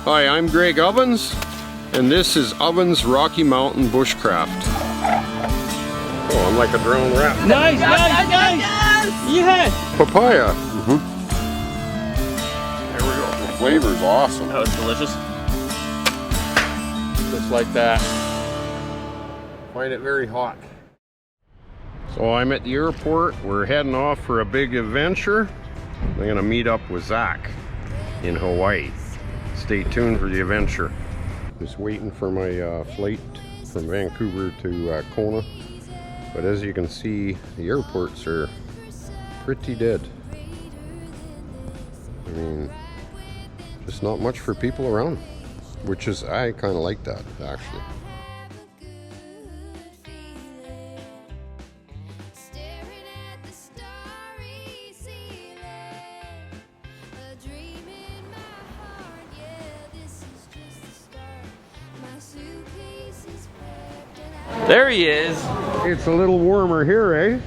Hi, I'm Greg Ovens, and this is Ovens Rocky Mountain Bushcraft. Oh, I'm like a drone rat. Nice, nice, nice! Yes! Papaya. There we go. The flavor's awesome. That was delicious. Just like that. Find it very hot. So I'm at the airport. We're heading off for a big adventure. I'm gonna meet up with Zach in Hawaii. Stay tuned for the adventure. Just waiting for my flight from Vancouver to Kona. But as you can see, the airports are pretty dead. I mean, just not much for people around, which is, I kind of like that actually. There he is. It's a little warmer here, eh?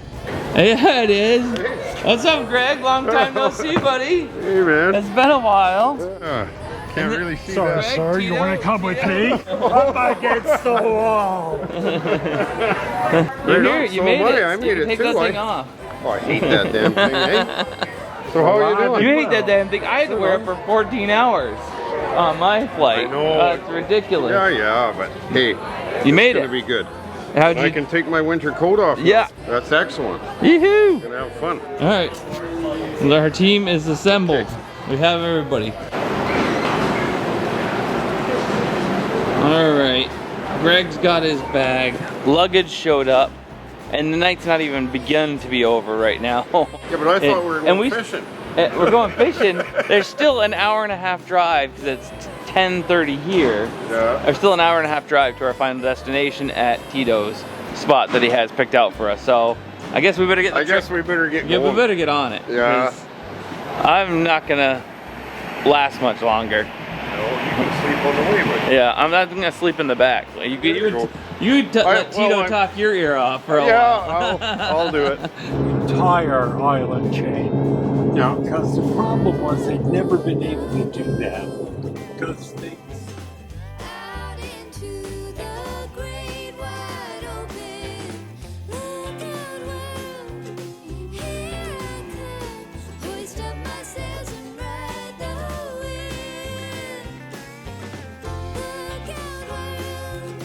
Yeah, it is. What's up, Greg? Long time no see, buddy. Hey, man. It's been a while. Can't really see sorry, that. Sorry, you want to come with me? Oh my God, so long. You made it. I made it take too. that thing off. Oh, I hate that damn thing, eh? So how are you doing? You hate that damn thing. I had to wear it for 14 hours on my flight. I know. That's ridiculous. Yeah, but hey, you made it's it. gonna be good. How'd I you? can take my winter coat off. Yeah. That's excellent. Yoo-hoo! Gonna have fun. All right. Well, our team is assembled. We have everybody. All right. Greg's got his bag. Luggage showed up, and the night's not even begun to be over right now. Yeah, but I thought we were going fishing. We're going fishing. There's still an hour-and-a-half drive because it's 10:30 here. Yeah. There's still an hour-and-a-half drive to our final destination at Tito's spot that he has picked out for us. So I guess we better get. I guess we better get going. Yeah, we better get on it. Yeah. I'm not gonna last much longer. No, you can sleep on the way, but Yeah, I'm not gonna sleep in the back. Let Tito talk your ear off for a while. I'll do it. Entire island chain. Yeah. Because the problem was they'd never been able to do that. Because they. Out into the great wide open. Look out, world. Here I come. Hoist up my sails and ride the wind. Look out, world.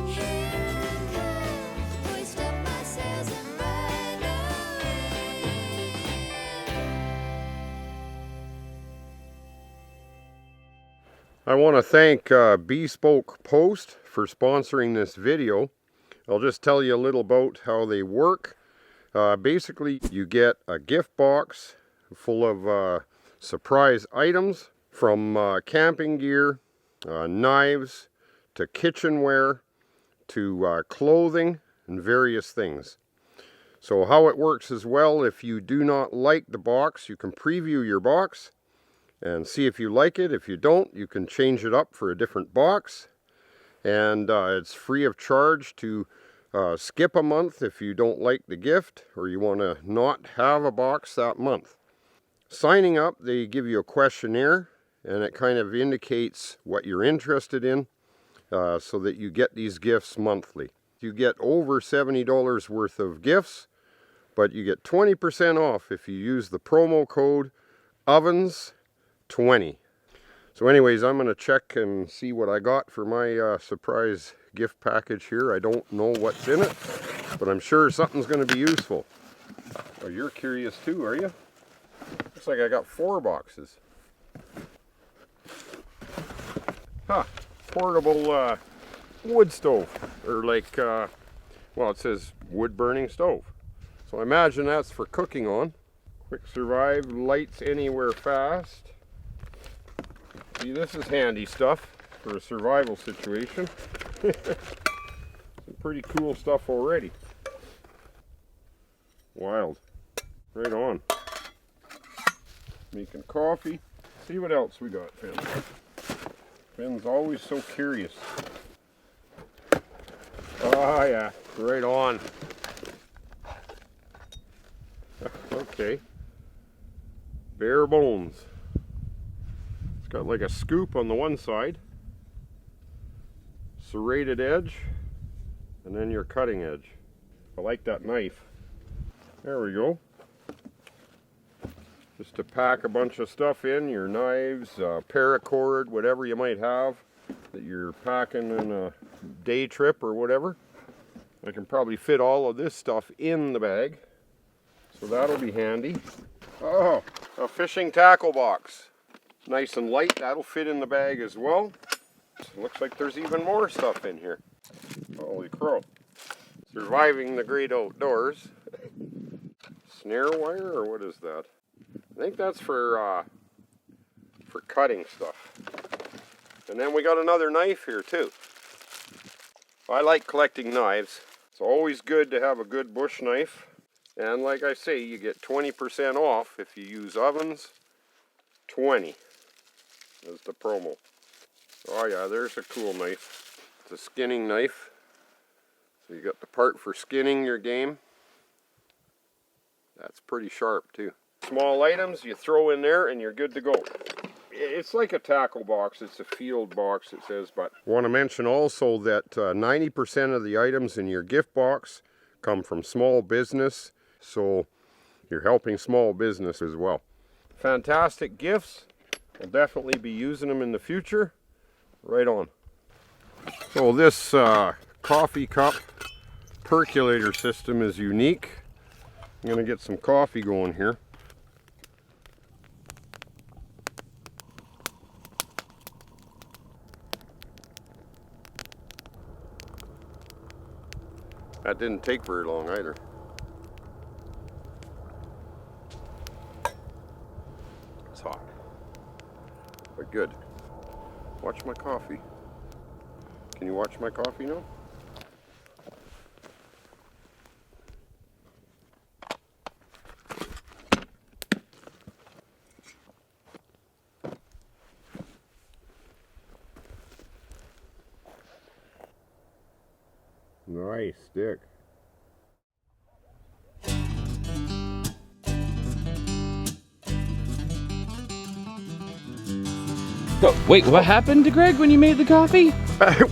Here I come. Hoist up my sails and ride the wind. I want to thank Bespoke Post for sponsoring this video. I'll just tell you a little about how they work. Basically, you get a gift box full of surprise items, from camping gear, knives, to kitchenware, to clothing, and various things. So how it works as well, if you do not like the box, you can preview your box and see if you like it. If you don't, you can change it up for a different box. And it's free of charge to skip a month if you don't like the gift or you want to not have a box that month. Signing up, they give you a questionnaire and it kind of indicates what you're interested in so that you get these gifts monthly. You get over $70 worth of gifts, but you get 20% off if you use the promo code OVENS20. So anyways, I'm going to check and see what I got for my surprise gift package here. I don't know what's in it, but I'm sure something's going to be useful. Oh, you're curious too, are you? Looks like I got 4 boxes. Huh, portable wood stove, or like, well, it says wood burning stove. So I imagine that's for cooking on. Quick survive, lights anywhere fast. See, this is handy stuff for a survival situation. Some pretty cool stuff already. Wild. Right on. Making coffee. See what else we got, Finn. Finn's always so curious. Oh yeah, right on. Okay. Bare bones. got like a scoop on the one side, serrated edge, and then your cutting edge. I like that knife. There we go. Just to pack a bunch of stuff in, your knives, paracord, whatever you might have that you're packing in a day trip or whatever. I can probably fit all of this stuff in the bag, so that'll be handy. Oh, a fishing tackle box. Nice and light, that'll fit in the bag as well. Looks like there's even more stuff in here. Holy crow. Surviving the great outdoors. Snare wire, or what is that? I think that's for cutting stuff. And then we got another knife here too. I like collecting knives. It's always good to have a good bush knife. And like I say, you get 20% off if you use ovens. 20 is the promo. Oh yeah, there's a cool knife. It's a skinning knife. So you got the part for skinning your game. That's pretty sharp too. Small items you throw in there and you're good to go. It's like a tackle box, it's a field box it says, but I want to mention also that 90% of the items in your gift box come from small business, so you're helping small business as well. Fantastic gifts. I'll definitely be using them in the future. Right on. So this coffee cup percolator system is unique. I'm going to get some coffee going here. That didn't take very long either. It's hot, but good. Watch my coffee. Can you watch my coffee now? Nice stick. So, wait, what happened to Greg when you made the coffee?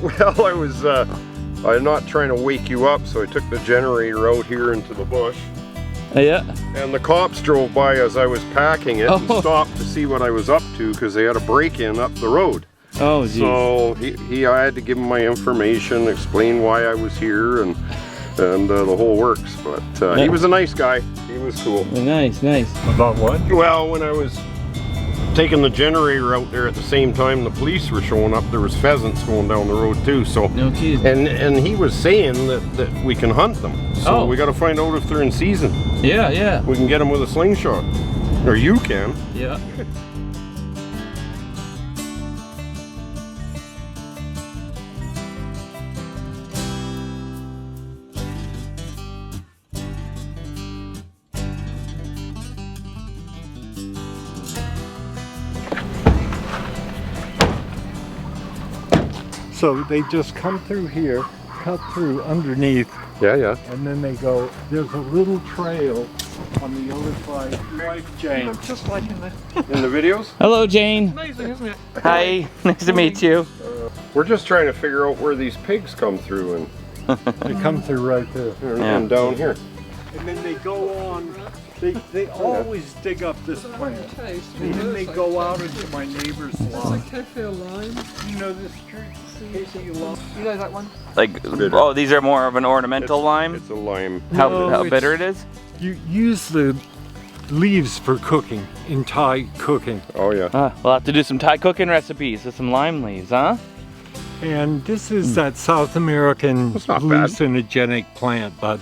Well, I'm not trying to wake you up, so I took the generator out here into the bush. Yeah. And the cops drove by as I was packing it and stopped to see what I was up to because they had a break-in up the road. Oh, geez. So I had to give him my information, explain why I was here, and the whole works. But he was a nice guy. He was cool. Nice, nice. About what? Well, when I was taking the generator out there at the same time the police were showing up, there was pheasants going down the road too. So No kidding. and he was saying that we can hunt them. So we got to find out if they're in season. Yeah, yeah. We can get them with a slingshot, or you can. Yeah. So they just come through here, cut through underneath, Yeah. and then they go, there's a little trail on the other side, like Jane. Just like in the In the videos? Hello, Jane. amazing, isn't it? Hi. Nice to meet you. We're just trying to figure out where these pigs come through They come through right there. and down here. And then they go on, they always dig up this plant. And then they go out into my neighbor's lawn. Kefir lime. You know this tree? Casey, you love. You know that one? Like, Bitter. oh, these are more of an ornamental lime? It's a lime. How No, bitter it is? You use the leaves for cooking, in Thai cooking. Oh yeah. We'll have to do some Thai cooking recipes with some lime leaves, huh? And this is that South American That's not bad. hallucinogenic plant, but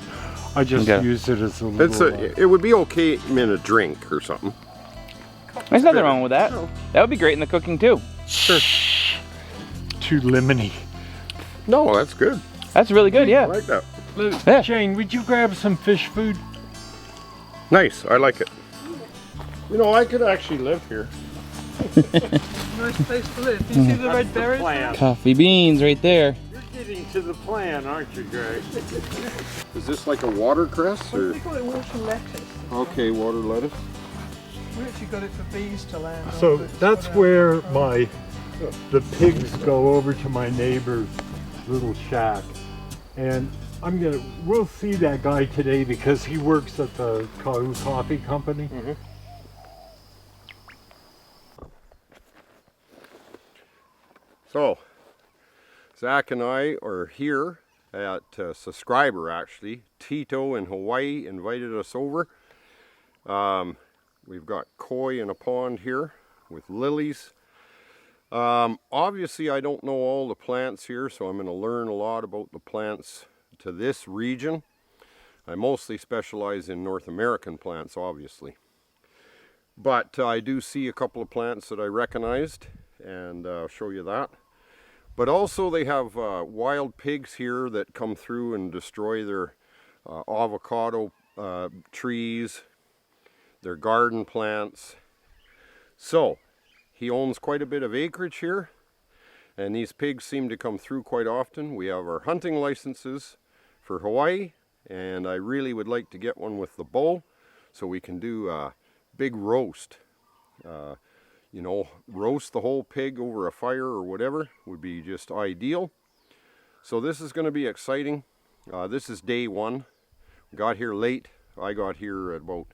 I just Okay. use it as a little... It would be okay in a drink or something. There's nothing wrong with that. That would be great in the cooking too. Sure. too lemony. No, that's good. That's really good, I yeah. like that. Yeah. Shane, would you grab some fish food? Nice. I like it. You know, I could actually live here. Nice place to live. Do you see the red berries? Plan. Coffee beans right there. You're getting to the plan, aren't you, Greg? Is this like a watercress or? They call it water lettuce. Okay, water lettuce. We actually got it for bees to land on. So but it's that's got where a- the pigs go over to my neighbor's little shack. And we'll see that guy today because he works at the Kahoo Coffee Company. So, Zach and I are here at a subscriber actually. Tito in Hawaii invited us over. We've got koi in a pond here with lilies. Obviously I don't know all the plants here, so I'm going to learn a lot about the plants to this region. I mostly specialize in North American plants, obviously. But I do see a couple of plants that I recognized, and I'll show you that. But also they have wild pigs here that come through and destroy their avocado trees, their garden plants. So, he owns quite a bit of acreage here, and these pigs seem to come through quite often. We have our hunting licenses for Hawaii, and I really would like to get one with the bow so we can do a big roast. You know, roast the whole pig over a fire or whatever would be just ideal. So this is going to be exciting. This is day one. Got here late. I got here at about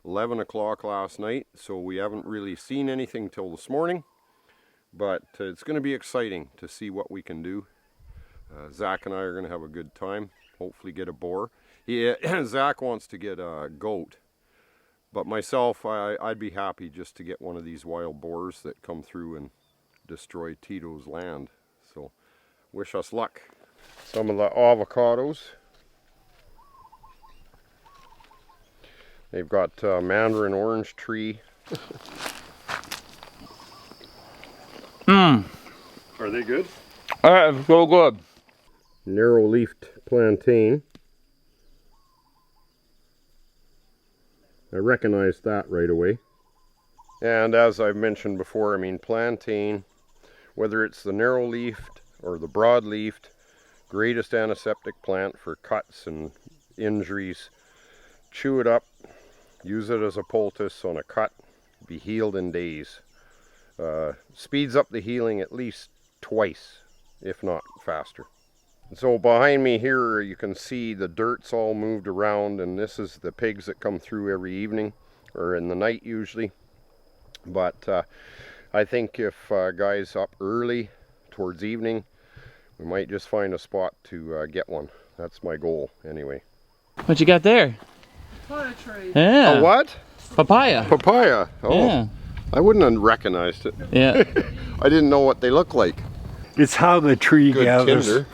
11 o'clock last night, so we haven't really seen anything till this morning. But it's going to be exciting to see what we can do. Zach and I are going to have a good time. Hopefully get a boar. Zach wants to get a goat. But myself, I'd be happy just to get one of these wild boars that come through and destroy Tito's land. So, wish us luck. Some of the avocados. They've got mandarin orange tree. Are they good? So good. Narrow-leafed plantain. I recognized that right away. And as I've mentioned before, I mean plantain, whether it's the narrow-leafed or the broad-leafed, greatest antiseptic plant for cuts and injuries. Chew it up, use it as a poultice on a cut, be healed in days. Speeds up the healing at least twice, if not faster. So behind me here you can see the dirt's all moved around, and this is the pigs that come through every evening, or in the night usually. But I think if guys up early towards evening, we might just find a spot to get one. That's my goal anyway. What you got there? Papaya tree. Yeah. A what? Papaya. Papaya. Oh, Yeah. I wouldn't have recognized it. Yeah. I didn't know what they look like. It's how the tree Good tinder.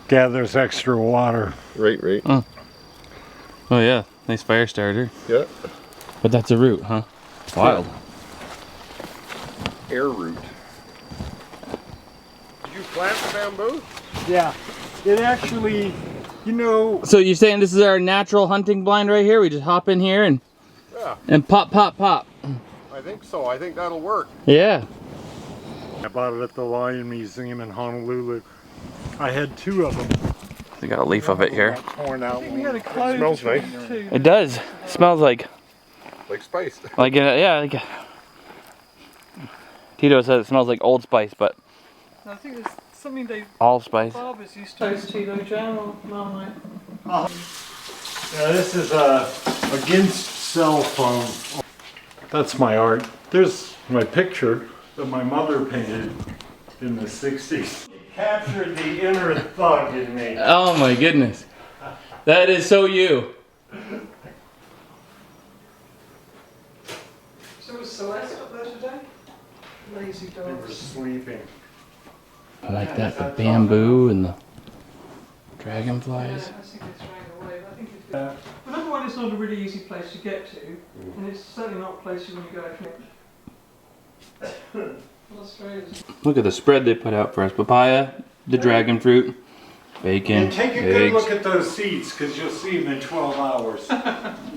gathers extra water. Right. Oh yeah, nice fire starter. Yeah. But that's a root, huh? Wild. Air root. Did you plant the bamboo? Yeah, it actually, you know, So you're saying this is our natural hunting blind right here? We just hop in here and pop, pop, pop. I think so. I think that'll work. Yeah. I bought it at the Lion Museum in Honolulu. I had 2 of them. We got a leaf of it here. Got torn out. We had a clove Smells tree nice. too. It does. Smells like Spice. Tito says it smells like Old Spice, but I think there's something they allspice. barbers used to toast Tito jam or marmite. Yeah, this is against cell phone. That's my art. There's my picture that my mother painted in the 60s. It captured the inner thug in me. Oh my goodness. That is so you. So was Celeste up there today? Lazy They were dogs. sleeping. I like that, the bamboo and the dragonflies. Yeah, I think it's thrown away. But I think it's good. But number one, it's not a really easy place to get to, and it's certainly not a place you want to go for. Australia's. Look at the spread they put out for us. Papaya, the dragon fruit, bacon, And take a good eggs. look at those seeds because you'll see them in 12 hours.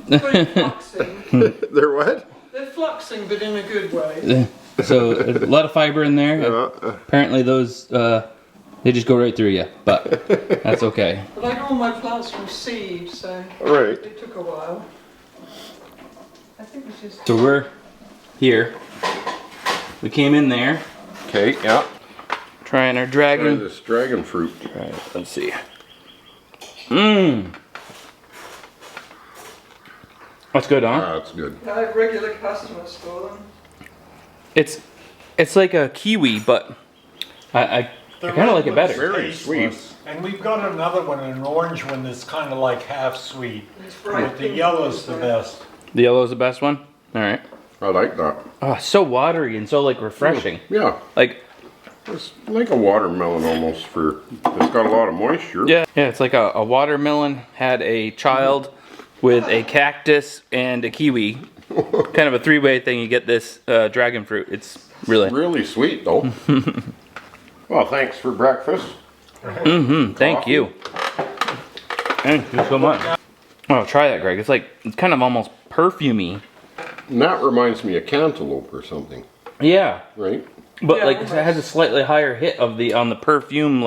Very fluxing. They're what? They're fluxing, but in a good way. So a lot of fiber in there. Apparently those, they just go right through you, but that's okay. But I got all my plants from seed, so Right. it took a while. I think it's just. So we're here. We came in there. Okay, yeah. Trying our Try dragon. this dragon fruit. Right, let's see. Mmm. That's good, huh? Ah, that's good. I have regular customers for them. It's like a kiwi, but I kind of like it better. Very sweet. And we've got another one, an orange one that's kind of like half sweet. It's bright But the pink. yellow's the best. The yellow's the best one. All right. I like that. Oh, so watery and so like refreshing. Yeah, Like it's like a watermelon almost. It's got a lot of moisture. yeah, it's like a watermelon had a child with a cactus and a kiwi. Kind of a three-way thing. You get this dragon fruit. It's Really sweet though. Well, thanks for breakfast. Thank you. Thank you so much. Oh, try that, Greg. It's kind of almost perfumey. And that reminds me of cantaloupe or something, Yeah, right? but Yeah, like it has a slightly higher hit of on the perfume,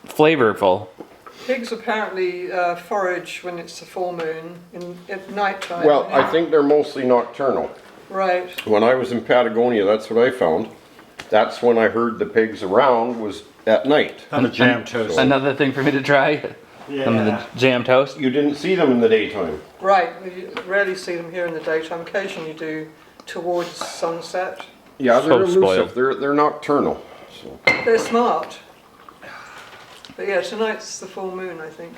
flavorful. Pigs apparently forage when it's the full moon at night time. Well, I think they're mostly nocturnal. Right. When I was in Patagonia, that's what I found. That's when I heard the pigs around was at night. And a jam toast. Another thing for me to try. Some of the jam toast. You didn't see them in the daytime. Right. You rarely see them here in the daytime. Occasionally you do towards sunset. Yeah, So they're elusive. spoiled. They're nocturnal. So. They're smart. But yeah, tonight's the full moon, I think.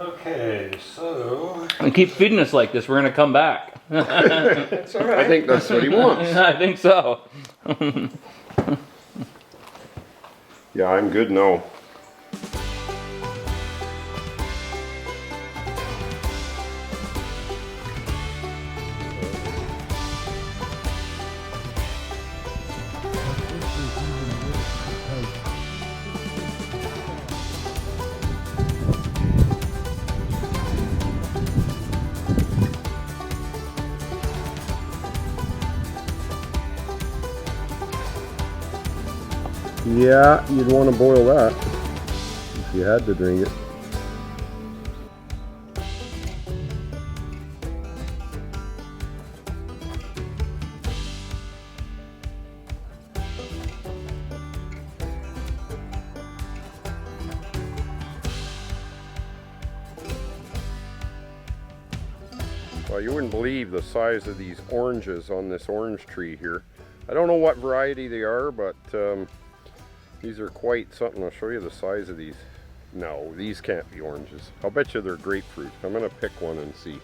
Okay, so And keep feeding us like this, we're gonna come back. That's all right. I think that's what he wants. I think so. Yeah, I'm good now. Yeah, you'd want to boil that if you had to drink it. Well, you wouldn't believe the size of these oranges on this orange tree here. I don't know what variety they are, but these are quite something. I'll show you the size of these. No, these can't be oranges. I'll bet you they're grapefruit. I'm gonna pick one and see.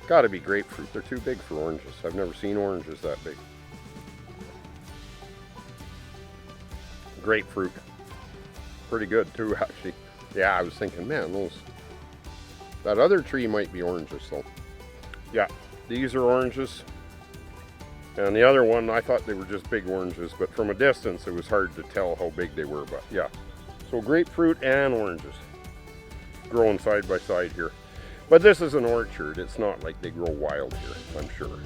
Gotta be grapefruit. They're too big for oranges. I've never seen oranges that big. Grapefruit. Pretty good too, actually. Yeah, I was thinking, man, that other tree might be oranges though. Yeah, these are oranges. And the other one, I thought they were just big oranges, but from a distance it was hard to tell how big they were, but yeah. So grapefruit and oranges growing side by side here. But this is an orchard. It's not like they grow wild here, I'm sure.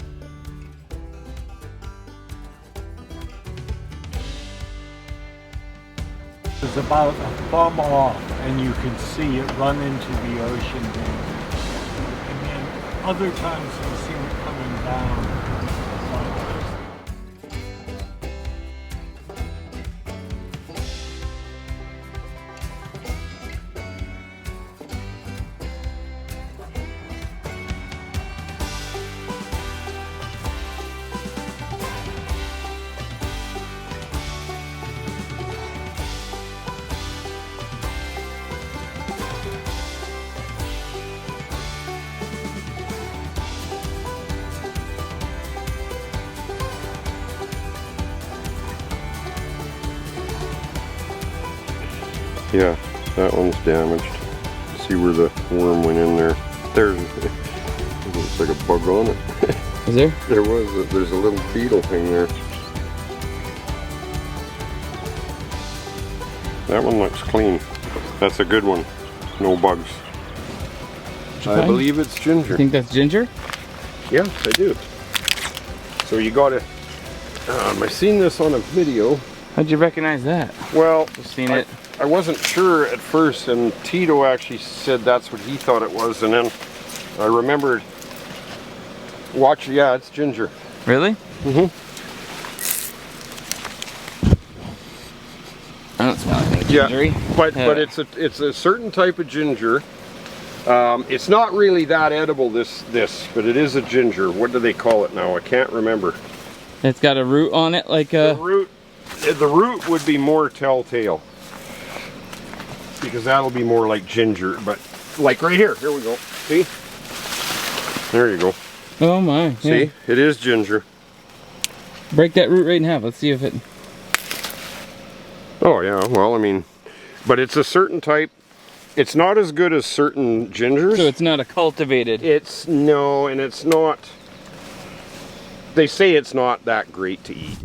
it's about a thumb off, and you can see it run into the ocean then. And then other times you see it coming down. Yeah, that one's damaged. See where the worm went in there. There's, looks like a bug on it. Is there? There's a little beetle thing there. That one looks clean. That's a good one. No bugs. I believe it's ginger. You think that's ginger? Yes, I do. So you gotta, I seen this on a video. How'd you recognize that? Well, I've seen it. I wasn't sure at first, and Tito actually said that's what he thought it was, and then I remembered Watch, yeah, it's ginger. Really? Mm-hmm. I don't smell anything Yeah, gingery. but it's a certain type of ginger. It's not really that edible, this, but it is a ginger. What do they call it now? I can't remember. It's got a root on it, like The a... root would be more telltale, because that'll be more like ginger. But like right here we go. See? There you go. Oh my. See? Yeah. It is ginger. Break that root right in half. Let's see if it... Oh yeah, well, I mean, but it's a certain type. It's not as good as certain gingers. So it's not a cultivated... No, and it's not... They say it's not that great to eat.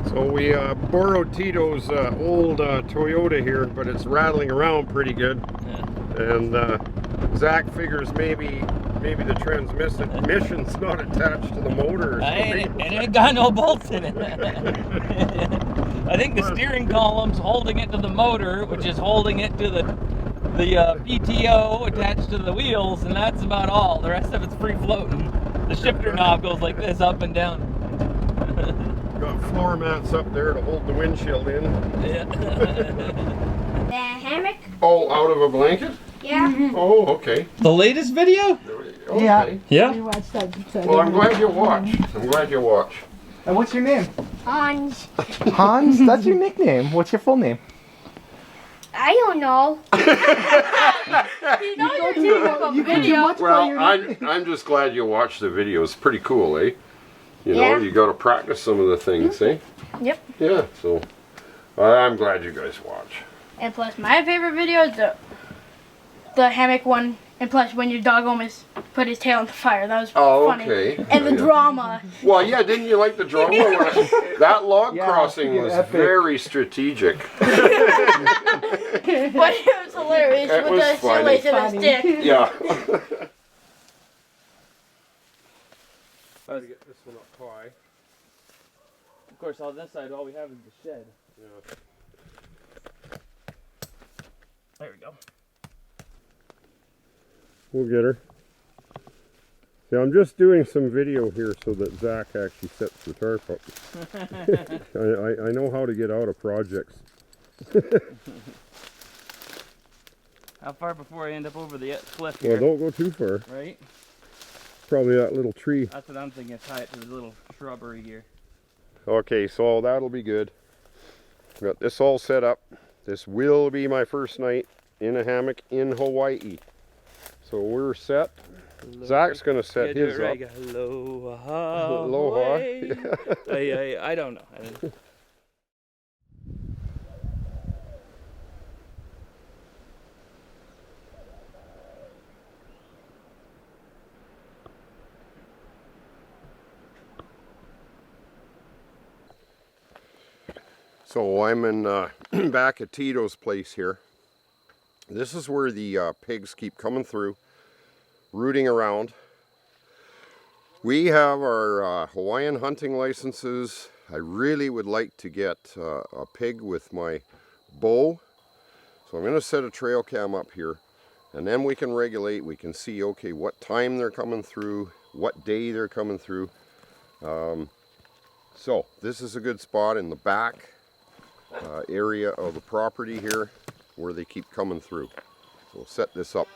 So we borrowed Tito's old Toyota here, but it's rattling around pretty good. Yeah. And Zach figures maybe the transmission's not attached to the motor or something. It ain't got no bolts in it. I think the steering column's holding it to the motor, which is holding it to the PTO attached to the wheels, and that's about all. The rest of it's free floating. The shifter knob goes like this, up and down. Got floor mats up there to hold the windshield in. Yeah. The hammock? Oh, out of a blanket? Yeah. Oh, okay. The latest video? Okay. Yeah. Yeah. We watched that. Well, I'm glad you watched. I'm glad you watched. And what's your name? Hans. Hans? That's your nickname. What's your full name? I don't know. You can do much by Well, your nickname. I'm just glad you watched the video. It's pretty cool, eh? You know, Yeah. you got to practice some of the things, eh? Yep. Yeah, so I'm glad you guys watch. And plus, my favorite video is the hammock one. And plus, when your dog almost put his tail on the fire, that was funny. Okay. And the drama. Well, yeah, didn't you like the drama? That log Yeah, crossing yeah, was epic. very strategic. But it was hilarious It with was the funny. shoelace and the stick. Yeah. Let's get this one up high. Of course, on this side, all we have is the shed. Yeah. There we go. We'll get her. See, I'm just doing some video here so that Zach actually sets the tarp up. I know how to get out of projects. How far before I end up over the cliff Well, here? don't go too far. Right? Probably that little tree. That's what I'm thinking. Tie it to the little shrubbery here. Okay, so that'll be good. Got this all set up. This will be my first night in a hammock in Hawaii. So we're set. Zach's gonna set his up. Aloha. Aloha. I don't know. So I'm in back at Tito's place here. This is where the pigs keep coming through, rooting around. We have our Hawaiian hunting licenses. I really would like to get a pig with my bow. So I'm going to set a trail cam up here, and then we can regulate. We can see, okay, what time they're coming through, what day they're coming through. So this is a good spot in the back area of the property here where they keep coming through. So we'll set this up.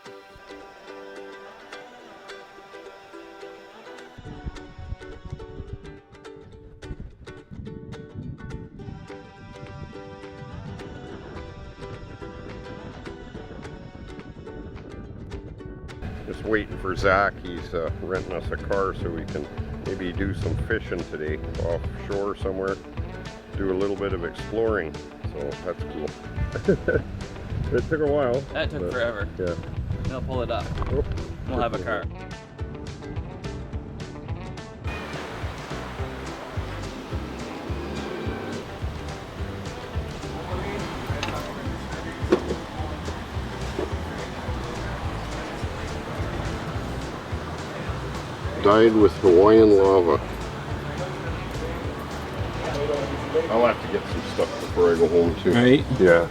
Just waiting for Zach. He's renting us a car so we can maybe do some fishing today offshore somewhere. Do a little bit of exploring. So that's cool. It took a while. That took forever. Yeah. They'll pull it up. Oh, We'll have a car. Dyed with Hawaiian lava. I'll have to get some stuff before I go home too. Right. Yeah.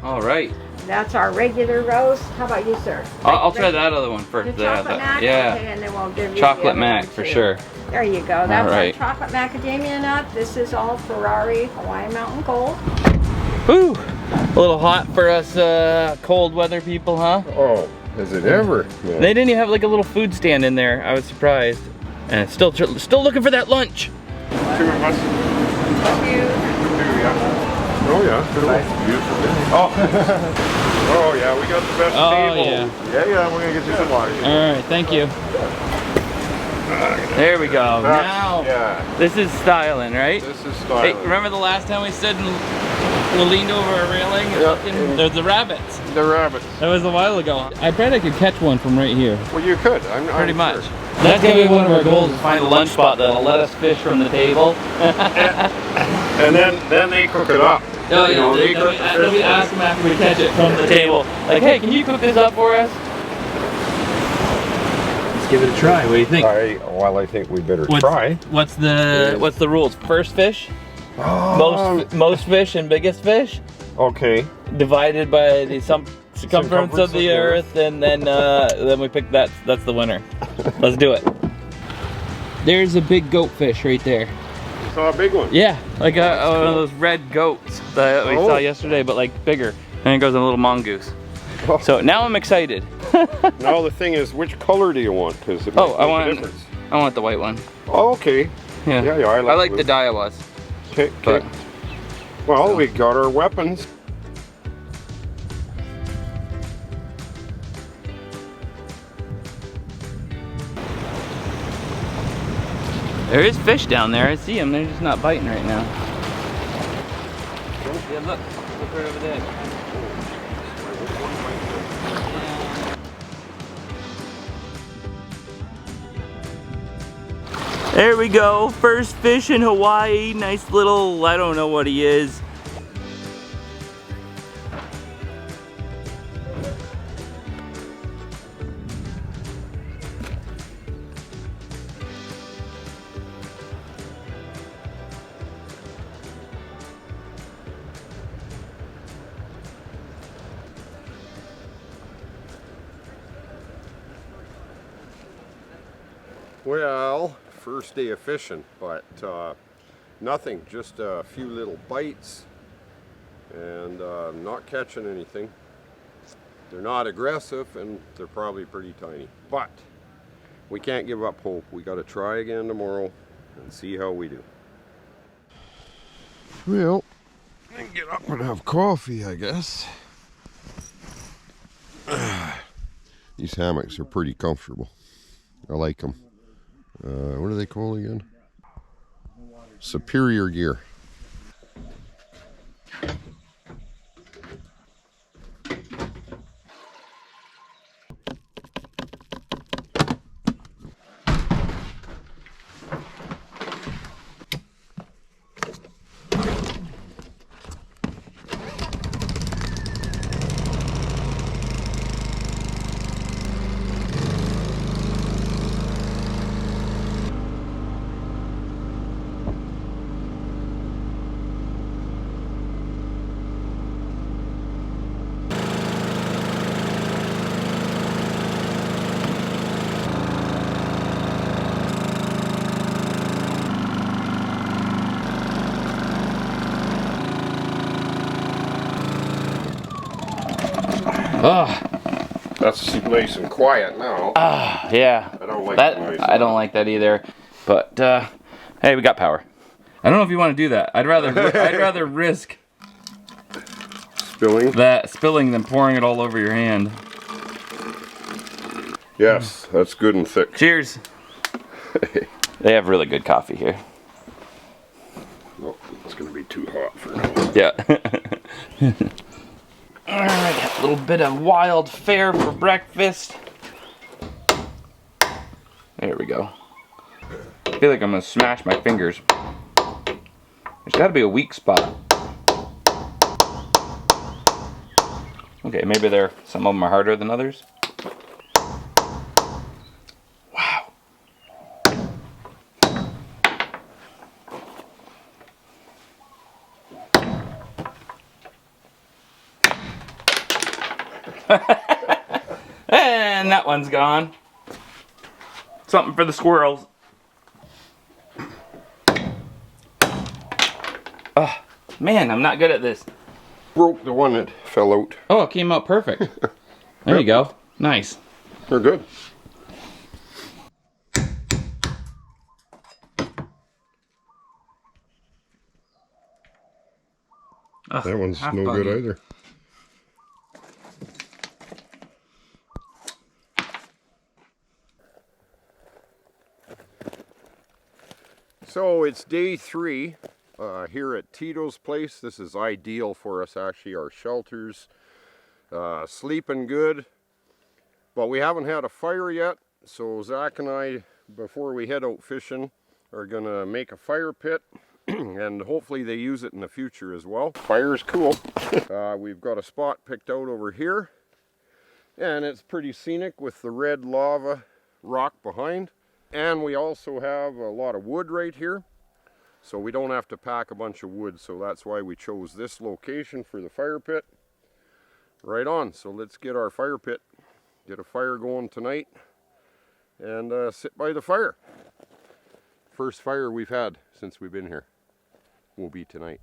All right. That's our regular roast. How about you, sir? I'll try that other one first. The chocolate mac? Yeah. Okay, and then we'll give you Chocolate the other mac one, for too. sure. There you go. That's right. our chocolate macadamia nut. This is all Ferrari Hawaiian Mountain Gold. Whew. A little hot for us cold weather people, huh? Oh, is it ever? Yeah. They didn't even have like a little food stand in there. I was surprised. And still looking for that lunch. Two of us. Oh yeah. Beautiful. Oh yeah, we got the best table. Yeah. We're gonna get you some water. All right, thank you. There we go. Now, this is styling, right? This is styling. Hey, remember the last time we stood and we leaned over a railing and looking? There's the rabbits. The rabbits. That was a while ago. I bet I could catch one from right here. Well, you could. Pretty much. That's gonna be one of our goals, is find a lunch spot that'll let us fish from the table. And then they cook it up. Oh, You know, they then cook we the fish. ask them after we catch it from the table. Like, hey, can you cook this up for us? Let's give it a try. What do you think? I think we better try. What's the rules? First fish, most fish and biggest fish, Okay. divided by the circumference of the earth, and then we pick that's the winner. Let's do it. There's a big goat fish right there. Saw a big one. Yeah, like one of those red goats that we saw yesterday, but like bigger. And it goes in a little mongoose. Oh. So now I'm excited. Now the thing is, which color do you want? Because it might make a difference. I want the white one. Oh, okay. Yeah, I like the Daiwas. Okay. But- Well, we got our weapons. There is fish down there. I see them. They're just not biting right now. Yeah, look. Look right over there. There we go. First fish in Hawaii. Nice little, I don't know what he is. Well, first day of fishing, but nothing, just a few little bites and not catching anything. They're not aggressive and they're probably pretty tiny, but we can't give up hope. We got to try again tomorrow and see how we do. Well, I can get up and have coffee, I guess. These hammocks are pretty comfortable. I like them. What are they called again? Superior Gear. Oh, That's nice and quiet now. yeah. I don't like that. the noise. I don't like that either. But hey, we got power. I don't know if you want to do that. I'd rather risk spilling than pouring it all over your hand. Yes, that's good and thick. Cheers. They have really good coffee here. Oh, it's gonna be too hot for now. Yeah. Alright, a little bit of wild fare for breakfast. There we go. I feel like I'm gonna smash my fingers. There's gotta be a weak spot. Okay, maybe some of them are harder than others. Wow. And that one's gone. Something for the squirrels. Oh, man, I'm not good at this. Broke the one that fell out. Oh, it came out perfect. There you go. Nice. They're good. Ugh, That one's half no buggy. good either. So it's day 3 here at Tito's place. This is ideal for us, actually. Our shelters, sleeping good, but we haven't had a fire yet. So Zach and I, before we head out fishing, are gonna make a fire pit and hopefully they use it in the future as well. Fire's cool. We've got a spot picked out over here and it's pretty scenic with the red lava rock behind. And we also have a lot of wood right here, so we don't have to pack a bunch of wood. So that's why we chose this location for the fire pit. Right on, so let's get our fire pit, get a fire going tonight, and sit by the fire. First fire we've had since we've been here will be tonight.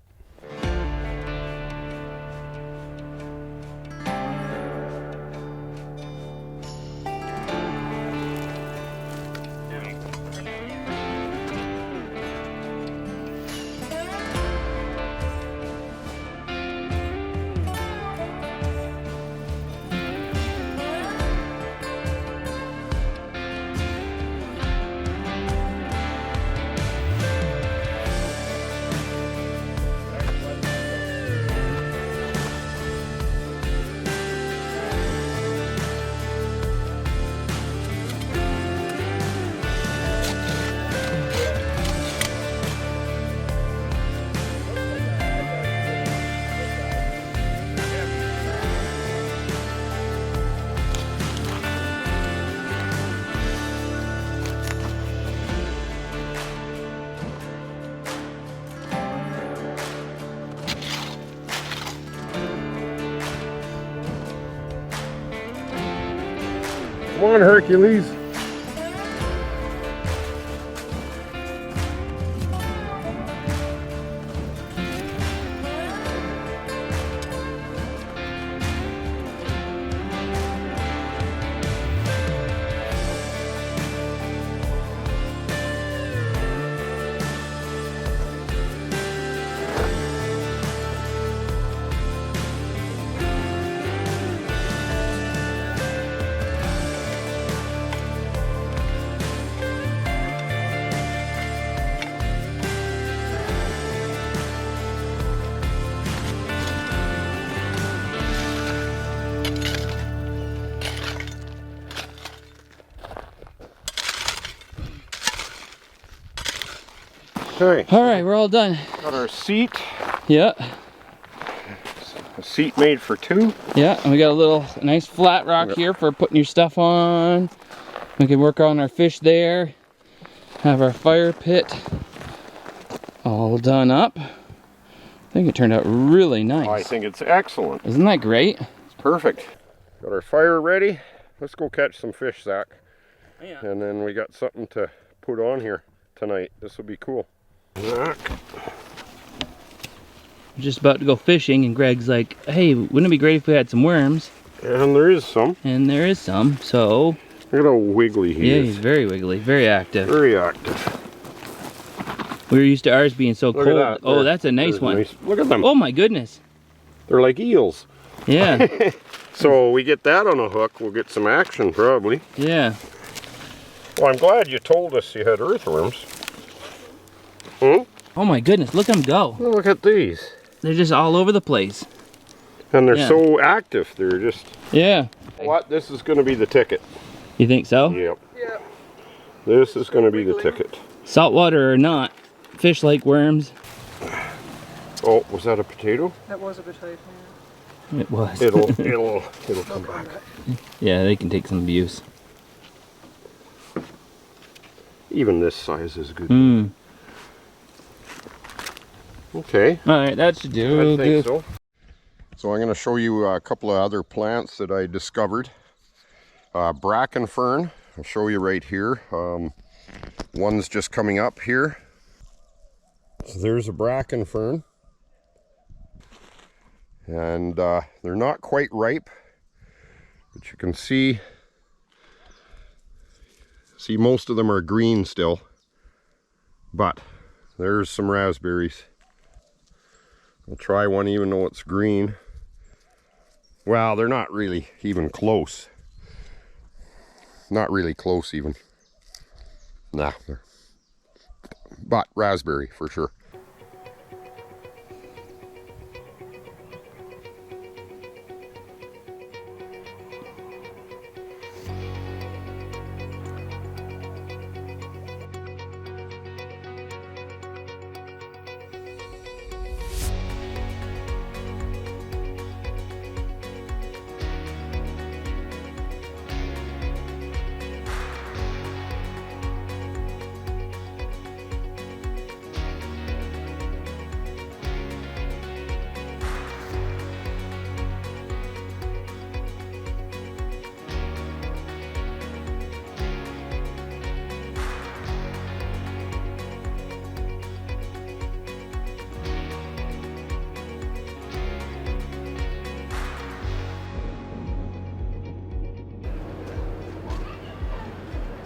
Come on, Hercules. Okay, All right, we're all done. got our seat. Yeah, A seat made for 2. yeah, and we got a little nice flat rock here for putting your stuff on. We can work on our fish there. Have our fire pit all done up. I think it turned out really nice. I think it's excellent. Isn't that great? It's perfect. Got our fire ready. Let's go catch some fish, Zach. Yeah. And then we got something to put on here tonight. This will be cool. Zach. We're just about to go fishing, and Greg's like, hey, wouldn't it be great if we had some worms? And there is some. And there is some, so... Look at how wiggly he Yeah, is. he's very wiggly, very active. Very active. We're used to ours being so Look cold. at that. Oh, There. that's a nice There's one. nice- Look at them. Oh my goodness. They're like eels. Yeah, So we get that on a hook, we'll get some action probably. yeah. Well, I'm glad you told us you had earthworms. Hmm? Oh my goodness, look them go. Well, look at these. They're just all over the place. And they're Yeah. so active. They're just... Yeah. What? This is going to be the ticket. You think so? Yep. Yeah. This is going to be the ticket. Saltwater or not, fish like worms. Oh, was that a potato? That was a potato. It was. It'll come back. Yeah, they can take some abuse. Even this size is good. Hmm. Okay. Alright, that should do. I think so. So I'm going to show you a couple of other plants that I discovered. Bracken Fern, I'll show you right here. One's just coming up here. So there's a Bracken Fern. And they're not quite ripe, but you can see most of them are green still. But there's some raspberries. I'll try one even though it's green. Well, they're not really even close. Not really close even. Nah. But raspberry for sure.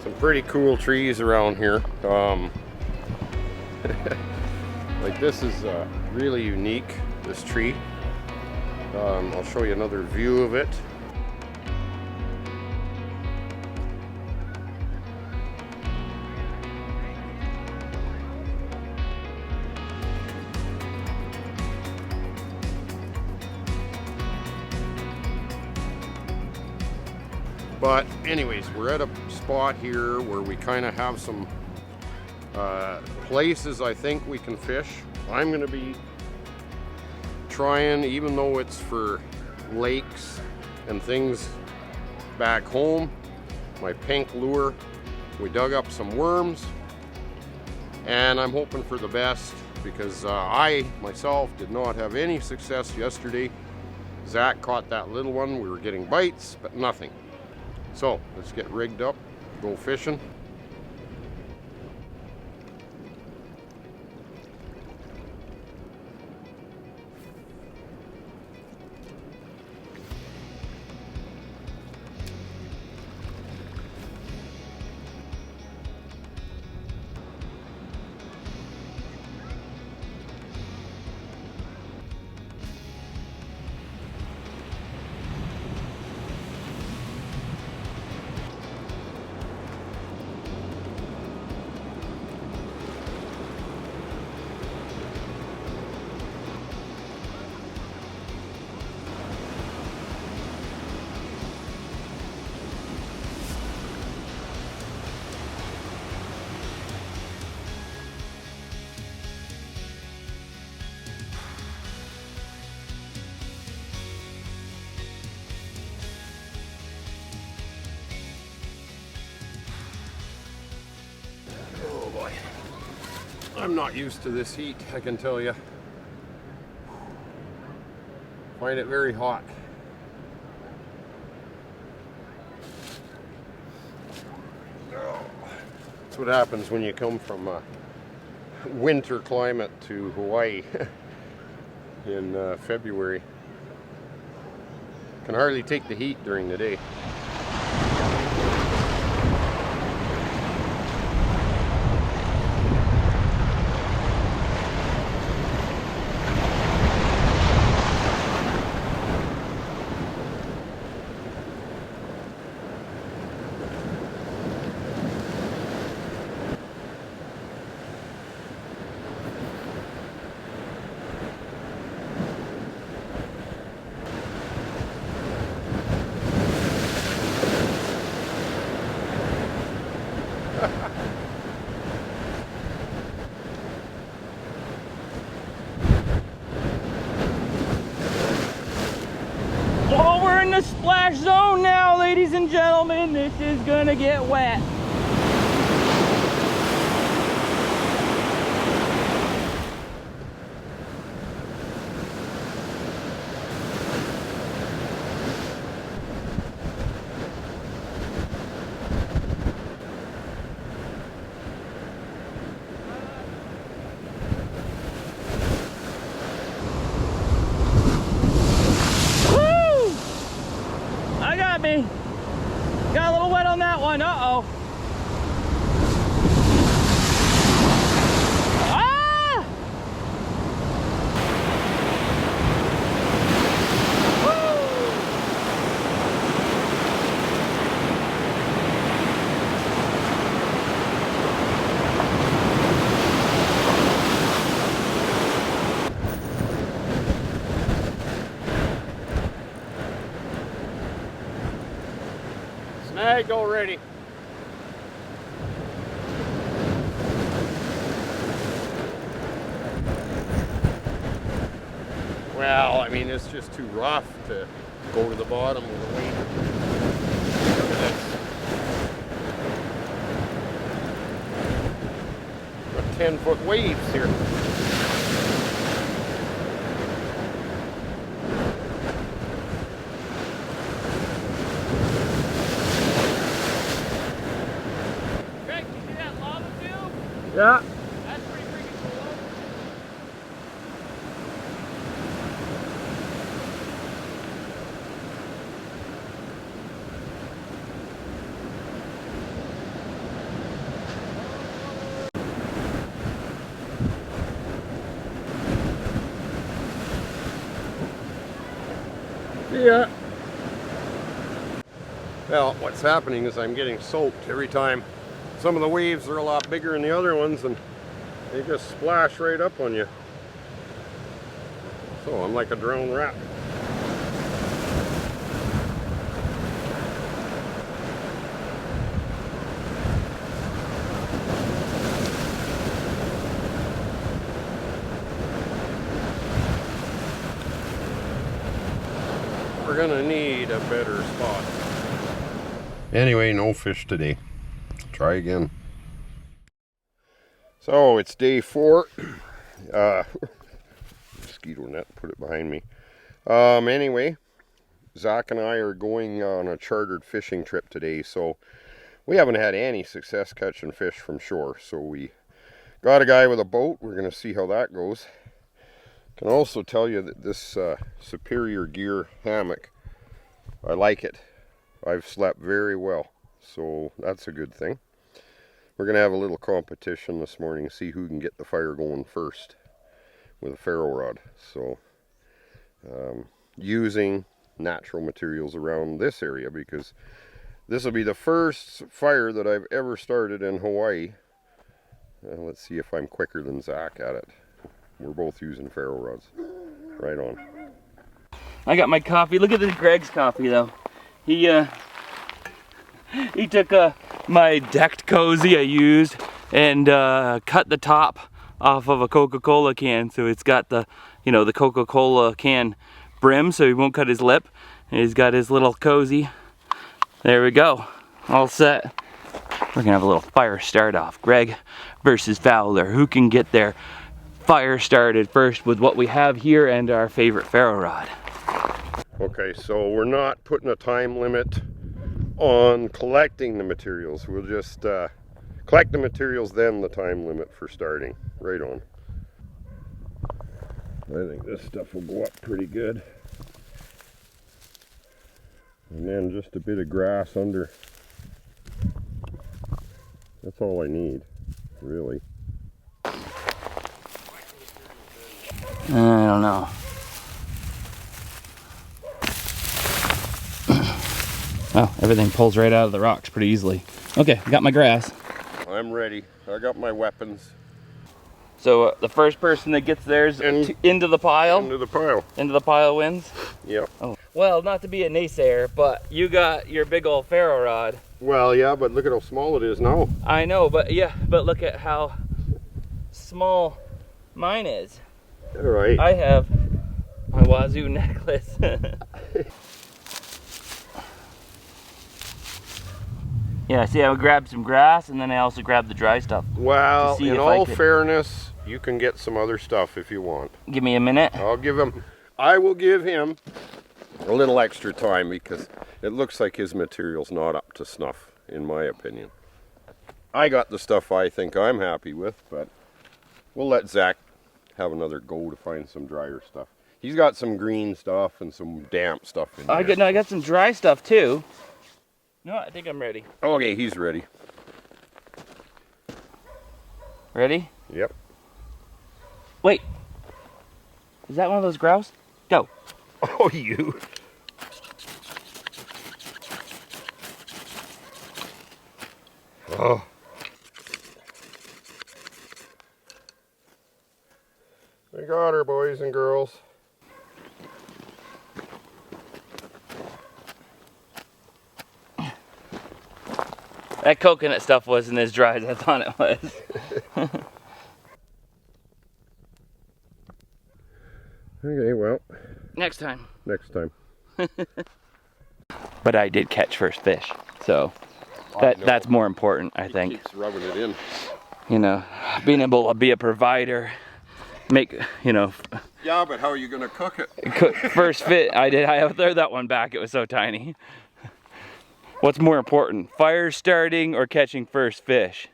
Some pretty cool trees around here. Like this is really unique, this tree. I'll show you another view of it. But anyways, we're at a spot here where we kind of have some places I think we can fish. I'm going to be trying, even though it's for lakes and things back home, my pink lure. We dug up some worms and I'm hoping for the best because I myself did not have any success yesterday. Zach caught that little one. We were getting bites, but nothing. So let's get rigged up, go fishing. I'm not used to this heat, I can tell you. Find it very hot. That's what happens when you come from a winter climate to Hawaii in February. Can hardly take the heat during the day. Oh, we're in the splash zone now, ladies and gentlemen. This is gonna get wet. Me. Got a little wet on that one. Uh-oh. Ah! Snagged already. Well, I mean, it's just too rough to go to the bottom with the weight. Look at this. Got 10-foot waves here. Yeah. That's pretty freaking cool. Yeah. Well, what's happening is I'm getting soaked every time. Some of the waves are a lot bigger than the other ones, and they just splash right up on you. So I'm like a drowned rat. We're gonna need a better spot. Anyway, no fish today. Try again. So it's day 4. Mosquito net, put it behind me. Anyway, Zach and I are going on a chartered fishing trip today, so we haven't had any success catching fish from shore. So we got a guy with a boat. We're going to see how that goes. Can also tell you that this Superior Gear hammock, I like it. I've slept very well, so that's a good thing. We're going to have a little competition this morning, see who can get the fire going first with a ferro rod. So using natural materials around this area, because this will be the first fire that I've ever started in Hawaii. Let's see if I'm quicker than Zach at it. We're both using ferro rods. Right on. I got my coffee. Look at this Greg's coffee though. He took my decked cozy I used and cut the top off of a Coca-Cola can, so it's got the, you know, the Coca-Cola can brim, so he won't cut his lip. And he's got his little cozy. There we go, all set. We're gonna have a little fire start off. Greg versus Fowler. Who can get their fire started first with what we have here and our favorite ferro rod? Okay, so we're not putting a time limit on collecting the materials. We'll just collect the materials, then the time limit for starting. Right on. I think this stuff will go up pretty good. And then just a bit of grass under. That's all I need, really. I don't know. Oh, everything pulls right out of the rocks pretty easily. Okay, got my grass. I'm ready. I got my weapons. So the first person that gets theirs into the pile? Into the pile. Into the pile wins? Yep. Oh. Well, not to be a naysayer, but you got your big old ferro rod. Well, yeah, but look at how small it is now. I know, but yeah, but look at how small mine is. All right. I have my wazoo necklace. Yeah, see, I would grab some grass and then I also grabbed the dry stuff. Well, in all fairness, you can get some other stuff if you want. Give me a minute. I will give him a little extra time because it looks like his material's not up to snuff, in my opinion. I got the stuff I think I'm happy with, but we'll let Zach have another go to find some drier stuff. He's got some green stuff and some damp stuff in there. I got some dry stuff too. No, I think I'm ready. Okay, he's ready. Ready? Yep. Wait. Is that one of those grouse? Go. Oh, you. Oh. We got her, boys and girls. That coconut stuff wasn't as dry as I thought it was. Okay, well. Next time. Next time. But I did catch first fish, so that's more important, I think. He keeps rubbing it in. You know, being able to be a provider, make, you know. Yeah, but how are you going to cook it? First fit, I threw that one back, it was so tiny. What's more important, fire starting or catching first fish?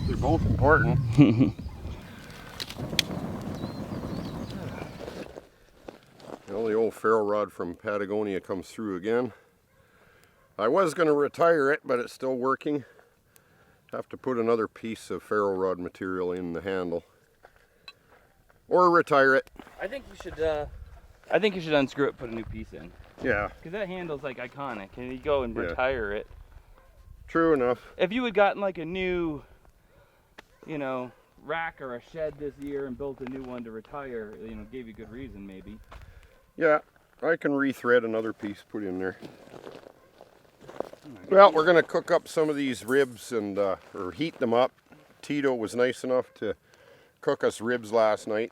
They're both important. Well, the old ferro rod from Patagonia comes through again. I was going to retire it, but it's still working. Have to put another piece of ferro rod material in the handle. Or retire it. I think you should unscrew it, put a new piece in. Yeah. Because that handle's like iconic, and you go and retire it. True enough. If you had gotten like a new, you know, rack or a shed this year and built a new one to retire, you know, gave you good reason maybe. Yeah, I can rethread another piece, put in there. Well, we're going to cook up some of these ribs and or heat them up. Tito was nice enough to cook us ribs last night.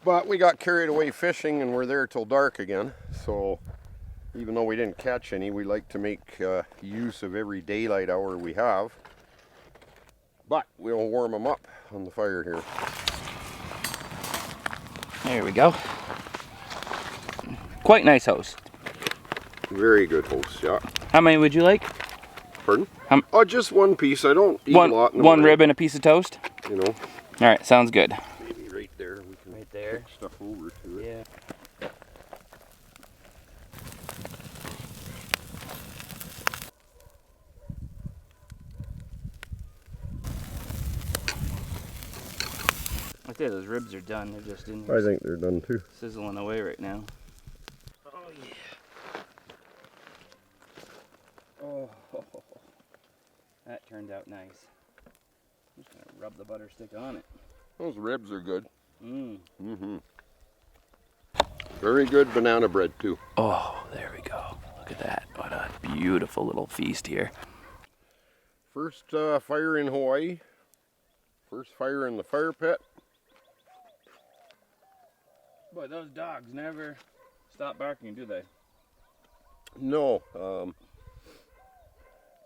But we got carried away fishing and we're there till dark again. So even though we didn't catch any, we like to make use of every daylight hour we have. But we'll warm them up on the fire here. There we go. Quite nice host. Very good host, yeah. How many would you like? Pardon? Oh, just one piece. I don't eat a lot. One rib and a piece of toast? You know. All right, sounds good. Maybe right there. We can right there. Put stuff over to it. Yeah. I say those ribs are done. They're just in there. I think they're done too. Sizzling away right now. Oh yeah. Oh, that turned out nice. I'm just gonna rub the butter stick on it. Those ribs are good. Mm. Very good banana bread too. Oh, there we go. Look at that. What a beautiful little feast here. First fire in Hawaii. First fire in the fire pit. Boy, those dogs never stop barking, do they? No.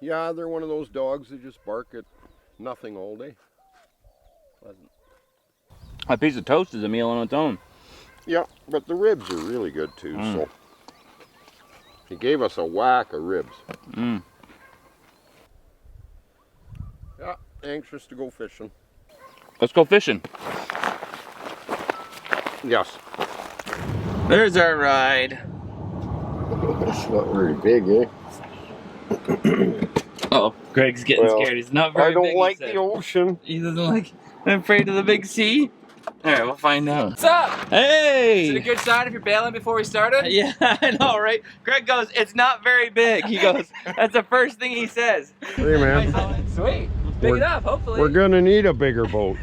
Yeah, they're one of those dogs that just bark at nothing all day. Pleasant. A piece of toast is a meal on its own. Yeah, but the ribs are really good too. So he gave us a whack of ribs. Yeah, anxious to go fishing. Let's go fishing. Yes. There's our ride. It's not very big, eh? Oh, Greg's getting Well, scared. He's not very I don't big, he like said. the ocean. He doesn't like. I'm afraid of the big sea. All right, we'll find out. What's up? Hey! Is it a good sign if you're bailing before we started? Yeah, I know, right? Greg goes, it's not very big. He goes, that's the first thing he says. Hey, man. Sweet. Big enough, hopefully. We're gonna need a bigger boat.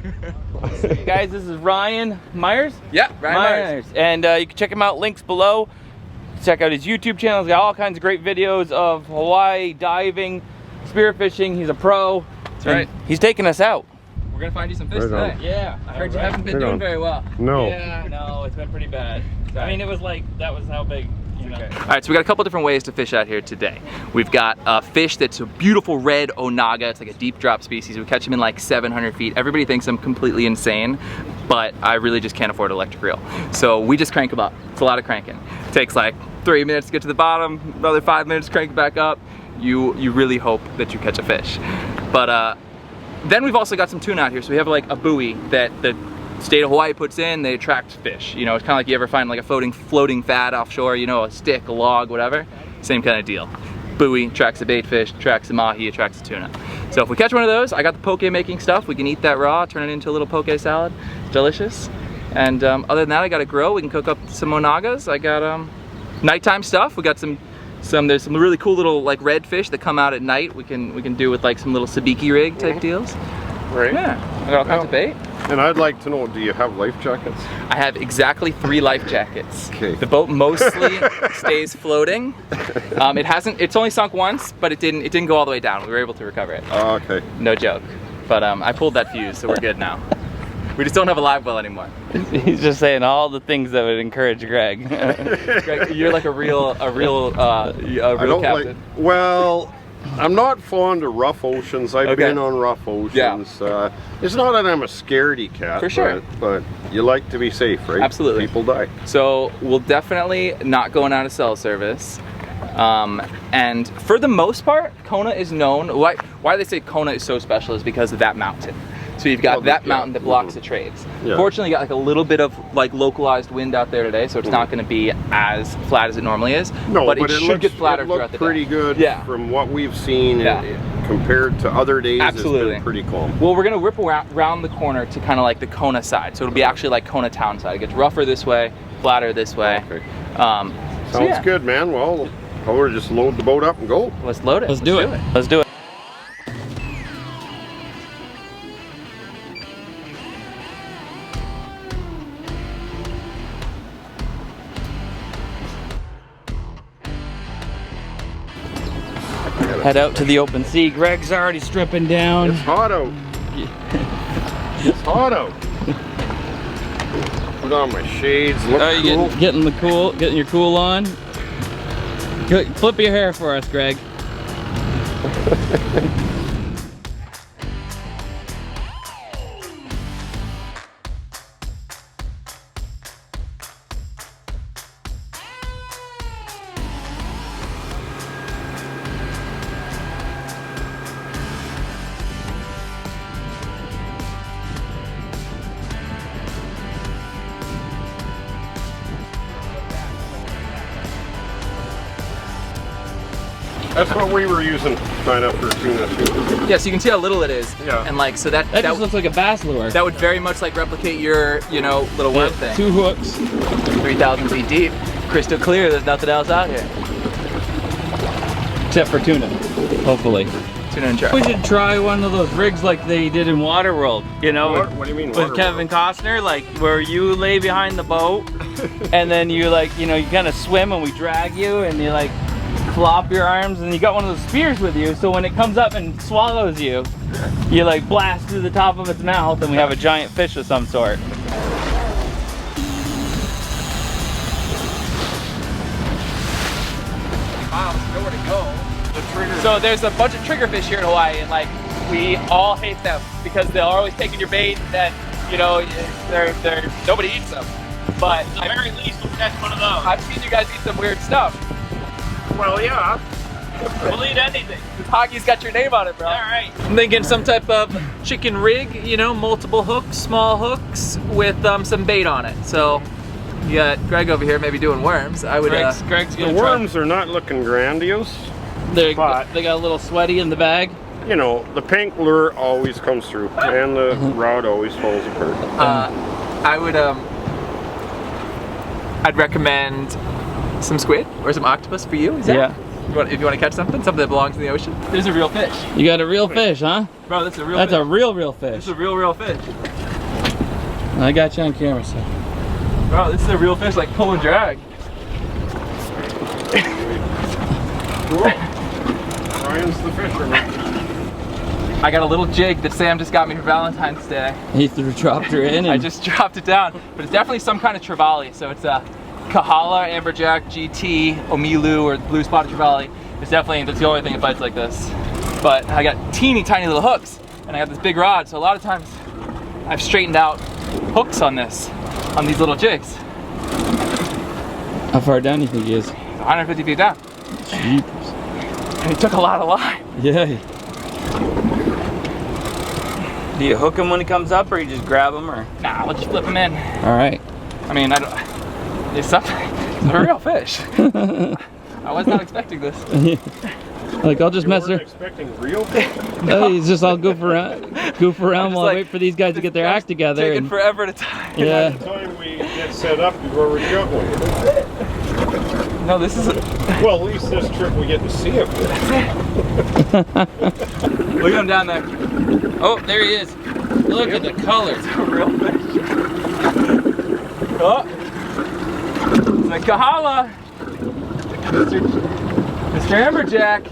Guys, this is Ryan Myers. Yeah, Ryan Myers. And you can check him out, links below. Check out his YouTube channel. He's got all kinds of great videos of Hawaii diving, spearfishing. He's a pro. That's right. He's taking us out. We're gonna find you some fish Right on. today. Yeah. I heard you haven't been Right doing on. very well. No. Yeah, no, it's been pretty bad. I mean, it was like, that was how big, you know. Okay. All right, so we got a couple different ways to fish out here today. We've got a fish that's a beautiful red onaga. It's like a deep drop species. We catch him in like 700 feet. Everybody thinks I'm completely insane, but I really just can't afford an electric reel. So we just crank them up. It's a lot of cranking. It takes like 3 minutes to get to the bottom, another 5 minutes to crank it back up. You really hope that you catch a fish. But then we've also got some tuna out here. So we have like a buoy that the state of Hawaii puts in, they attract fish. You know, it's kind of like you ever find like a floating fad offshore, you know, a stick, a log, whatever. Same kind of deal. Buoy attracts the bait fish, attracts the mahi, attracts the tuna. So if we catch one of those, I got the poke making stuff. We can eat that raw, turn it into a little poke salad. It's delicious. And other than that, I got a grill. We can cook up some onagas. I got nighttime stuff. We got there's some really cool little like redfish that come out at night. We can do with like some little sabiki rig type deals. Right. Yeah, I got all kinds of bait. And I'd like to know, do you have life jackets? I have exactly 3 life jackets. Okay. The boat mostly stays floating. It's only sunk once, but it didn't go all the way down. We were able to recover it. Oh, okay. No joke. But I pulled that fuse, so we're good now. We just don't have a live well anymore. He's just saying all the things that would encourage Greg. Greg, you're like a real I don't captain. like, well, I'm not fond of rough oceans. I've Okay. been on rough oceans. It's not that I'm a scaredy cat. For sure. But you like to be safe, right? Absolutely. People die. So we'll definitely not going out of cell service. And for the most part, Kona is known. Why they say Kona is so special is because of that mountain. So you've got that mountain that blocks the trades. Yeah. Fortunately, you got like a little bit of like localized wind out there today, so it's not going to be as flat as it normally is. No, but it should looks, get flatter it looked throughout the pretty day. good Yeah. from what we've seen. Yeah. Compared to other days, Absolutely. It's been pretty calm. Well, we're gonna rip around the corner to kind of like the Kona side, so it'll be actually like Kona town side. It gets rougher this way, flatter this way. Okay. So Sounds yeah. good, man. Well, we'll just load the boat up and go. Let's load it. Let's do it. Let's do it. Head out to the open sea. Greg's already stripping down. It's hot out. It's hot out. Put on my shades. Look Are you cool. getting your cool on? Flip your hair for us, Greg. That's what we were using kind of for tuna too. Yeah, so you can see how little it is. Yeah. And like, so that That just looks like a bass lure. that would very much like replicate your, you know, little worm thing. 2 hooks. 3,000 feet deep, crystal clear. There's nothing else out here. Except for tuna, hopefully. Tuna and We shark. should try one of those rigs like they did in Waterworld, you know? What do you mean? With Kevin Costner, like where you lay behind the boat and then you like, you know, you kind of swim and we drag you and you like flop your arms and you got one of those spears with you, so when it comes up and swallows you, you like blast through the top of its mouth and we have a giant fish of some sort. Nowhere to go. So there's a bunch of triggerfish here in Hawaii, and like we all hate them because they're always taking your bait, and you know they're nobody eats them. But at the very least, we'll catch one of those. I've seen you guys eat some weird stuff. Well, yeah. We'll eat anything. This hockey's got your name on it, bro. All right. I'm thinking some type of chicken rig, you know, multiple hooks, small hooks with some bait on it. So You got Greg over here maybe doing worms. I would. Greg's The gonna worms are not looking grandiose. They but- got a little sweaty in the bag. You know, the pink lure always comes through, and the rod always falls apart. I would. I'd recommend some squid or some octopus for you. Is that? Yeah. If you want to catch something that belongs in the ocean. There's a real fish. You got a real fish, huh? Bro, that's a real That's fish. a real fish. This is a real fish. I got you on camera, so. Bro, this is a real fish, like pull and drag. Ryan's the fisherman. I got a little jig that Sam just got me for Valentine's Day. He dropped her in and I just dropped it down, but it's definitely some kind of trevally. So it's a Kahala, Amberjack, GT, Omilu, or blue spotted trevally. It's definitely, that's the only thing that bites like this. But I got teeny tiny little hooks, and I got this big rod, so a lot of times I've straightened out hooks on these little jigs. how far down do you think he is? 150 feet down. Jeepers. And he took a lot of line. Yeah. Do you hook him when he comes up, or you just grab him, or? Nah, we'll just flip him in. All right. I mean, it's something. It's a real fish. I was not expecting this. Like, I'll just You mess weren't her. expecting real fish? No, he's just, I'll goof around while I like, wait for these guys to get their act together. Taking And, forever at a time. yeah. By the time we get set up, you've already got one. No, this is. Well, at least this trip we get to see it. Look at him down there. Oh, there he is. Look at the colors. A real fish. Oh, it's a Kahala. Mr. Amberjack.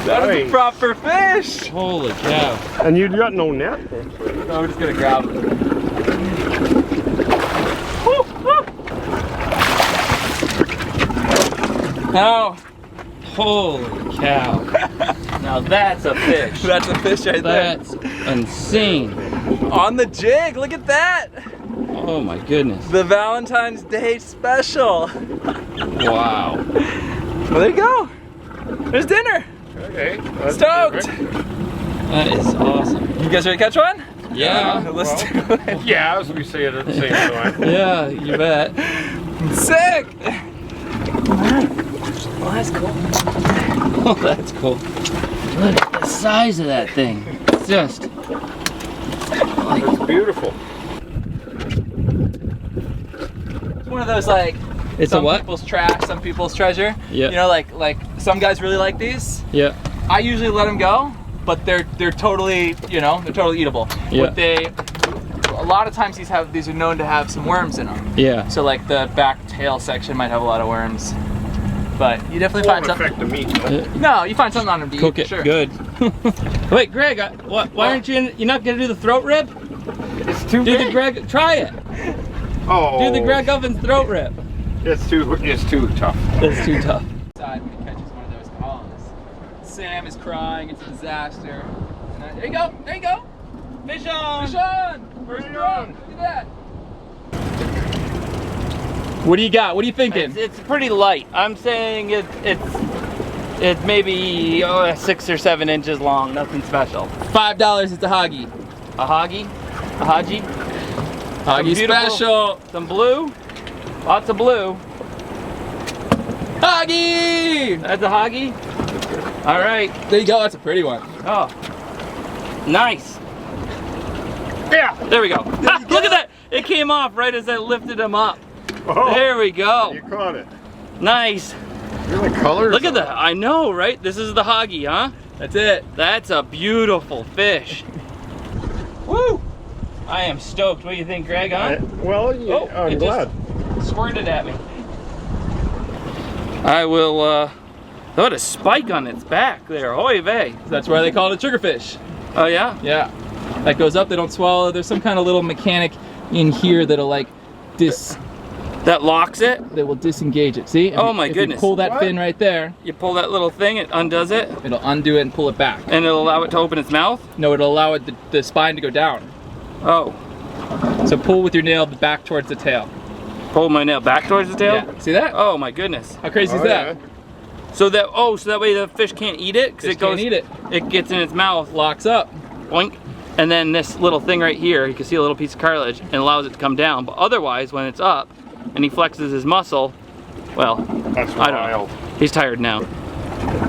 That is a Nice. proper fish. Holy cow. And you got no net? No, we're just gonna grab it. Oh, holy cow. Now that's a fish. That's a fish right there. That's insane. On the jig, look at that. Oh my goodness. The Valentine's Day special. Wow. Well, there you go. There's dinner. Okay. Stoked. That is awesome. You guys ready to catch one? Yeah. Let's do it. Yeah, as we say it at the same time. Yeah, you bet. Sick. Well, that's cool. Oh, that's cool. Look at the size of that thing. It's just. It's beautiful. It's one of those like. It's some a what? people's trash, some people's treasure. Yeah. You know, like some guys really like these. Yeah. I usually let them go, but they're totally, you know, they're totally eatable. Yeah. A lot of times these are known to have some worms in them. Yeah. So like the back tail section might have a lot of worms. But you definitely find Won't affect something. the meat. No, you find something on them to Cook eat, it sure. good. Wait, Greg, why aren't you? You're not gonna do the throat rib? It's too Do big. the Greg. Try it. Oh. Do the Greg Ovens throat rib. It's too tough. It's too tough. Side when he catches one of those columns. Sam is crying. It's a disaster. There you go. There you go. Fish on. Fish on. First run. Look at that. What do you got? What are you thinking? It's pretty light. I'm saying it's maybe 6 or 7 inches long. Nothing special. $5. It's a hoggy. A hoggy? A haji? Hoggy Beautiful. special. Some blue. Lots of blue. Hoggy. That's a hoggy. All right. There you go. That's a pretty one. Oh, nice. Yeah. There we go. Ha, look at that. It came off right as I lifted him up. Oh, There we go. you caught it. Nice. You're the colors. Look at that. I know, right? This is the hoggy, huh? That's it. That's a beautiful fish. Woo! I am stoked. What do you think, Greg? Huh? Well, yeah, Oh, I'm it glad. Squirted at me. I will, what a spike on its back there. Oy vey. That's why they call it a triggerfish. Oh, yeah? Yeah. That goes up, they don't swallow. There's some kind of little mechanic in here that'll like That locks it? that will disengage it. See? Oh my if goodness. You pull that fin right there, You pull that little thing, it undoes it, it'll undo it and pull it back. and it'll allow it to open its mouth? No, it'll allow it the spine to go down. Oh. So pull with your nail back towards the tail. pull my nail back towards the tail? Yeah. See that? Oh my goodness. How crazy is Oh, that? yeah. So that way the fish can't eat it? Because Fish can't eat it. It gets in its mouth, Locks up. boink. And then this little thing right here, you can see a little piece of cartilage and allows it to come down. But otherwise, when it's up and he flexes his muscle, well, That's I don't know. wild. He's tired now.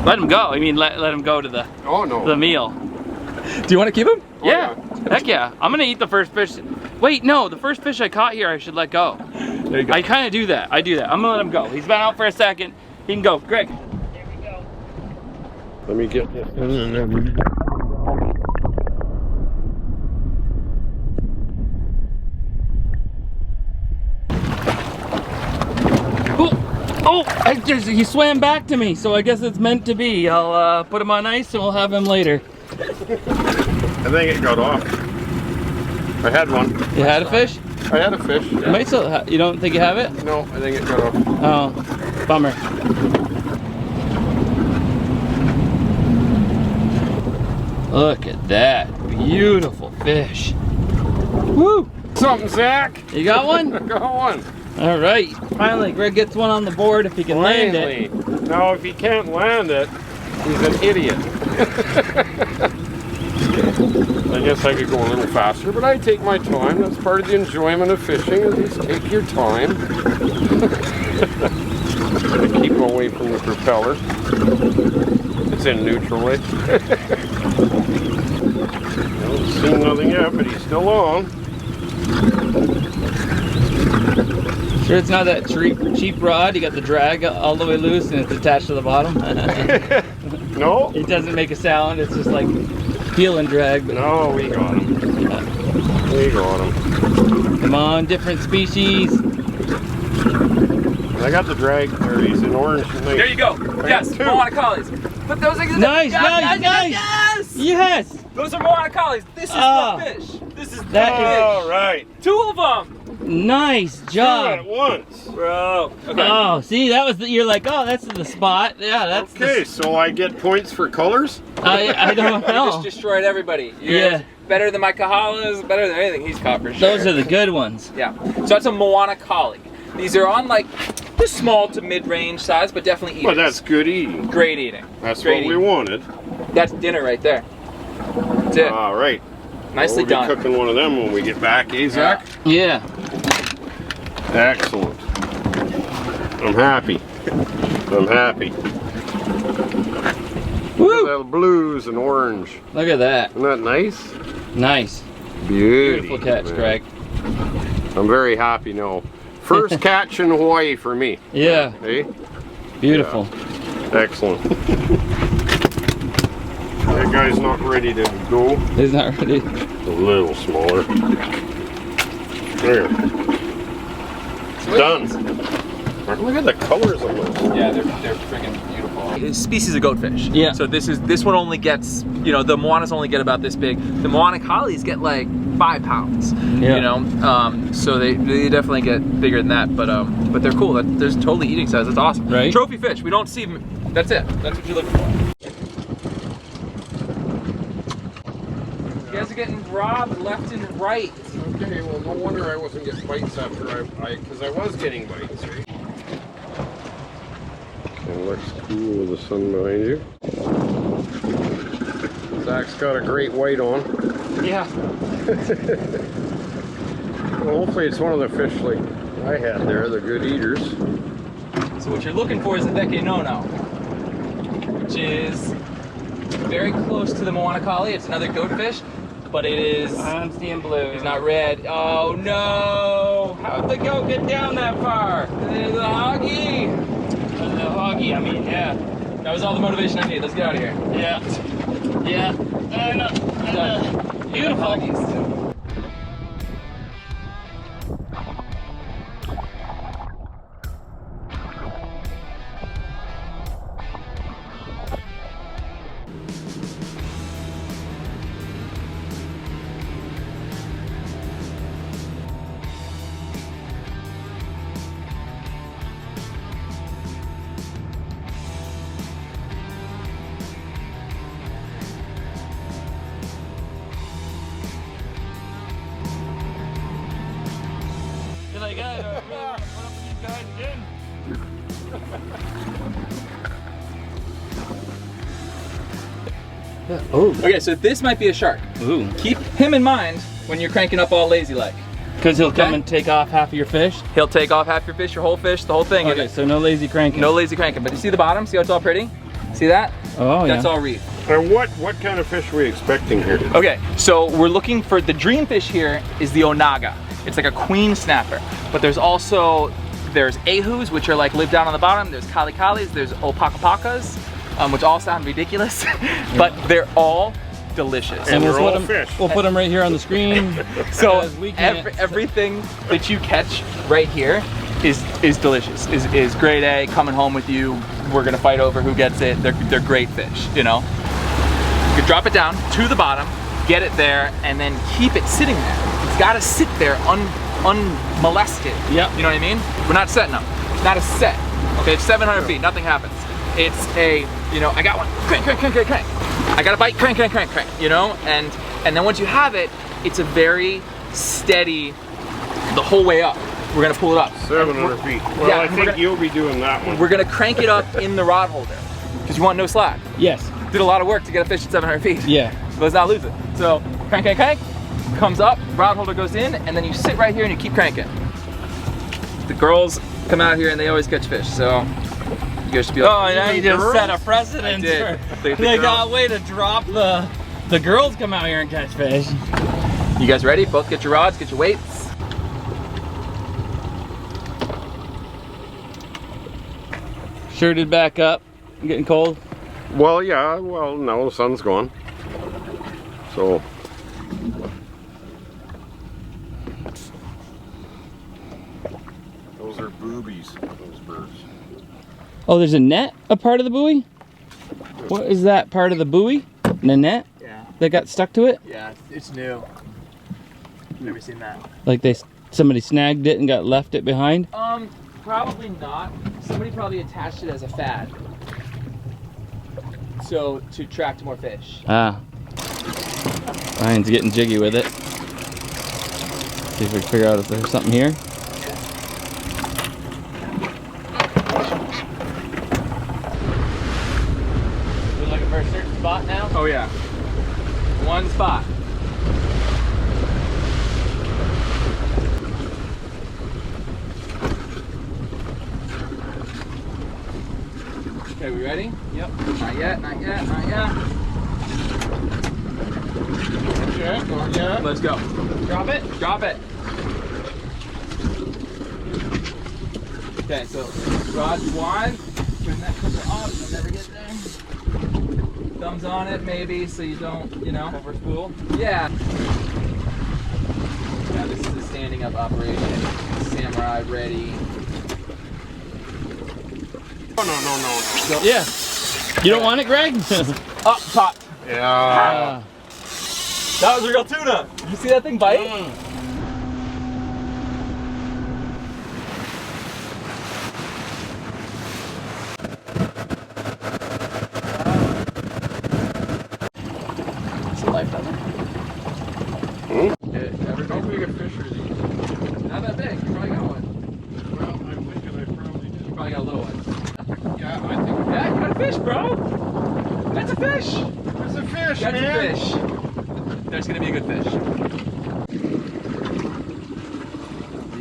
Let him go. I mean, let him go to the Oh no. meal. Do you want to keep him? Yeah. Heck yeah. I'm gonna eat the first fish. Wait, no, the first fish I caught here I should let go. There you go. I kind of do that. I do that. I'm gonna let him go. He's been out for a second. He can go. Greg. Let me get this. Oh, he swam back to me, so I guess it's meant to be. I'll put him on ice and we'll have him later. I think it got off. I had one. You had a fish? I had a fish. You might still you don't think you have it? No, I think it got off. Oh, bummer. Look at that. Beautiful fish. Woo! Something, Zach. You got one? I got one. All right. Finally, Greg gets one on the board if he can land it. Finally. Now, if he can't land it, he's an idiot. I guess I could go a little faster, but I take my time. That's part of the enjoyment of fishing, is just take your time. Keep away from the propeller. It's in neutral, eh? Don't see nothing yet, but he's still on. Sure it's not that cheap rod? You got the drag all the way loose and it's attached to the bottom? No? It doesn't make a sound. It's just like heel and drag. But No, we got him. We got him. come on, different species. I got the drag there. He's an orange. There you go. Yes, two. Moana collies. But those are Nice, yes, nice, yes, nice. Yes! Those are Moana collies. This is Oh. the fish. This is the That fish. All right. Two of them. Nice Two job. at once. Bro. Okay. Oh, see, that was you're like, oh, that's the spot. Yeah, that's Okay, so I get points for colors? I don't You just know. destroyed everybody. You're Yeah. better than my Kahalas, better than anything he's caught for sure. Those are the good ones. Yeah. So that's a Moana collie. These are on like the small to mid-range size, but definitely eating. Well, that's good eating. Great eating. That's Great what we eating. wanted. That's dinner right there. That's it. All right. Nicely we'll done. be cooking one of them when we get back, eh, Zach? Yeah. Excellent. I'm happy. I'm happy. Woo! Little blues and orange. Look at that. Isn't that nice? Nice. Beauty, Beautiful catch, man. Greg. I'm very happy now. First catch in Hawaii for me. Yeah. Eh? Beautiful. Excellent. That guy's not ready to go. He's not ready. A little smaller. There. Done. Look at the colors of those. Yeah, they're freaking beautiful. It's species of goatfish. Yeah. So this one only gets, you know, the Moanas only get about this big. The Moana collies get like 5 pounds. Yeah. You know, so they definitely get bigger than that. But they're cool. There's totally eating size. That's awesome. Right. Trophy fish. We don't see them. That's it. That's what you're looking for. You guys are getting robbed left and right. Okay, well, no wonder I wasn't getting bites after because I was getting bites, right? It looks cool with the sun behind you. Zach's got a great white on. Yeah. Well, hopefully it's one of the fish like I had there, the good eaters. So what you're looking for is a Deke Nono, which is very close to the Moana collie. It's another goatfish, but it is. I'm seeing blue. It's not red. Oh no! How'd the goat get down that far? The hoggy. The hoggy, I mean, yeah. That was all the motivation I need. Let's get out of here. Yeah. Yeah. Done. Beautiful. Hoggies. Oh. Okay, so this might be a shark. Ooh. Keep him in mind when you're cranking up all lazy like. Because he'll come and take off half of your fish? He'll take off half your fish, your whole fish, the whole thing. Okay, so no lazy cranking. No lazy cranking, but you see the bottom? See how it's all pretty? See that? Oh, yeah. That's all reef. And what kind of fish are we expecting here? Okay, so we're looking for, the dream fish here is the onaga. It's like a queen snapper. But there's ahus, which are like live down on the bottom. There's kali-kalis, there's opakapacas, which all sound ridiculous, but they're all delicious. And we'll they're all fish. We'll put them right here on the screen. So everything that you catch right here is delicious, is grade A, coming home with you. We're gonna fight over who gets it. They're great fish, you know? You can drop it down to the bottom, get it there, and then keep it sitting there. It's gotta sit there unmolested. Yep. You know what I mean? We're not setting them. It's not a set. Okay, it's 700 feet, nothing happens. It's a, you know, I got one, crank, crank, crank, crank, crank. I got a bite, crank, crank, crank, crank, you know? And then once you have it, it's a very steady, the whole way up. We're gonna pull it up. 700 feet. Well, yeah, I think you'll be doing that one. We're gonna crank it up in the rod holder, because you want no slack. Yes. Did a lot of work to get a fish at 700 feet. Yeah. Let's not lose it. So, crank, crank, crank, comes up, rod holder goes in, and then you sit right here and you keep cranking. The girls come out here and they always catch fish, so you guys should be like, oh, now you just girls? set a precedent. They got a way to drop the girls come out here and catch fish. You guys ready? Both get your rods, get your weights. Shirted back up, getting cold. Well, yeah, well, no, the sun's gone. So. Those are boobies, those birds. Oh, there's a net, a part of the buoy? What is that part of the buoy? The net? Yeah. That got stuck to it? Yeah, it's new. Never seen that. Like somebody snagged it and got left it behind? Probably not. Somebody probably attached it as a fad. So, to attract more fish. Ah. Ryan's getting jiggy with it. See if we can figure out if there's something here. We're looking for a certain spot now? Oh yeah. One spot. Okay, we ready? Yep. Not yet, not yet, not yet. Okay, not yet. Let's go. Drop it? Drop it. Okay, so rod's wide. Turn that clipper off, you'll never get there. Thumbs on it maybe so you don't, you know, overspool. Yeah. Now this is a standing up operation. Samurai ready. No. So, Yeah. You don't want it, Greg? up top. Yeah. That was real tuna. Did you see that thing bite? It's a life, doesn't it? How big a fish are these? Not that big. You probably got one. Well, I'm thinking I probably did. You probably got a little one. Yeah, I think. Yeah, you got a fish, bro. That's a fish. That's a fish, That's man. a fish. There's gonna be a good fish.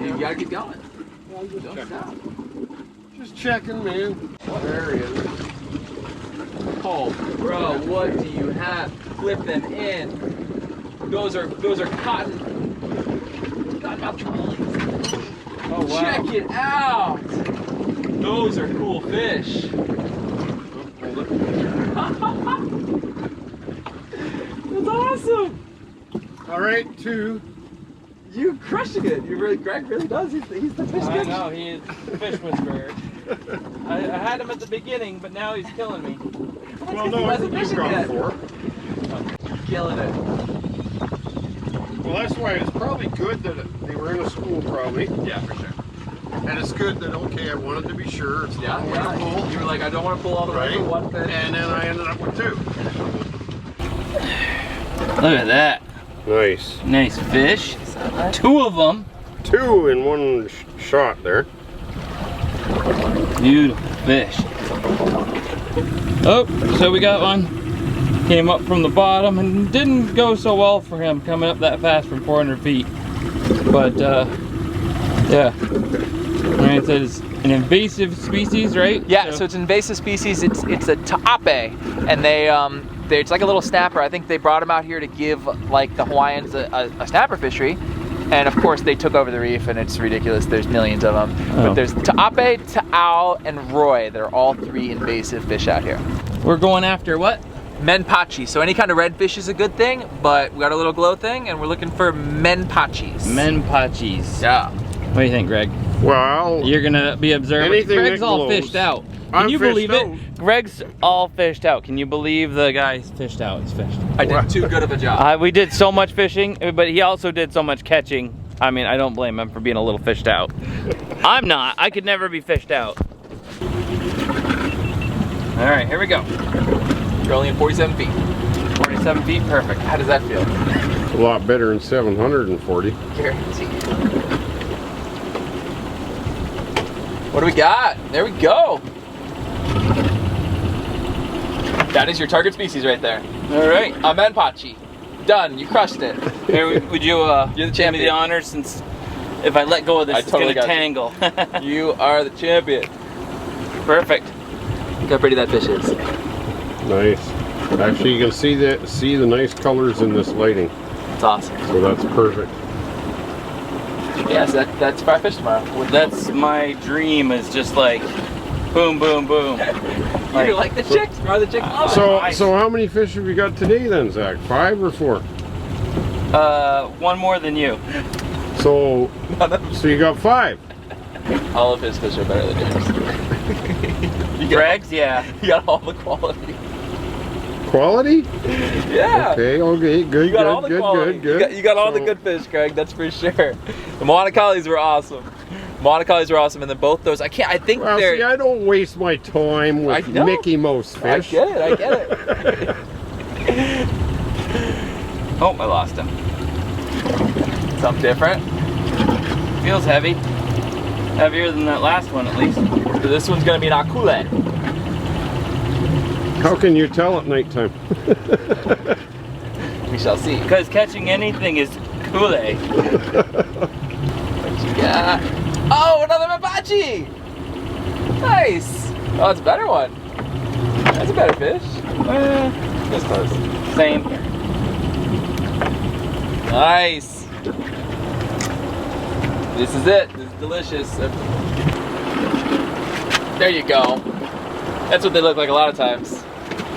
You gotta keep going. Don't stop. Just checking, man. There he is. Oh, bro, what do you have? Flip them in. Those are cotton mouth trolleys. Oh, wow. Check it out. Those are cool fish. That's awesome. All right, 2. You crushing it. Greg really does. He's the fish I catcher. know, he is the fish whisperer. I had him at the beginning, but now he's killing me. Well, no, I think you've got 4. Killing it. Well, that's why it's probably good that they were in a school, probably. Yeah, for sure. And it's good that, okay, I wanted to be sure. It's a long way to Yeah. pull. You were like, I don't want to pull all the way for one fish. And then I ended up with 2. Look at that. Nice. Nice fish. 2 of them. 2 in one shot there. Beautiful fish. Oh, so we got one. Came up from the bottom and didn't go so well for him coming up that fast from 400 feet. But yeah. Ryan said it's an invasive species, right? Yeah, so it's an invasive species. It's a ta'ape, and it's like a little snapper. I think they brought him out here to give like the Hawaiians a snapper fishery. And of course they took over the reef and it's ridiculous. There's millions of them. Oh. But there's ta'ape, ta'au, and roi. They're all three invasive fish out here. We're going after what? Menpachi. So any kind of redfish is a good thing, but we got a little glow thing and we're looking for menpachis. Menpachis. Yeah. What do you think, Greg? Well, You're gonna be observing. anything Greg's that all glows. fished out. I'm Can you fished believe out. it? Greg's all fished out. Can you believe the guy's fished out? He's fished. I did too good of a job. We did so much fishing, but he also did so much catching. I mean, I don't blame him for being a little fished out. I'm not. I could never be fished out. All right, here we go. You're only in 47 feet. 47 feet, perfect. How does that feel? a lot better than 740. Guaranteed. What do we got? There we go. That is your target species right there. All right. A menpachi. Done. You crushed it. Here, would you You're the give me champion. the honor, since if I let go of this, it's totally gonna got tangle. You are the champion. Perfect. Look how pretty that fish is. Nice. Actually, you can see the nice colors in this lighting. It's awesome. So that's perfect. Yes, that's fry fish tomorrow. That's my dream, is just like boom, boom, boom. You're like the chicks, bro. The chicks love it. So how many fish have you got today then, Zach? 5 or 4? One more than you. So you got 5. All of his fish are better than yours. Greg's, yeah. You got all the quality. Quality? Yeah. Okay, good, You got all the quality. good. You got all the good fish, Greg. That's for sure. The Monacollies were awesome. Monacollies were awesome, and then both those. I think Well, they're. see, I don't waste my time with Mickey Mouse fish. I get it. Oh, I lost him. Something different. Feels heavy. Heavier than that last one, at least. So this one's gonna be an akule. How can you tell at nighttime? We shall see. Because catching anything is Kool-Aid. What you got? Oh, another mabachi! Nice. Oh, it's a better one. That's a better fish. This close. Same. Nice. This is it. This is delicious. There you go. That's what they look like a lot of times.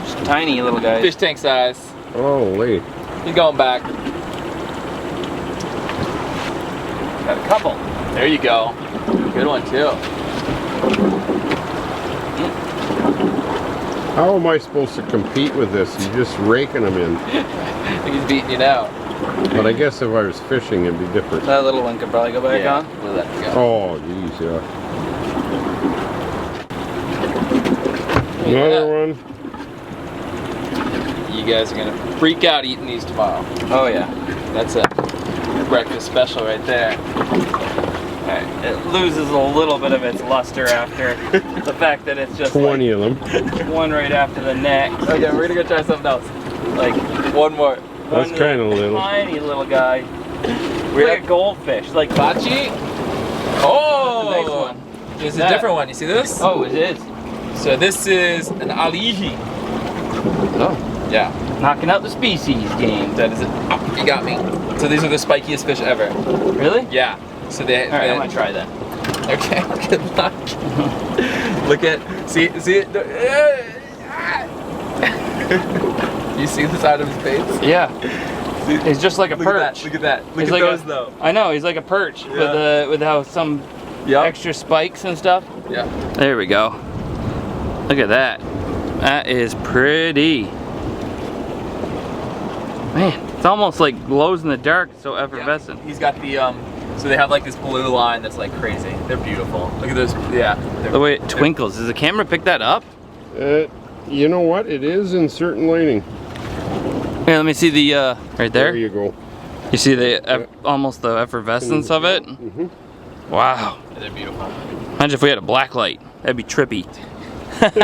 Just tiny little guys. Fish tank size. Holy. You're going back. Got a couple. There you go. Good one too. How am I supposed to compete with this? You're just raking them in. I think he's beating you now. But I guess if I was fishing, it'd be different. That little one could probably go back on. We'll let it go. Oh, geez, yeah. Another one. You guys are gonna freak out eating these tomorrow. Oh yeah. That's a breakfast special right there. Alright, it loses a little bit of its luster after the fact that it's just 20 like of them. one right after the next. Okay, we're gonna go try something else. Like One more. That's one kind of little. tiny little guy. We Like have a goldfish. Like bachi. the next Oh! one. There's a That. different one. You see this? Oh, it is. So this is an alihi. Oh. Yeah. Knocking out the species game. That is it. Oh, you got me. So these are the spikiest fish ever. Really? Yeah. So they. Alright, I'm gonna try that. Okay. Good luck. Look at. See it. You see the side of his face? Yeah. He's just like a Look perch. at that. Look at that. Look He's at like those a, though. I know, he's like a perch with how some extra spikes and stuff. Yeah. There we go. Look at that. That is pretty. Man, it's almost like glows in the dark. It's so effervescent. He's got the so they have like this blue line that's like crazy. They're beautiful. Look at those. Yeah. The way it twinkles. Does the camera pick that up? You know what? It is in certain lighting. Here, let me see the right there. There you go. You see the almost the effervescence of it. Mm-hmm. Wow. They're beautiful. Imagine if we had a black light. That'd be trippy. Look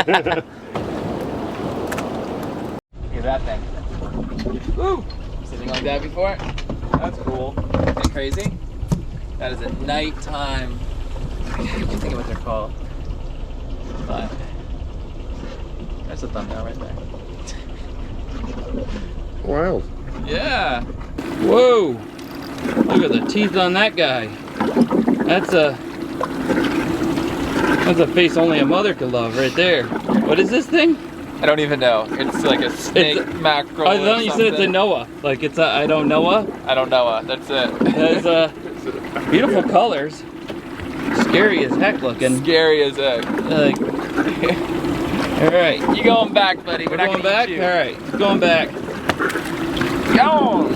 at that thing. Woo! Sitting like that before? That's cool. Isn't that crazy? That is a nighttime. I can't think of what they're called. But that's a thumbnail right there. Wow. Yeah. Whoa. Look at the teeth on that guy. That's a face only a mother could love right there. What is this thing? I don't even know. It's like a snake mackerel. I thought you said it's a Noah. Like it's a I don't Noah. I don't know. That's it. That's beautiful colors. Scary as heck looking. Scary as heck. Like, all right. You going back, buddy? We're going back? All right. Going back. Go!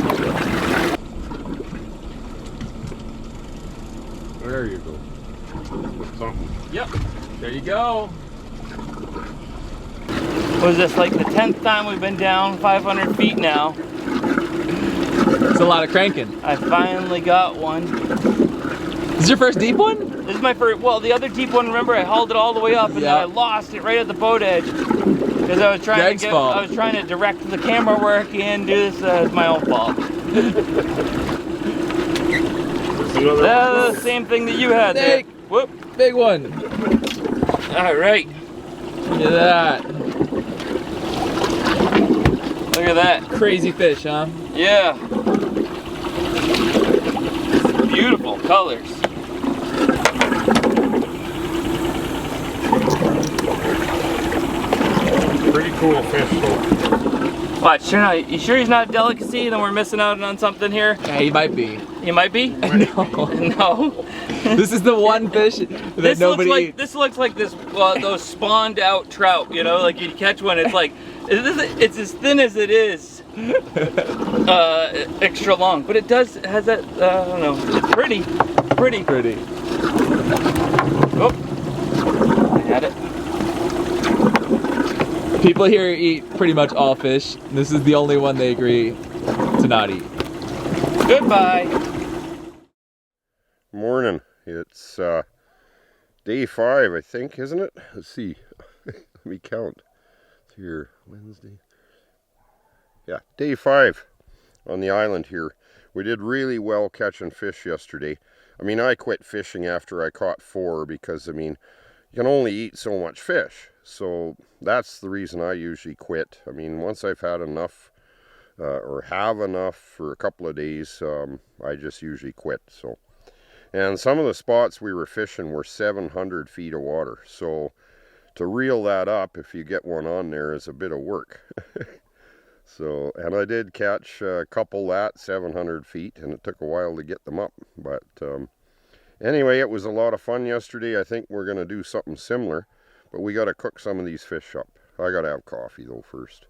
There you go. Something. Yep. There you go. Was this like the 10th time we've been down 500 feet now? It's a lot of cranking. I finally got one. This is your first deep one? This is my first, well, the other deep one, remember, I hauled it all the way up and then I lost it right at the boat edge. Because I was trying I was trying to direct the camera work and do this as my own fault. That's the same thing that you had there. Whoop, big one. All right. Look at that. Look at that. Crazy fish, huh? Yeah. Beautiful colors. Pretty cool fish though. Watch, you sure he's not a delicacy? Then we're missing out on something here? Yeah, he might be. He might be? No. No. This is the one fish that nobody eats. This looks like this, those spawned out trout, you know? Like you catch one, it's like, it's as thin as it is. Extra long. But it has that, I don't know, it's pretty. Oh, I had it. People here eat pretty much all fish. This is the only one they agree to not eat. Goodbye. Morning. It's day 5, I think, isn't it? Let's see. Let me count. It's here, Wednesday. Yeah, day 5 on the island here. We did really well catching fish yesterday. I mean, I quit fishing after I caught 4 because, I mean, you can only eat so much fish. So that's the reason I usually quit. I mean, once I've had enough or have enough for a couple of days, I just usually quit. So, and some of the spots we were fishing were 700 feet of water. So to reel that up, if you get one on there, is a bit of work. So, and I did catch a couple at 700 feet, and it took a while to get them up. But anyway, it was a lot of fun yesterday. I think we're going to do something similar, but we got to cook some of these fish up. I got to have coffee though first.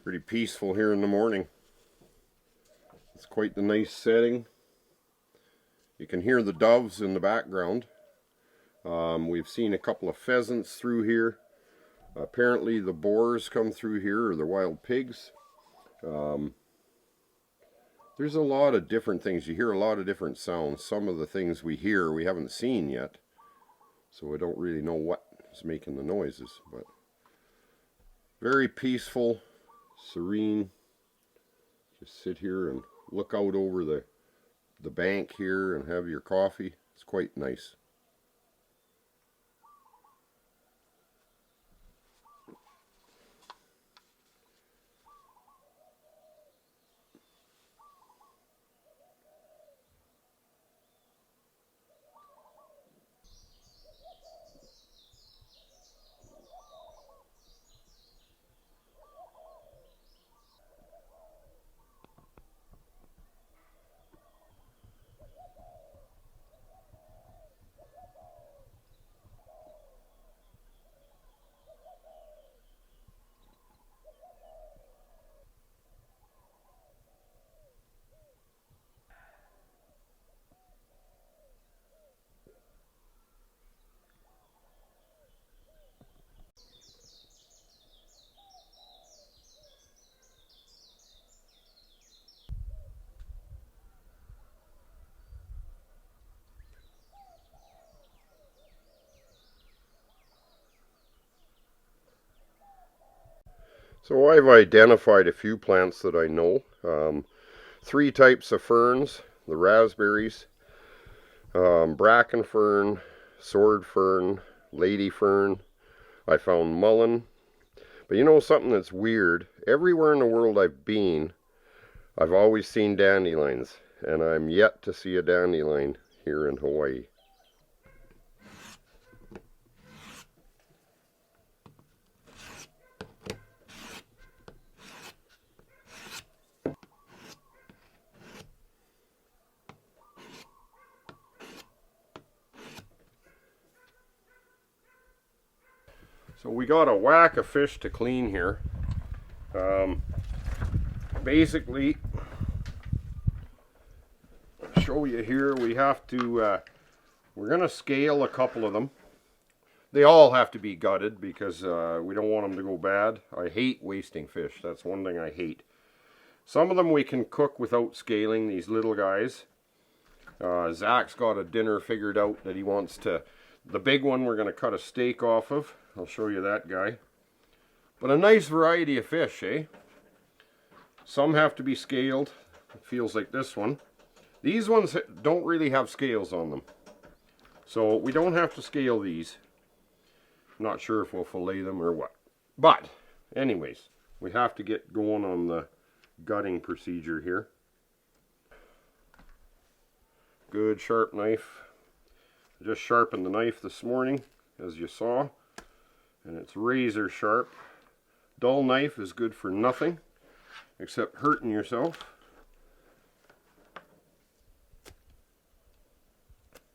Pretty peaceful here in the morning. It's quite the nice setting. You can hear the doves in the background. We've seen a couple of pheasants through here. Apparently the boars come through here, or the wild pigs. There's a lot of different things. You hear a lot of different sounds. Some of the things we hear we haven't seen yet, so I don't really know what is making the noises, but very peaceful, serene. Just sit here and look out over the bank here and have your coffee. It's quite nice. So I've identified a few plants that I know. 3 types of ferns, the raspberries, bracken fern, sword fern, lady fern. I found mullein. But you know something that's weird? Everywhere in the world I've been, I've always seen dandelions, and I'm yet to see a dandelion here in Hawaii. So we got a whack of fish to clean here. Basically, I'll show you here, we have to, we're going to scale a couple of them. They all have to be gutted because we don't want them to go bad. I hate wasting fish. That's one thing I hate. Some of them we can cook without scaling, these little guys. Zach's got a dinner figured out that he wants to. The big one we're going to cut a steak off of. I'll show you that guy. But a nice variety of fish, eh? Some have to be scaled. It feels like this one. These ones don't really have scales on them. So we don't have to scale these. I'm not sure if we'll fillet them or what. But, anyways, we have to get going on the gutting procedure here. Good sharp knife. I just sharpened the knife this morning, as you saw. And it's razor sharp. Dull knife is good for nothing except hurting yourself.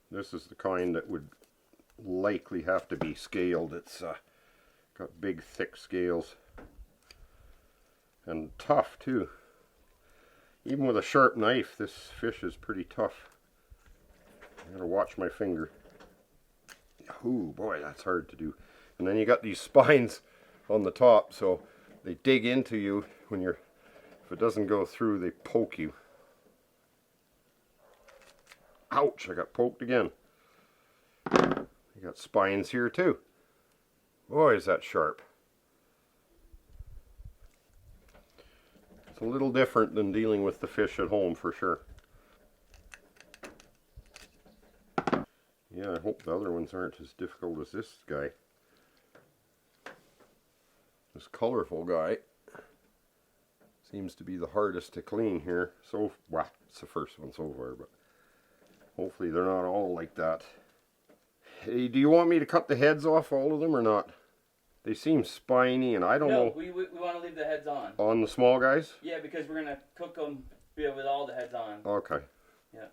This is the kind that would likely have to be scaled. It's got big thick scales and tough too. Even with a sharp knife, this fish is pretty tough. I gotta watch my finger. Ooh, boy, that's hard to do. And then you got these spines on the top, so they dig into you when you're, if it doesn't go through, they poke you. Ouch, I got poked again. You got spines here too. Boy, is that sharp. It's a little different than dealing with the fish at home for sure. Yeah, I hope the other ones aren't as difficult as this guy. This colorful guy seems to be the hardest to clean here. So, well, it's the first one so far, but hopefully they're not all like that. Hey, do you want me to cut the heads off all of them or not? They seem spiny and I don't know. No, we want to leave the heads on. On the small guys? Yeah, because we're going to cook them with all the heads on. Okay. Yeah.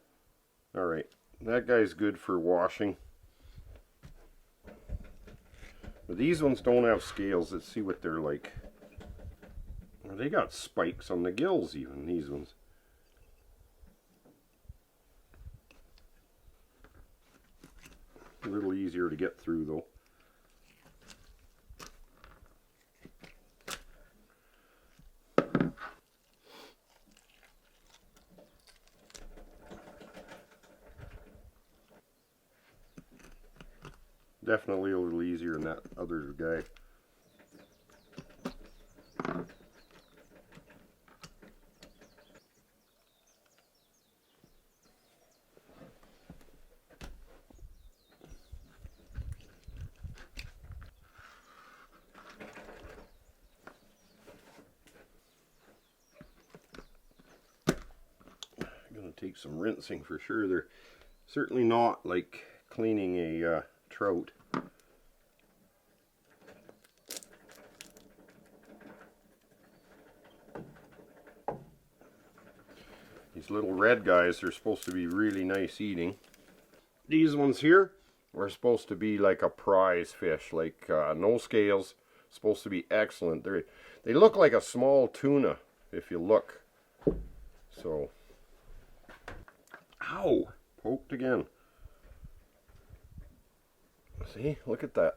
Alright. That guy's good for washing. But these ones don't have scales. Let's see what they're like. Well, they got spikes on the gills even, these ones. A little easier to get through though. Definitely a little easier than that other guy. Gonna take some rinsing for sure. They're certainly not like cleaning a trout. These little red guys are supposed to be really nice eating. These ones here are supposed to be like a prize fish, like no scales, supposed to be excellent. They look like a small tuna if you look. So, ow, poked again. See, look at that.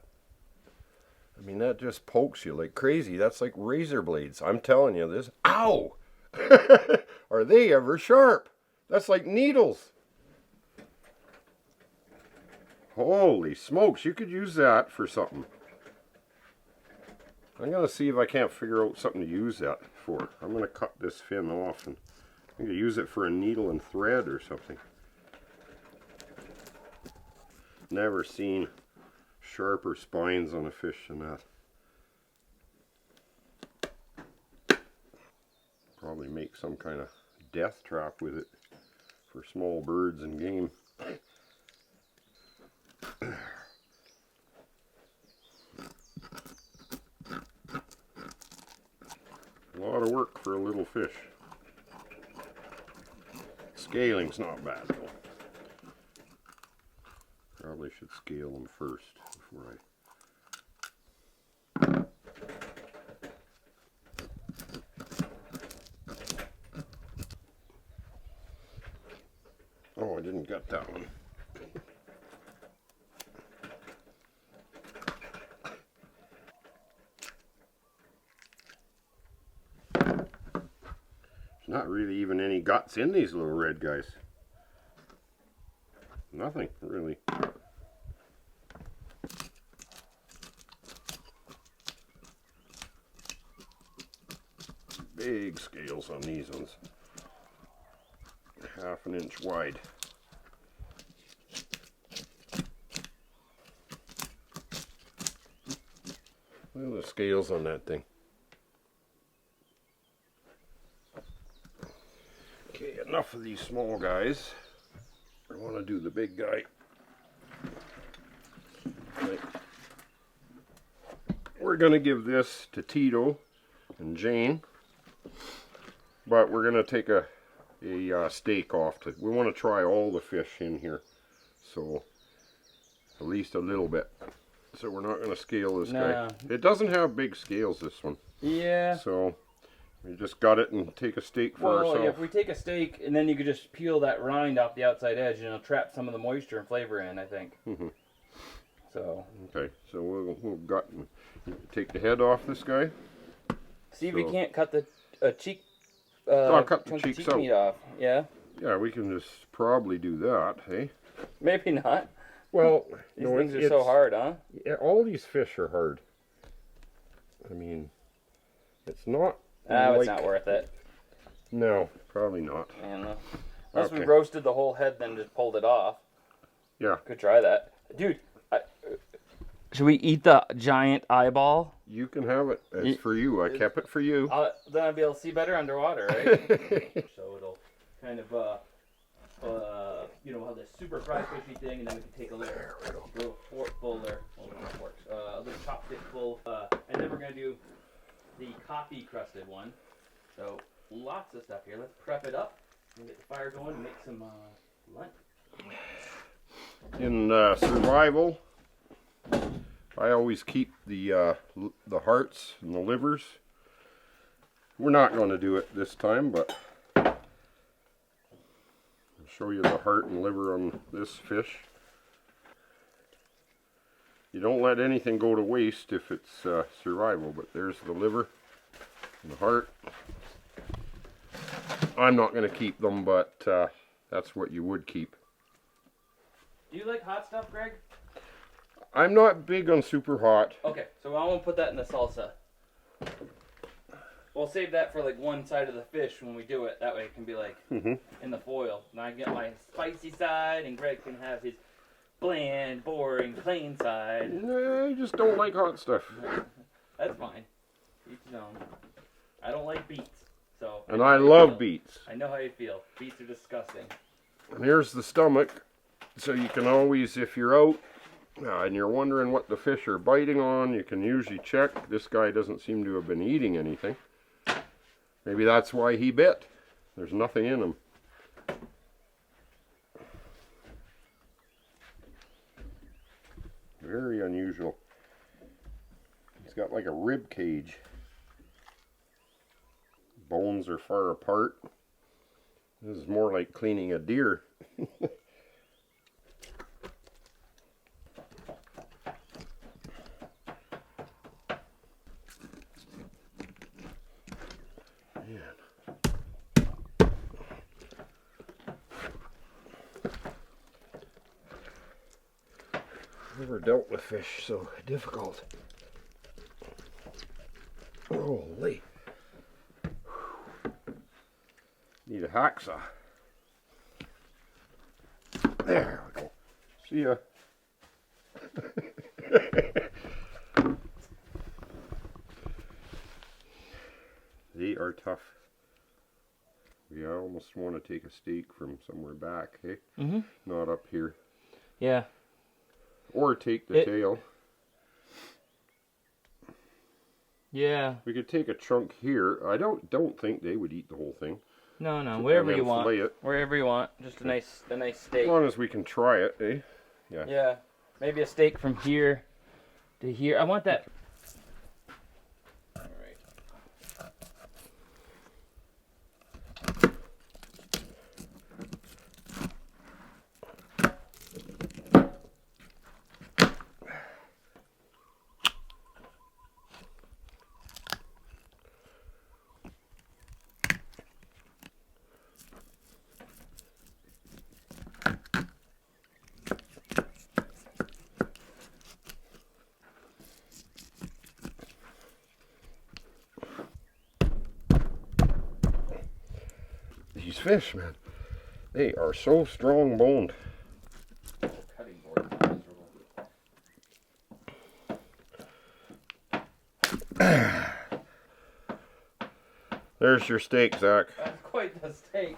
I mean, that just pokes you like crazy. That's like razor blades. I'm telling you this. Ow! Are they ever sharp? That's like needles. Holy smokes, you could use that for something. I'm gonna see if I can't figure out something to use that for. I'm gonna cut this fin off and I'm gonna use it for a needle and thread or something. Never seen sharper spines on a fish than that. Probably make some kind of death trap with it for small birds and game. A lot of work for a little fish. Scaling's not bad though. Probably should scale them first before Oh, I didn't get that one. There's not really even any guts in these little red guys. Nothing, really. Big scales on these ones. 1/2 inch wide. Look at the scales on that thing. Okay, enough of these small guys. I want to do the big guy. Right. We're going to give this to Tito and Jane, but we're going to take a steak off. We want to try all the fish in here, so at least a little bit. So we're not going to scale this guy. It doesn't have big scales, this one. Yeah. So we just got it and take a steak for ourselves. Yeah, if we take a steak and then you could just peel that rind off the outside edge and it'll trap some of the moisture and flavor in, I think. So. Okay, so we'll gut and take the head off this guy. See if we can't cut the cheek. Cut the cheeks out. Meat off. Yeah. Yeah, we can just probably do that, hey? Maybe not. Well, these things are so hard, huh? Yeah, all these fish are hard. I mean, it's not. It's not worth it. No, probably not. Yeah, unless we roasted the whole head, then just pulled it off. Yeah. Could try that, dude. Should we eat the giant eyeball? You can have it. It's for you. I kept it for you. Then I'll be able to see better underwater, right? So it'll kind of, have this super fry fishy thing, and then we can take a little fork full there, a little chopstick full, and then we're gonna do the coffee crusted one. So lots of stuff here. Let's prep it up and get the fire going and make some lunch. In survival, I always keep the hearts and the livers. We're not going to do it this time, but I'll show you the heart and liver on this fish. You don't let anything go to waste if it's survival, but there's the liver and the heart. I'm not going to keep them, but that's what you would keep. Do you like hot stuff, Greg? I'm not big on super hot. Okay, so I won't put that in the salsa. We'll save that for like one side of the fish when we do it. That way it can be like in the foil. And I can get my spicy side and Greg can have his bland, boring, plain side. I just don't like hot stuff. That's fine. Each his own. I don't like beets. So. And I love beets. I know how you feel. Beets are disgusting. And here's the stomach. So you can always, if you're out and you're wondering what the fish are biting on, you can usually check. This guy doesn't seem to have been eating anything. Maybe that's why he bit. There's nothing in him. Very unusual. He's got like a rib cage. Bones are far apart. This is more like cleaning a deer. Never dealt with fish so difficult. Holy. Need a hacksaw. There we go. See ya. They are tough. Yeah, I almost want to take a steak from somewhere back, hey? Mm-hmm. Not up here. Yeah. Or take the tail. Yeah. We could take a chunk here. I don't think they would eat the whole thing. No, no, And wherever then you want. fillet it. Wherever you want. Just a nice steak. As long as we can try it, eh? Yeah. Yeah. Maybe a steak from here to here. I want that. All right. These fish, man, they are so strong boned. Cutting board is miserable. There's your steak, Zach. That's quite the steak.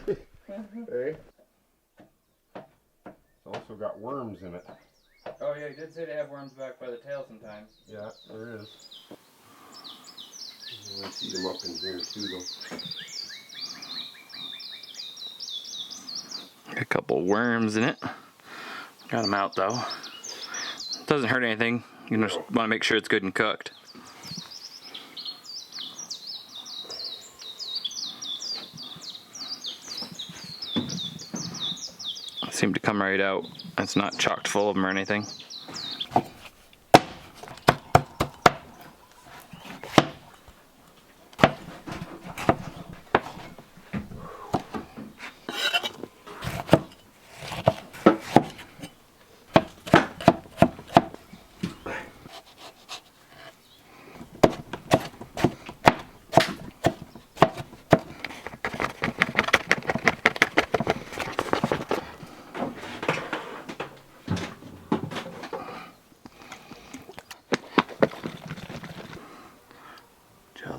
Hey. It's also got worms in it. Oh yeah, you did say they have worms back by the tail sometimes. Yeah, there is. I see them up in here too, though. A couple worms in it. Got them out though. Doesn't hurt anything. You just want to make sure it's good and cooked. Seem to come right out. It's not chocked full of them or anything.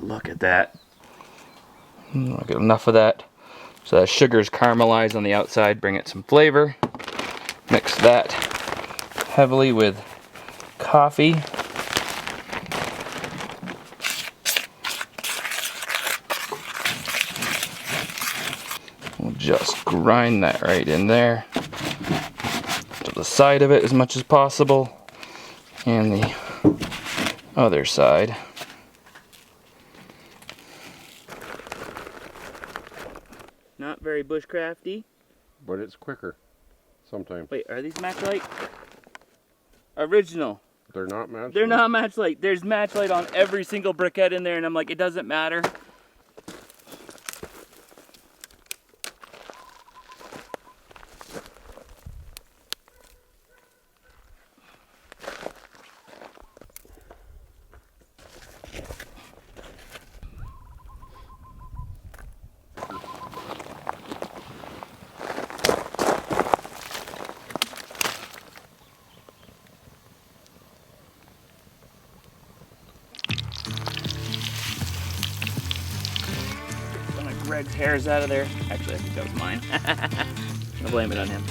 Look at that. I'll get enough of that. So that sugar's caramelized on the outside, bring it some flavor. Mix that heavily with coffee. We'll just grind that right in there to the side of it as much as possible, and the other side. Not very bushcrafty. But it's quicker sometimes. Wait, are these Matchlight? Original. They're not Matchlight? They're not Matchlight. There's Matchlight on every single briquette in there, and I'm like, it doesn't matter. Red hairs out of there. Actually, I think that was mine. I'll blame it on him.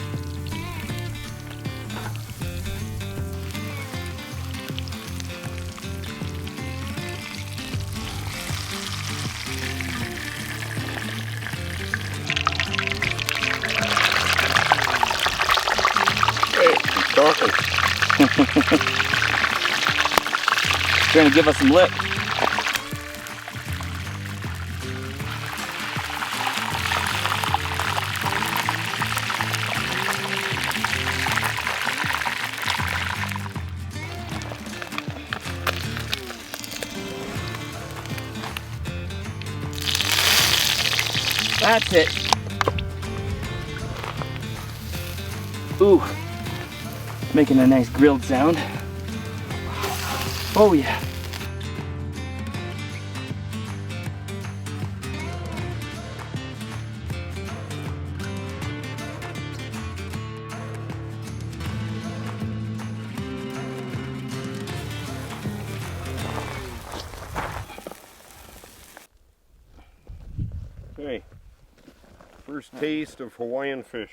Hey, he's talking. Trying to give us some lip. That's it. Ooh, making a nice grilled sound. Oh yeah. First taste of Hawaiian fish.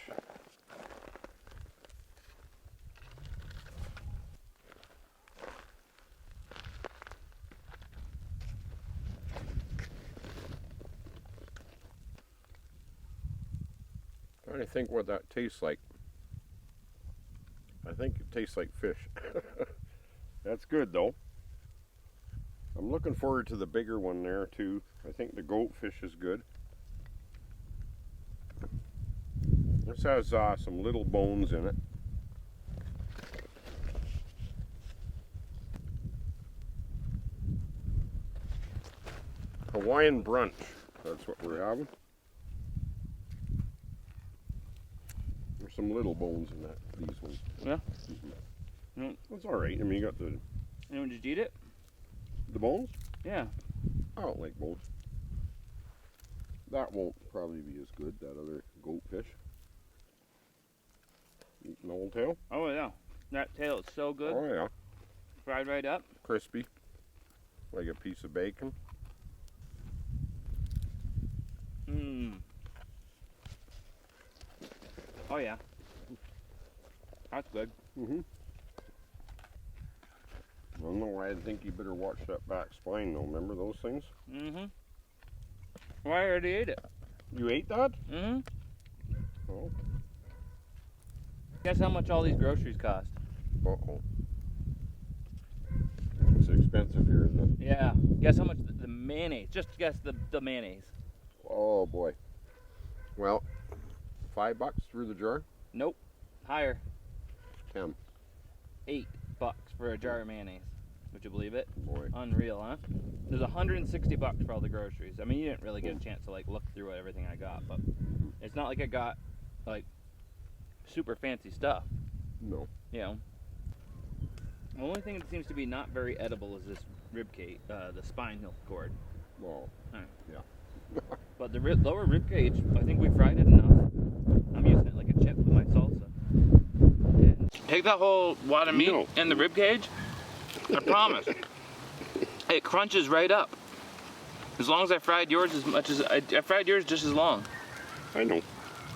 Trying to think what that tastes like. I think it tastes like fish. That's good though. I'm looking forward to the bigger one there too. I think the goatfish is good. This has some little bones in it. Hawaiian brunch, that's what we're having. There's some little bones in that, these ones. Yeah. That's alright, I mean you got the... Anyone just eat it? The bones? Yeah. I don't like bones. That won't probably be as good, that other goatfish. Eating old tail? Oh yeah. That tail is so good. Oh yeah. Fried right up. Crispy. Like a piece of bacon. Mmm. Oh yeah. That's good. Mm-hmm. I don't know why I think you better watch that back spine though. Remember those things? Mm-hmm. Well, I already ate it. You ate that? Mm-hmm. Oh. Guess how much all these groceries cost? Uh-oh. It's expensive here, isn't it? Yeah. Guess how much the mayonnaise, just guess the mayonnaise. Oh boy. Well, $5 for the jar? Nope. Higher. 10. $8 for a jar of mayonnaise. Would you believe it? Boy. Unreal, huh? There's $160 for all the groceries. I mean, you didn't really get a chance to like look through everything I got, but it's not like I got like super fancy stuff. No. You know. The only thing that seems to be not very edible is this rib cage, the spine cord. Well, yeah. But the lower rib cage, I think we fried it enough. I'm using it like a chip with my salsa. And take that whole wad of meat in the rib cage. I promise. It crunches right up. As long as I fried yours as much as I fried yours just as long. I know.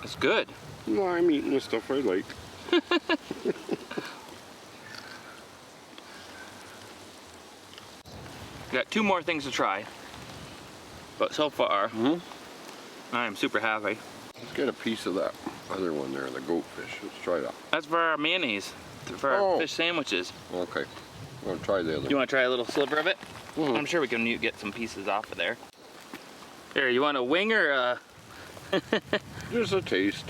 It's good. No, I'm eating the stuff I like. Got 2 more things to try. But so far, I am super happy. Let's get a piece of that other one there, the goatfish. Let's try that. That's for our mayonnaise, for our fish sandwiches. Okay. I'm going to try the other. You want to try a little sliver of it? I'm sure we can get some pieces off of there. Here, you want a wing or Just a taste.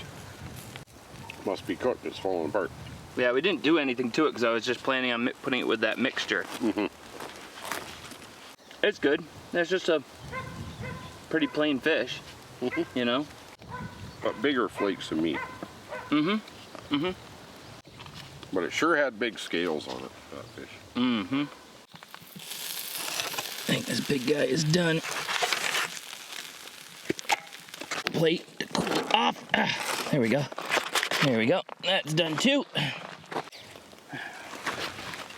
Must be cooked, it's falling apart. Yeah, we didn't do anything to it because I was just planning on putting it with that mixture. It's good. That's just a pretty plain fish, you know? But bigger flakes of meat. But it sure had big scales on it, that fish. I think this big guy is done. Plate to cool it off. There we go. There we go. That's done too.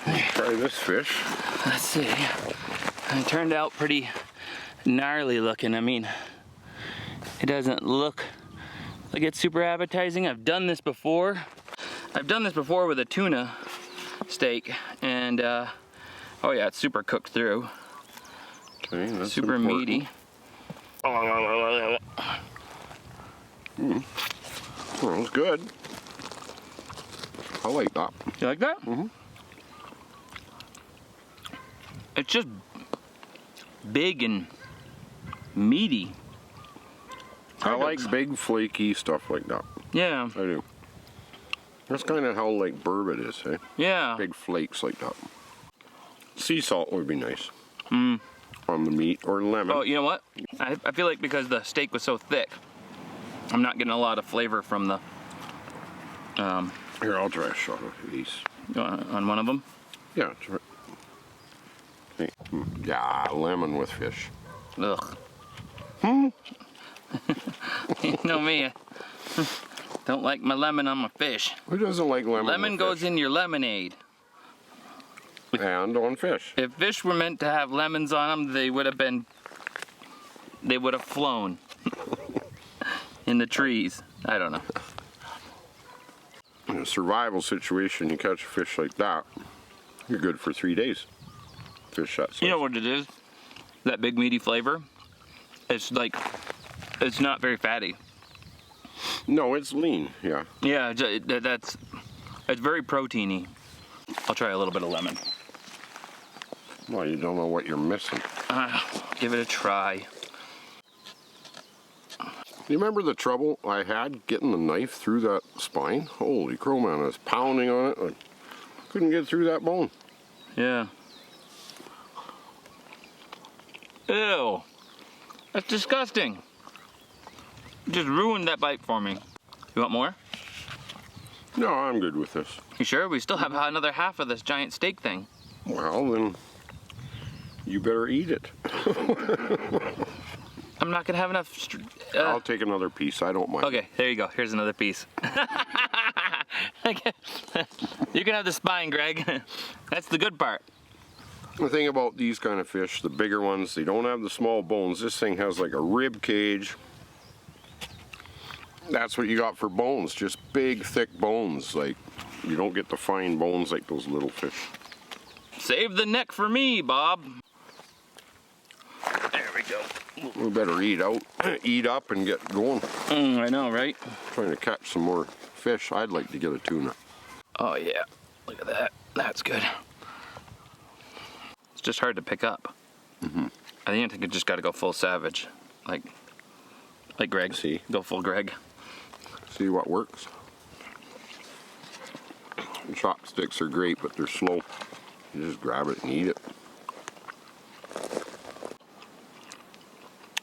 Try this fish. Let's see. It turned out pretty gnarly looking. I mean, it doesn't look like it's super appetizing. I've done this before. I've done this before with a tuna steak, and oh yeah, it's super cooked through. Okay, that's super important. meaty. Well, it's good. I like that. You like that? It's just big and meaty. I like big flaky stuff like that. Yeah. I do. That's kind of how like burbot is, eh? Yeah. Big flakes like that. Sea salt would be nice. On the meat, or lemon. Oh, you know what? I feel like because the steak was so thick, I'm not getting a lot of flavor from the... Here, I'll try a shot of these. On one of them? Yeah, try. Okay. Yeah, lemon with fish. Ugh. You know me. Don't like my lemon on my fish. Who doesn't like lemon? Lemon goes in your lemonade. And on fish. If fish were meant to have lemons on them, they would have flown. in the trees. I don't know. In a survival situation, you catch a fish like that, you're good for 3 days. Fish that size. You know what it is? That big meaty flavor. It's like, it's not very fatty. No, it's lean, yeah. Yeah, it's very proteiny. I'll try a little bit of lemon. Well, you don't know what you're missing. Give it a try. You remember the trouble I had getting the knife through that spine? Holy crow, man, I was pounding on it. I couldn't get through that bone. Yeah. Ew. That's disgusting. You just ruined that bite for me. You want more? No, I'm good with this. You sure? We still have another half of this giant steak thing. Well, then you better eat it. I'm not gonna have enough. I'll take another piece. I don't mind. Okay, there you go. Here's another piece. You can have the spine, Greg. That's the good part. The thing about these kind of fish, the bigger ones, they don't have the small bones. This thing has like a rib cage. That's what you got for bones, just big, thick bones. Like, you don't get the fine bones like those little fish. Save the neck for me, Bob. There we go. We better eat up and get going. I know, right? Trying to catch some more fish. I'd like to get a tuna. Oh yeah, look at that. That's good. It's just hard to pick up. I think you just got to go full savage, like Greg. See, go full Greg. See what works. Chopsticks are great, but they're slow. You just grab it and eat it.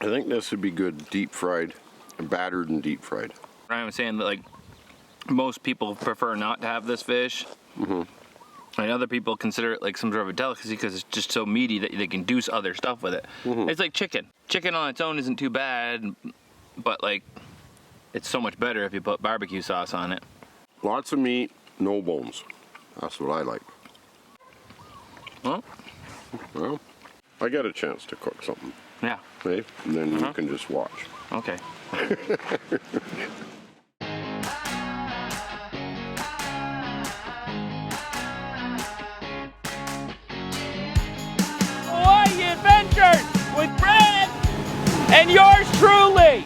I think this would be good deep fried, battered and deep fried. Ryan was saying that like most people prefer not to have this fish. And other people consider it like some sort of a delicacy because it's just so meaty that they can do other stuff with it. It's like chicken. Chicken on its own isn't too bad, but like it's so much better if you put barbecue sauce on it. Lots of meat, no bones. That's what I like. Well, I get a chance to cook something. Yeah. Right? And then you can just watch. Okay. Hawaii Adventures with Brad and yours truly.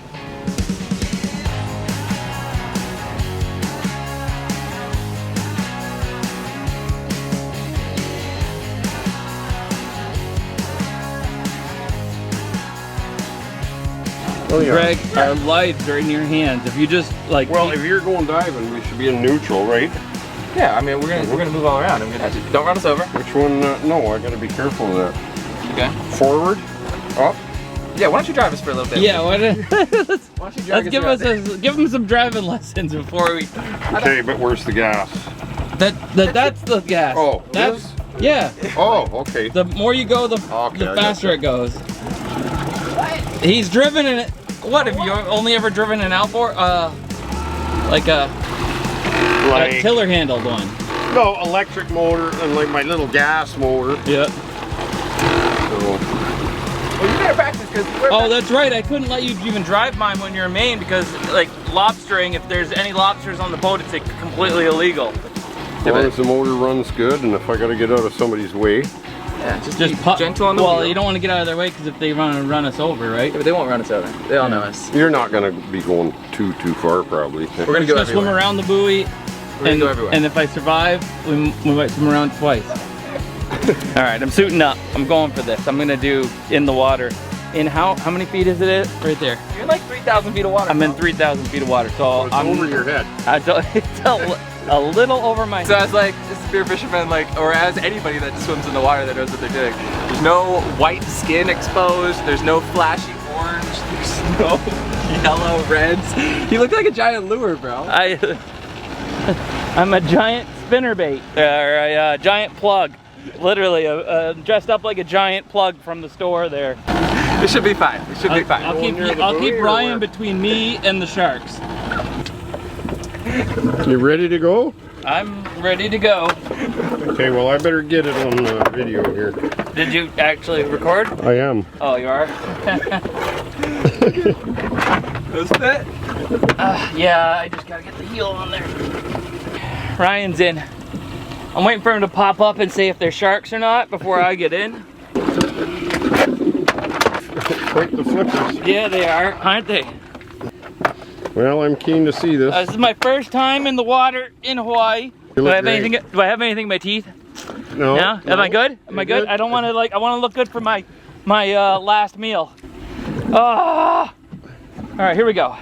Oh, yeah. Greg, our lives are in your hands. If you just like. Well, if you're going diving, we should be in neutral, right? Yeah, I mean we're gonna move all around. Don't run us over. Which one? No, I gotta be careful of that. Okay. Forward, up. Yeah, why don't you drive us for a little bit? Yeah, why don't you give him some driving lessons before we. Okay, but where's the gas? That's the gas. Oh, that's yeah. Oh, okay. The more you go, the faster it goes. He's driven in it. What have you only ever driven an outboard? Like a tiller handled one. No, electric motor and like my little gas motor. Yeah. So. Well, you better practice because. Oh, that's right. I couldn't let you even drive mine when you're in Maine because, like, lobstering. If there's any lobsters on the boat, it's like, completely illegal. As long as the motor runs good, and if I gotta get out of somebody's way. Yeah, just gentle on the wheel. Well, you don't want to get out of their way because if they run us over, right? Yeah, but they won't run us over. They all know us. You're not gonna be going too far, probably. We're gonna go everywhere. Swim around the buoy. We're gonna go everywhere. And if I survive, we might swim around twice. All right, I'm suiting up. I'm going for this. I'm gonna do in the water. In how many feet is it? Right there. You're in like 3,000 feet of water. I'm in 3,000 feet of water, so it's over your head. It's a little over my head. So as like a spear fisherman, like, or as anybody that swims in the water that knows what they're doing, there's no white skin exposed, there's no flashy orange, there's no yellow reds. You look like a giant lure, bro. I'm a giant spinnerbait, or a giant plug. Literally, dressed up like a giant plug from the store there. It should be fine. It should be fine. I'll keep Ryan between me and the sharks. You ready to go? I'm ready to go. Okay, well I better get it on video here. Did you actually record? I am. Oh, you are? Does that fit? Yeah, I just gotta get the heel on there. Ryan's in. I'm waiting for him to pop up and say if they're sharks or not before I get in. Quite the flippers. Yeah, they are, aren't they? Well, I'm keen to see this. This is my first time in the water in Hawaii. Do I have anything in my teeth? No. No? Am I good? Am I good? I don't want to I want to look good for my last meal. All right, here we go.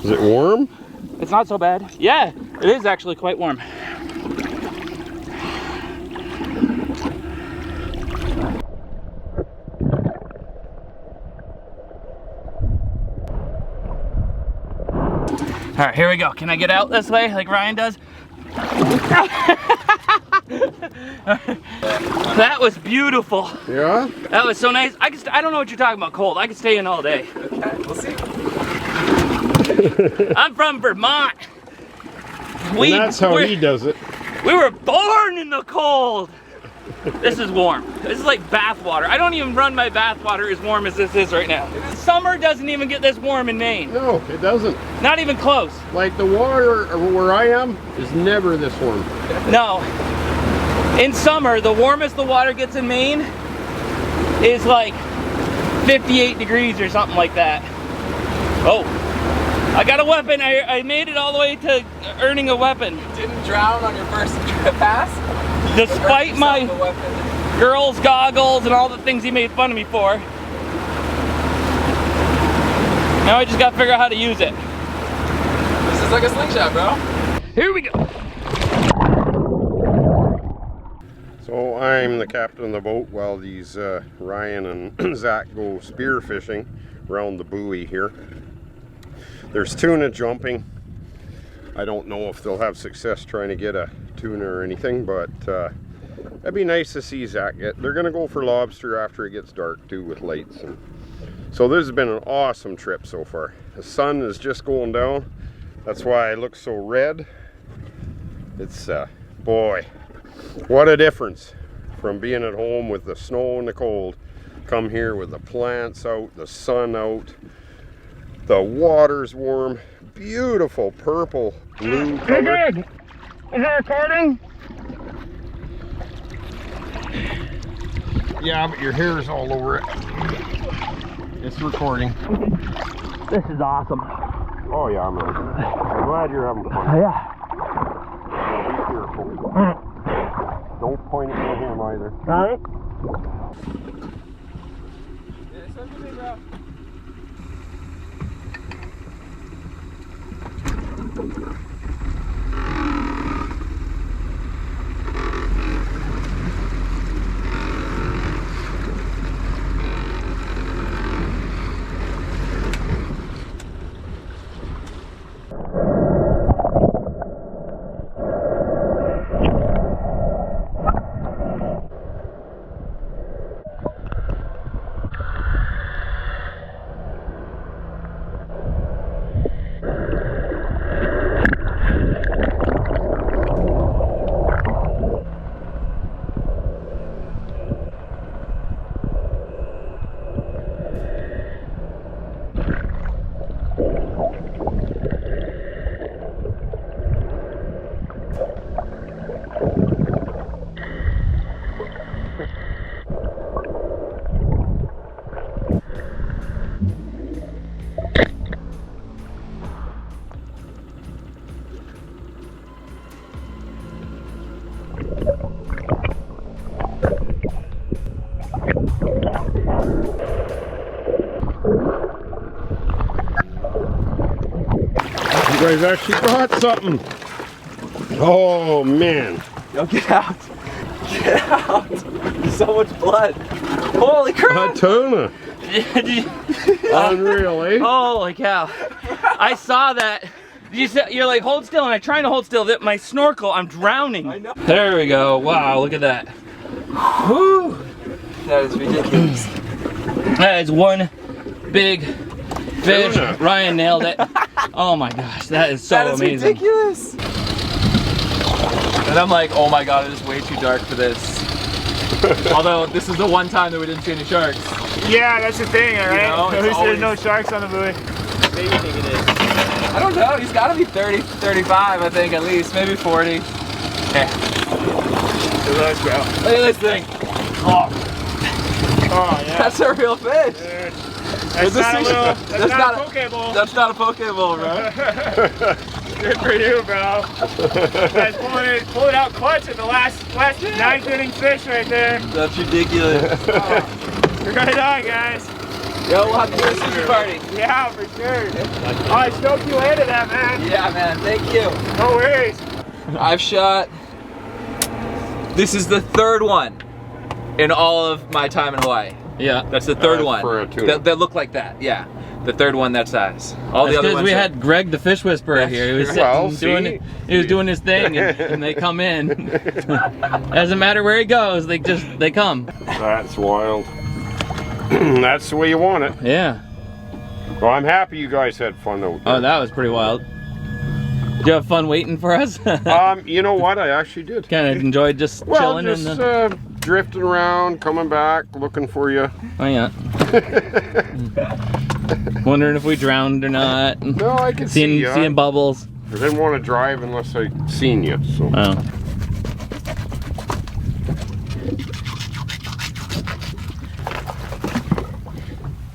Is it warm? It's not so bad. Yeah, it is actually quite warm. All right, here we go. Can I get out this way like Ryan does? That was beautiful. Yeah? That was so nice. I don't know what you're talking about, cold. I could stay in all day. Okay, we'll see. I'm from Vermont. And that's how he does it. We were born in the cold. This is warm. This is like bath water. I don't even run my bath water as warm as this is right now. Summer doesn't even get this warm in Maine. No, it doesn't. Not even close. Like the water where I am is never this warm. No. In summer, the warmest the water gets in Maine is like 58 degrees or something like that. Oh, I got a weapon. I made it all the way to earning a weapon. You didn't drown on your first pass? Despite my girl's goggles and all the things he made fun of me for. Now I just gotta figure out how to use it. This is like a slingshot, bro. Here we go. So I'm the captain of the boat while these Ryan and Zach go spearfishing around the buoy here. There's tuna jumping. I don't know if they'll have success trying to get a tuna or anything, but it'd be nice to see Zach get. They're gonna go for lobster after it gets dark too with lights. And so this has been an awesome trip so far. The sun is just going down. That's why I look so red. It's boy, what a difference from being at home with the snow and the cold. Come here with the plants out, the sun out, the water's warm, beautiful purple, blue color. Good. Is it recording? Yeah, but your hair's all over it. It's recording. This is awesome. Oh yeah, man. I'm glad you're having fun. Yeah. Be careful. Don't point it at him either. Right? Yeah, this one's big, bro. You guys actually brought something. Oh man. Yo, get out. Get out. There's so much blood. Holy crap. A tuna. Unreal, eh? Holy cow. I saw that. You're like, hold still, and I'm trying to hold still. My snorkel, I'm drowning. I know. There we go. Wow, look at that. Whew. That is ridiculous. That is one big fish. Tuna. Ryan nailed it. Oh my gosh, that is so That is amazing. ridiculous. And I'm like, oh my god, it is way too dark for this. Although this is the one time that we didn't see any sharks. Yeah, that's the thing, alright? You know, At it's least there's always- no sharks on the buoy. Maybe you think it is. I don't know, he's gotta be 30, 35, I think, at least, maybe 40. Okay. Let's go. Look at this thing. Oh, yeah. That's a real fish. Dude. It's That's a not sea- a not a Pokeball. That's not a Pokeball, bro. Good for you, bro. Guys pull it out clutch at the last 9th inning fish right there. That's ridiculous. Right on, guys. Yo, we'll have to do a sushi party. Yeah, for sure. Oh, I stoked you into that, man. Yeah, man, thank you. No worries. I've shot, this is the third one in all of my time in Hawaii. Yeah. That's the third one. For a tuna. That look like that, yeah. The third one that size. All That's the other because ones we are- had Greg the fish whisperer here. He was sitting Well, he was doing his thing, and they come in. Doesn't matter where he goes, they come. That's wild. That's the way you want it. Yeah. Well, I'm happy you guys had fun though. Oh, that was pretty wild. Did you have fun waiting for us? You know what? I actually did. Kind of enjoyed just chilling just in the. drifting around, coming back, looking for you. Oh yeah. Wondering if we drowned or not. No, I can see ya. Seeing bubbles. I didn't want to drive unless I seen you. So. Oh.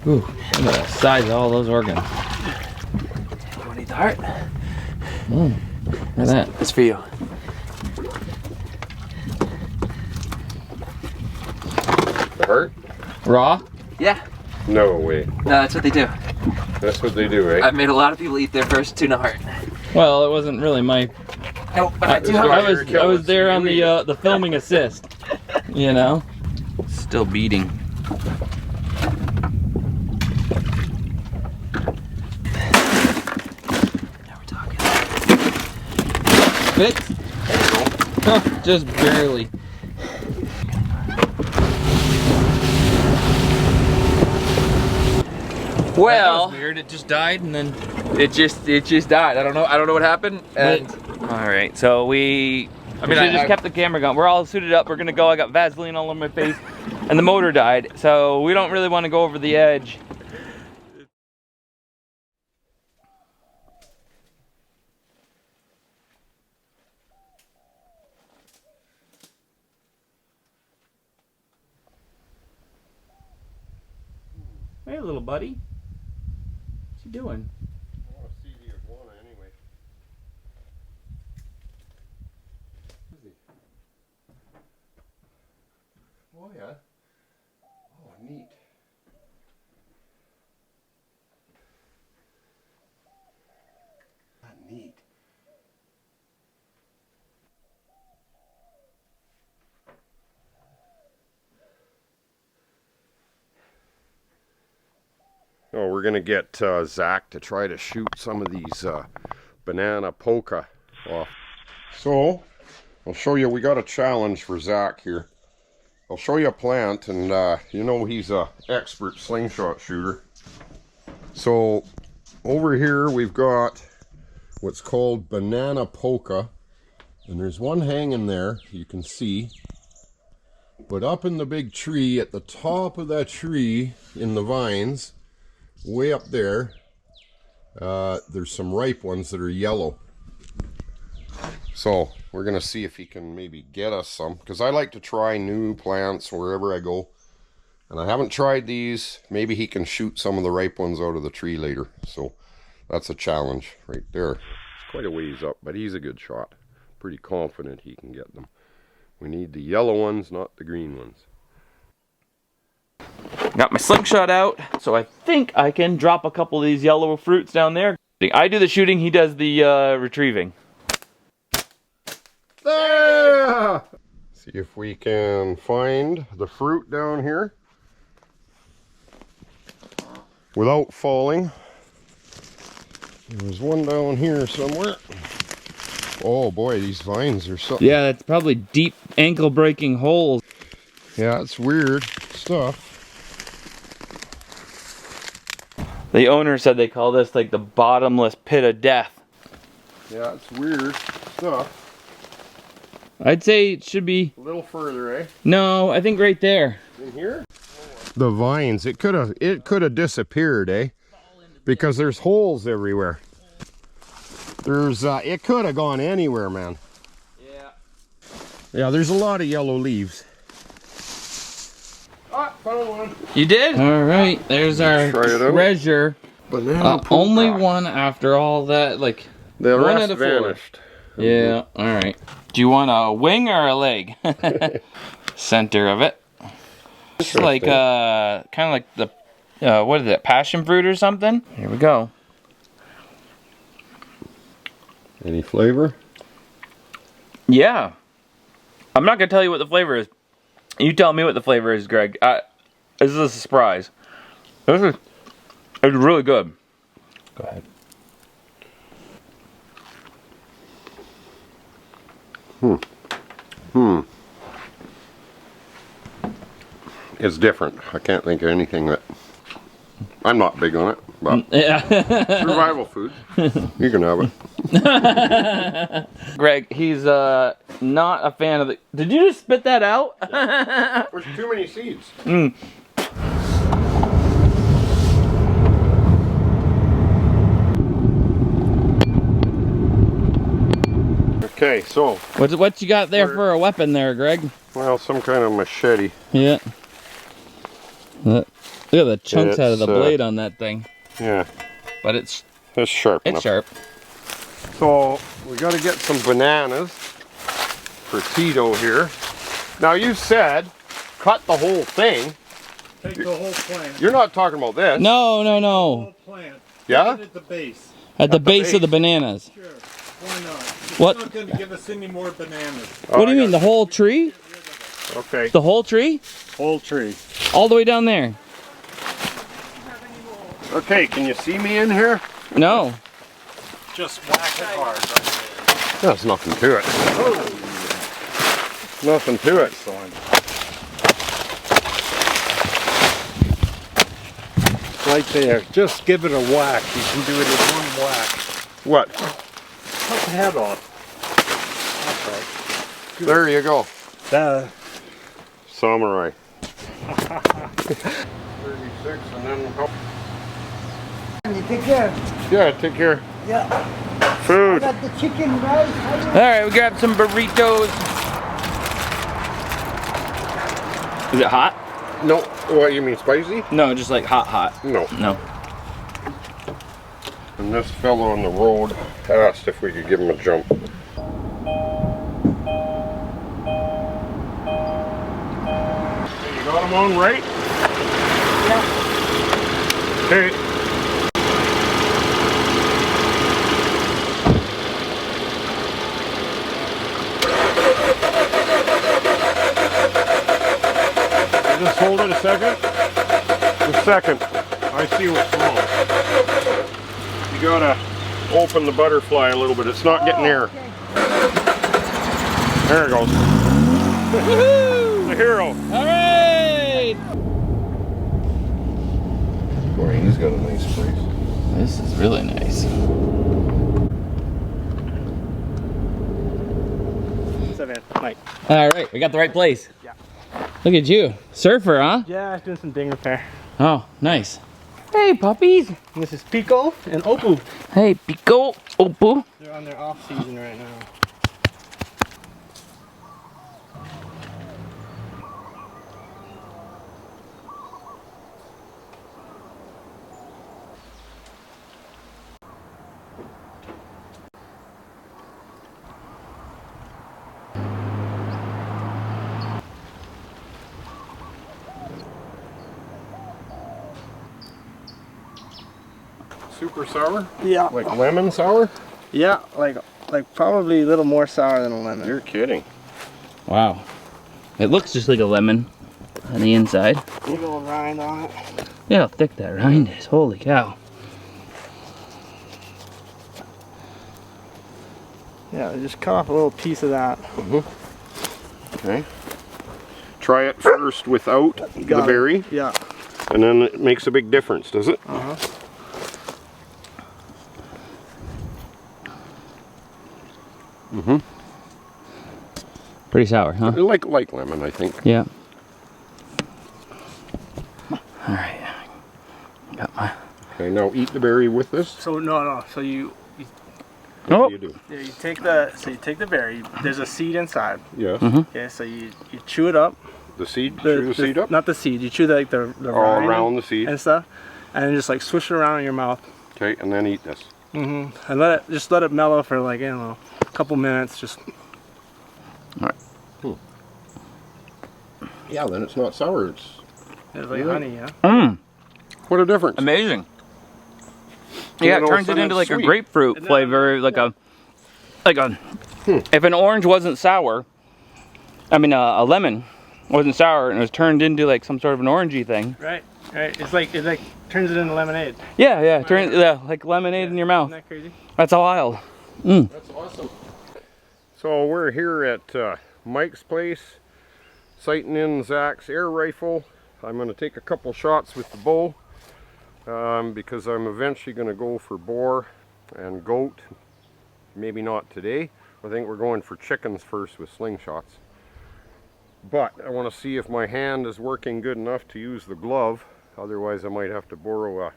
Ooh, look at the size of all those organs. You want to eat the heart? Look at that. It's for you. The heart? Raw? Yeah. No way. No, that's what they do. That's what they do, right? I've made a lot of people eat their first tuna heart. Well, it wasn't really my. No, but I do have I was there on the filming assist. You know. Still beating. Now we're talking. Fits? Huh, just barely. Well, That was weird. It just died and then. it just died. I don't know what happened. And All right, so we mean, should've just kept the camera going. We're all suited up. We're gonna go. I got Vaseline all over my face, and the motor died. So we don't really want to go over the edge. Hey, little buddy. What's he doing? I want to see the iguana anyway. Oh yeah. Oh, neat. Neat. Oh, we're gonna get Zach to try to shoot some of these banana polka off. So, I'll show you, we got a challenge for Zach here. I'll show you a plant, and you know he's a expert slingshot shooter. So, over here we've got what's called banana polka, and there's one hanging there, you can see. But up in the big tree, at the top of that tree, in the vines, way up there, there's some ripe ones that are yellow. So we're gonna see if he can maybe get us some, because I like to try new plants wherever I go, and I haven't tried these. Maybe he can shoot some of the ripe ones out of the tree later. So that's a challenge right there. It's quite a ways up, but he's a good shot. Pretty confident he can get them. We need the yellow ones, not the green ones. Got my slingshot out, so I think I can drop a couple of these yellow fruits down there. I do the shooting, he does the retrieving. There! See if we can find the fruit down here without falling. There's one down here somewhere. Oh boy, these vines are so... Yeah, that's probably deep ankle-breaking holes. Yeah, it's weird stuff. The owner said they call this like the bottomless pit of death. Yeah, it's weird stuff. I'd say it should be A little further, eh? no. I think right there. In here? The vines, it could have disappeared, eh? Because there's holes everywhere. There's it could have gone anywhere, man. Yeah. Yeah, there's a lot of yellow leaves. Ah, found one. You did? All right. There's our treasure. Banana only one after all that, like the one rest out of four. vanished. Yeah. All right. Do you want a wing or a leg? Center of it. It's like kind of like the what is it? Passion fruit or something? Here we go. Any flavor? Yeah. I'm not gonna tell you what the flavor is. You tell me what the flavor is, Greg. This is a surprise. It's really good. Go ahead. It's different. I can't think of anything that... I'm not big on it, but yeah. survival food. You can have it. Greg, he's not a fan of the... Did you just spit that out? There's too many seeds. Okay, so... What you got there for a weapon there, Greg? Well, some kind of machete. Yeah. Look at the chunks out of the blade on that thing. Yeah. But it's sharp enough. sharp. So, we got to get some bananas for Tito here. Now, you said cut the whole thing. Take the whole plant. You're not talking about this. No. The whole plant. Yeah? Put it at the base. At the base of the bananas. Sure. Why not? It's What? not going to give us any more bananas. What do you mean, the whole tree? Okay. The whole tree? Whole tree. All the way down there? Okay, can you see me in here? No. Just whack it hard. There's nothing to it. Nothing to it. Right there. Just give it a whack. You can do it in one whack. What? Cut the head off. That's right. There you go. Samurai. 36 and then... You take care. Yeah, take care. Yeah. Food. I got the chicken rice. Alright, we grabbed some burritos. Is it hot? No. What, you mean spicy? No, just like hot. No. No. And this fellow on the road asked if we could give him a jump. You got him on right? Yeah. Okay. Just hold it a second. A second. I see what's wrong. You gotta open the butterfly a little bit. It's not getting air. Okay. There it goes. Woohoo! The hero. Alright! Boy, he's got a nice place. This is really nice. Alright, we got the right place. Yeah. Look at you. Surfer, huh? Yeah, I was doing some ding repair. Oh, nice. Hey, puppies. This is Pico and Opu. Hey, Pico, Opu. They're on their off season right now. Super sour? Yeah. Like lemon sour? Yeah, like probably a little more sour than a lemon. You're kidding. Wow. It looks just like a lemon on the inside. Big old rind on it. Yeah, how thick that rind is. Holy cow. Yeah, just cut off a little piece of that. Okay. Try it first without the berry. Yeah. And then it makes a big difference, does it? Uh-huh. Pretty sour, huh? Like lemon, I think. Yeah. All right. Got my. Okay, now eat the berry with this. So no. So you What do you do? yeah, you take the berry. There's a seed inside. Yes. Okay, so you chew it up. The seed? Chew the seed up? Not the seed. You chew the rind around the seed and stuff, and then just like swish it around in your mouth. Okay, and then eat this. And let it mellow for like, I don't know, a couple minutes. Just. All right. Yeah, then it's not sour. It's like honey, yeah. Mmm. What a difference. Amazing. Yeah, it turns it into like a grapefruit flavor, like a. If an orange wasn't sour, I mean a lemon wasn't sour and it was turned into like some sort of an orangey thing. Right. It like turns it into lemonade. Yeah, like lemonade in your mouth. Isn't that crazy? That's wild. That's awesome. So we're here at Mike's place, sighting in Zach's air rifle. I'm going to take a couple shots with the bow because I'm eventually going to go for boar and goat. Maybe not today. I think we're going for chickens first with slingshots. But I want to see if my hand is working good enough to use the glove. Otherwise I might have to borrow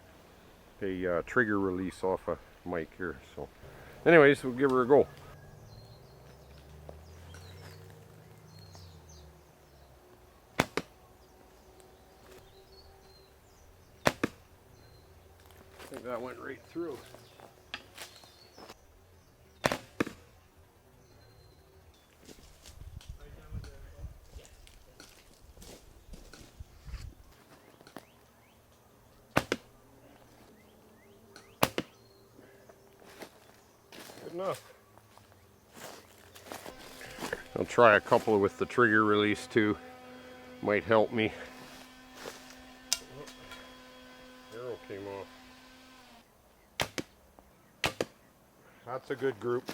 a trigger release off of Mike here. So anyways, we'll give her a go. I think that went right through. Enough. I'll try a couple with the trigger release too. Might help me. Arrow came off. That's a good group.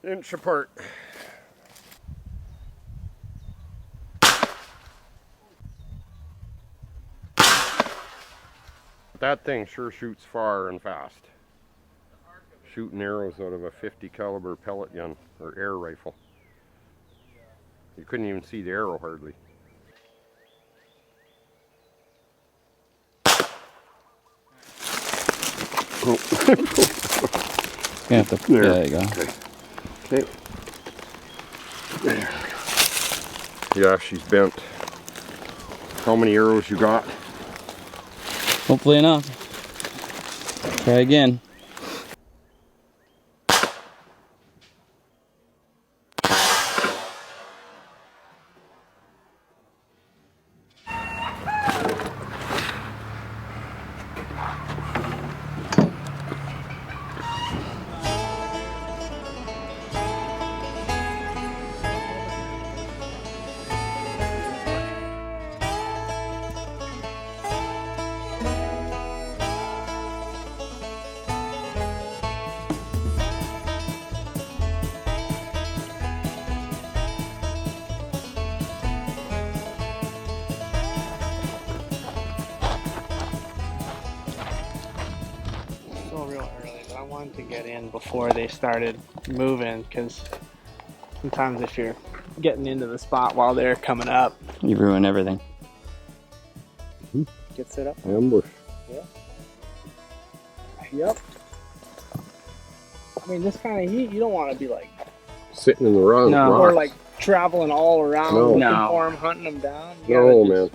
Inch apart. That thing sure shoots far and fast. Shooting arrows out of a 50 caliber pellet gun or air rifle. You couldn't even see the arrow hardly. Yeah, there you go. Okay. There. Yeah, she's bent. How many arrows you got? Hopefully enough. Try again. To get in before they started moving, because sometimes if you're getting into the spot while they're coming up, You ruin everything. get set up. Ambush. Yeah. Yep. I mean, this kind of heat, you don't want to be like Sitting in the rocks. or like traveling all around looking No. for them, hunting them down. You No, gotta man.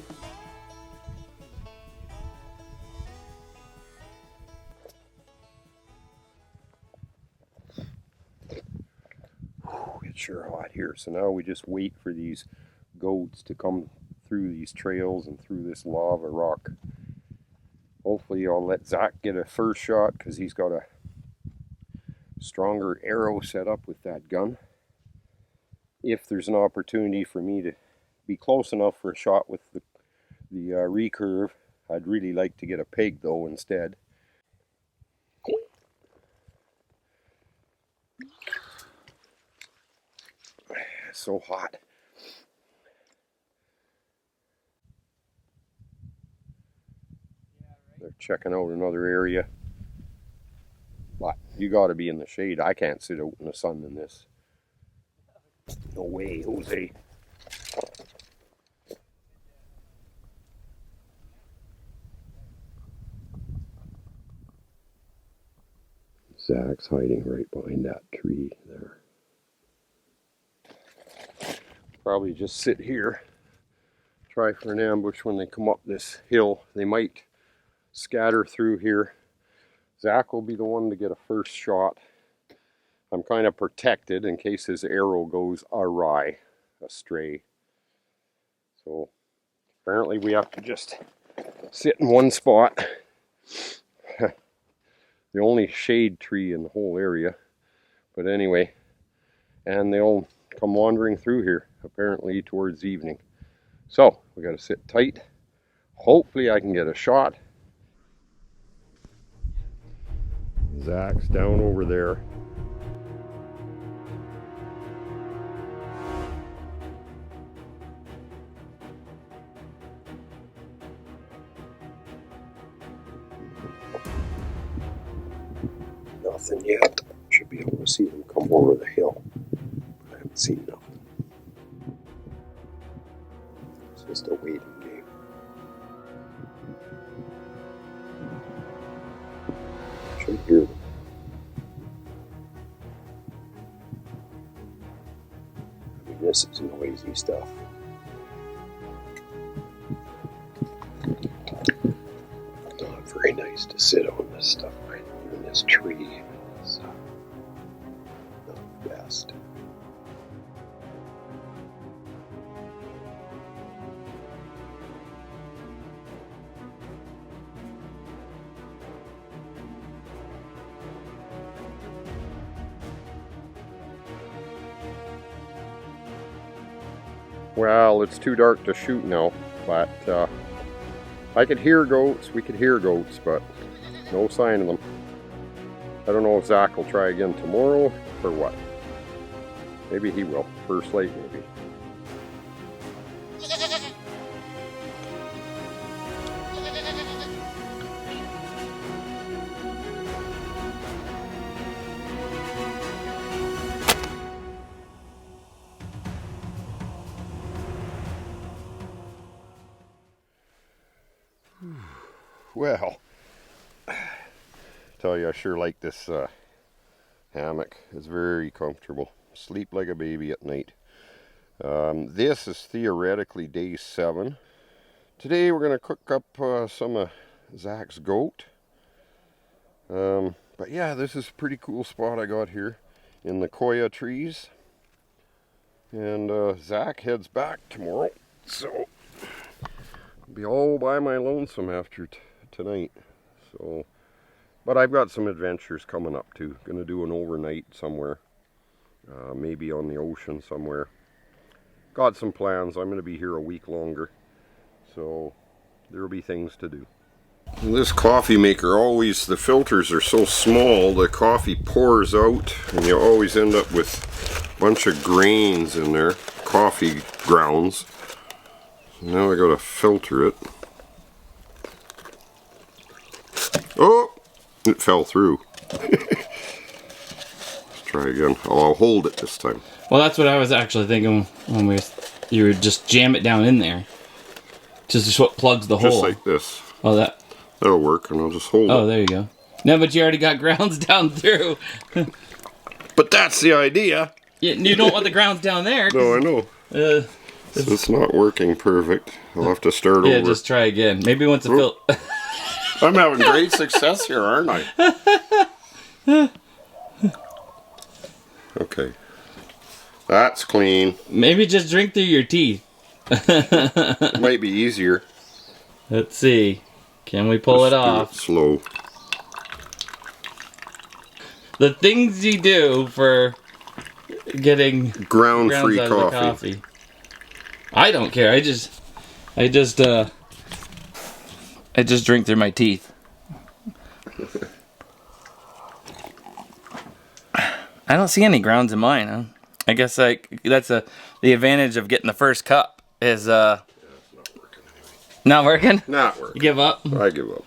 It's sure hot here. So now we just wait for these goats to come through these trails and through this lava rock. Hopefully I'll let Zach get a first shot because he's got a stronger arrow set up with that gun. If there's an opportunity for me to be close enough for a shot with the recurve, I'd really like to get a pig though instead. It's so hot. They're checking out another area. But you got to be in the shade. I can't sit out in the sun in this. No way, Jose. Zach's hiding right behind that tree there. Probably just sit here, try for an ambush when they come up this hill. They might scatter through here. Zach will be the one to get a first shot. I'm kind of protected in case his arrow goes astray. So apparently we have to just sit in one spot. The only shade tree in the whole area. But anyway, and they'll come wandering through here apparently towards evening. So we got to sit tight. Hopefully I can get a shot. Zach's down over there. Nothing yet. Should be able to see them come over the hill. I haven't seen nothing. It's just a waiting game. Should hear them. I mean, this is noisy stuff. Not very nice to sit on this stuff right in this tree. It's not the best. Well, it's too dark to shoot now, but I could hear goats, we could hear goats, but no sign of them. I don't know if Zach will try again tomorrow or what. Maybe he will. First light, maybe. Well, tell you, I sure like this hammock. It's very comfortable. Sleep like a baby at night. This is theoretically day 7. Today we're going to cook up some of Zach's goat. But yeah, this is a pretty cool spot I got here in the koya trees. And Zach heads back tomorrow, so I'll be all by my lonesome after tonight. So, but I've got some adventures coming up too. Gonna do an overnight somewhere, maybe on the ocean somewhere. Got some plans. I'm gonna be here a week longer, so there will be things to do. This coffee maker, always the filters are so small, the coffee pours out and you always end up with a bunch of grains in there, coffee grounds. So now I gotta filter it. Oh, it fell through. Let's try again. Oh, I'll hold it this time. Well, that's what I was actually thinking when you would just jam it down in there. Just what plugs the hole. Just like this. Oh, that'll work, and I'll just hold it. Oh, there you go. No, but you already got grounds down through. But that's the idea. You don't want the grounds down there. No, I know. So it's not working perfect. I'll have to start over. Yeah, just try again. Maybe once the I'm having great success here, aren't I? Okay. That's clean. Maybe just drink through your teeth. It might be easier. Let's see. Can we pull it off? Do it slow. The things you do for getting ground-free coffee. I don't care. I just drink through my teeth. I don't see any grounds in mine. Huh? I guess that's the advantage of getting the first cup is yeah, it's not working. Not working. You give up? I give up.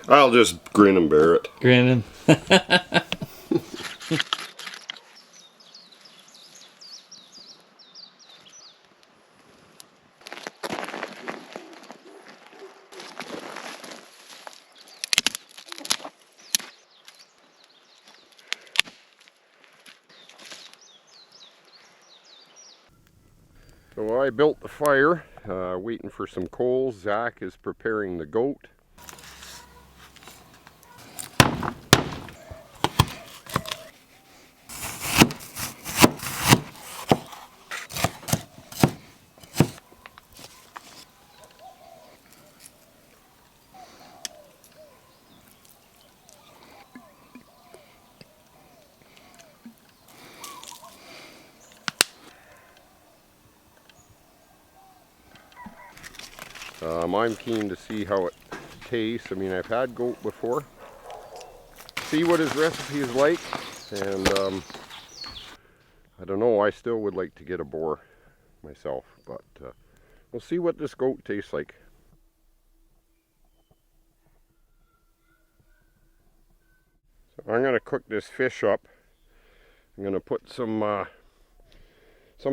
I'll just grin and bear it. Grin and So I built the fire, waiting for some coals. Zach is preparing the goat. I'm keen to see how it tastes. I mean, I've had goat before. See what his recipe is like, and I don't know, I still would like to get a boar myself, but we'll see what this goat tastes like. So I'm going to cook this fish up. I'm going to put some of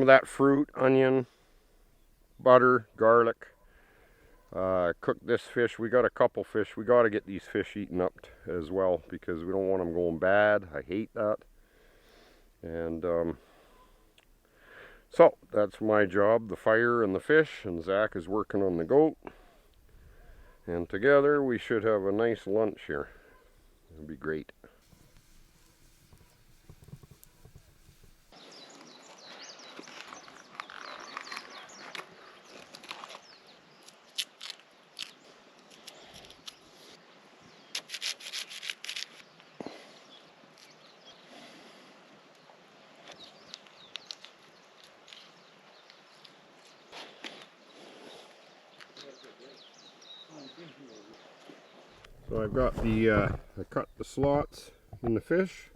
that fruit, onion, butter, garlic. Cook this fish. We got a couple fish. We got to get these fish eaten up as well because we don't want them going bad. I hate that. And so that's my job, the fire and the fish, and Zach is working on the goat. And together we should have a nice lunch here. It'll be great. So I've got I cut the slots in the fish.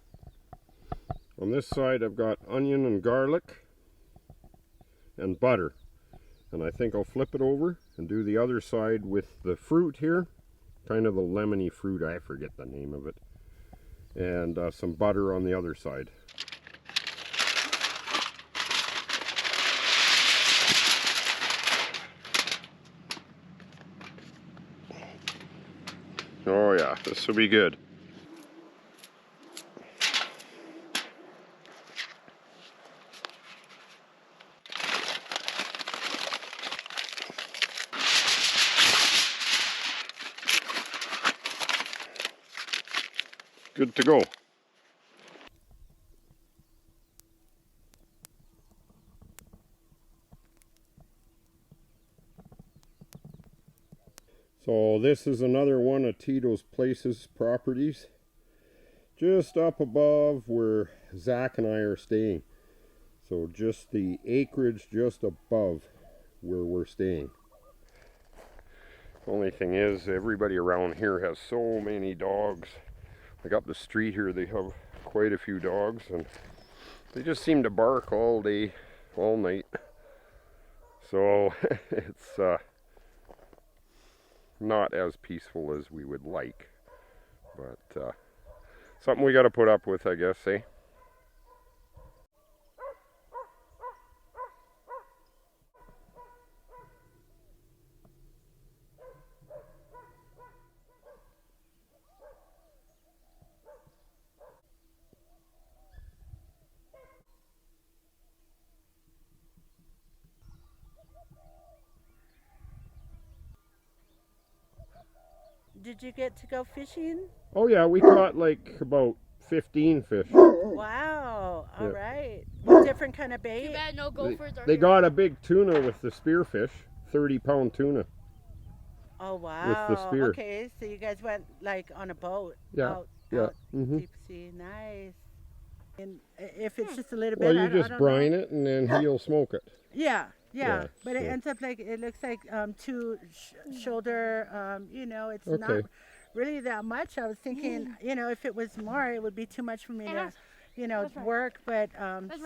On this side I've got onion and garlic and butter. And I think I'll flip it over and do the other side with the fruit here. Kind of a lemony fruit, I forget the name of it. And some butter on the other side. Oh yeah, this will be good. Good to go. So this is another one of Tito's Places properties, just up above where Zach and I are staying. So just the acreage just above where we're staying. Only thing is, everybody around here has so many dogs. Like up the street here, they have quite a few dogs, and they just seem to bark all day, all night. So it's not as peaceful as we would like, but something we got to put up with, I guess, eh? Did you get to go fishing? Oh yeah, we caught like about 15 fish. Wow, all right. Different kind of bait? Too bad no gophers are They got a big tuna with the spearfish, 30-pound tuna. Oh wow. With the spear. Okay, so you guys went like on a boat. Yeah, yeah. Mm-hmm. Deep sea, nice. And if it's just a little bit, Well, you I just don't brine know. it and then he'll smoke it. Yeah. Yeah, But it so- ends up like, it looks like two shoulder, you know, it's not Okay. really that much. I was thinking, you know, if it was more, it would be too much for me to, you know, work. But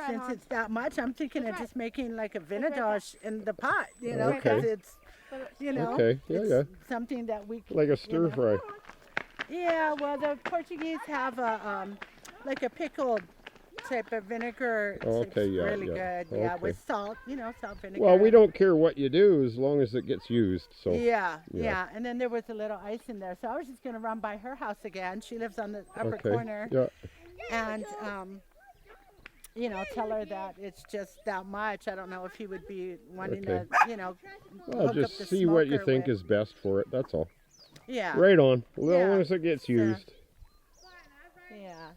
since it's that much, I'm thinking of just making like a vinadosh in the pot, you know, because Okay. it's, you know, Okay, yeah, it's yeah. something that we can, Like a stir fry. Yeah, well, the Portuguese have a, like a pickled type of vinegar. Okay, it's yeah, really yeah. good. Yeah, Okay. with salt, you know, salt, vinegar. Well, we don't care what you do as long as it gets used. So Yeah. And then there was a little ice in there, so I was just gonna run by her house again. She lives on the upper Okay, corner. yeah. And you know, tell her that it's just that much. I don't know if he would be wanting Okay. to, you know, Well, hook just up the see what you smoker think with. is best for it, that's all. Yeah. Right on. Well, Yeah. once it gets used. Yeah.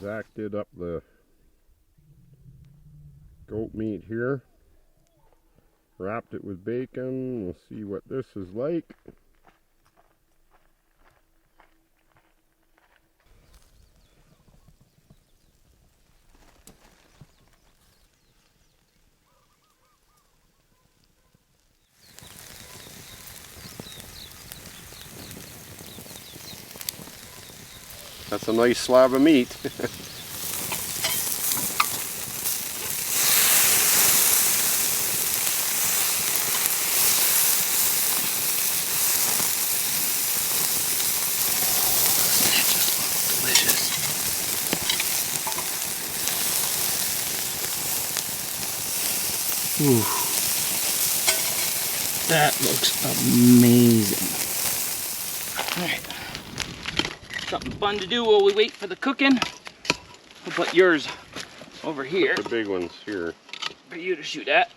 Zach did up the goat meat here. Wrapped it with bacon. We'll see what this is like. That's a nice slab of meat. Ooh. That looks amazing. Alright. Something fun to do while we wait for the cooking. We'll put yours over here The big ones here. for you to shoot at.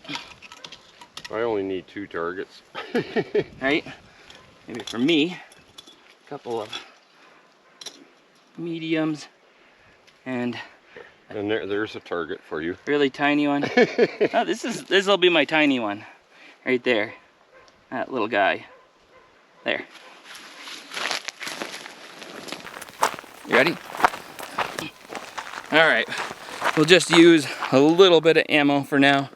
I only need 2 targets. Right? Maybe for me, a couple of mediums and there's a target for you. really tiny one. Oh, this will be my tiny one. Right there. That little guy. There. You ready? Alright. We'll just use a little bit of ammo for now.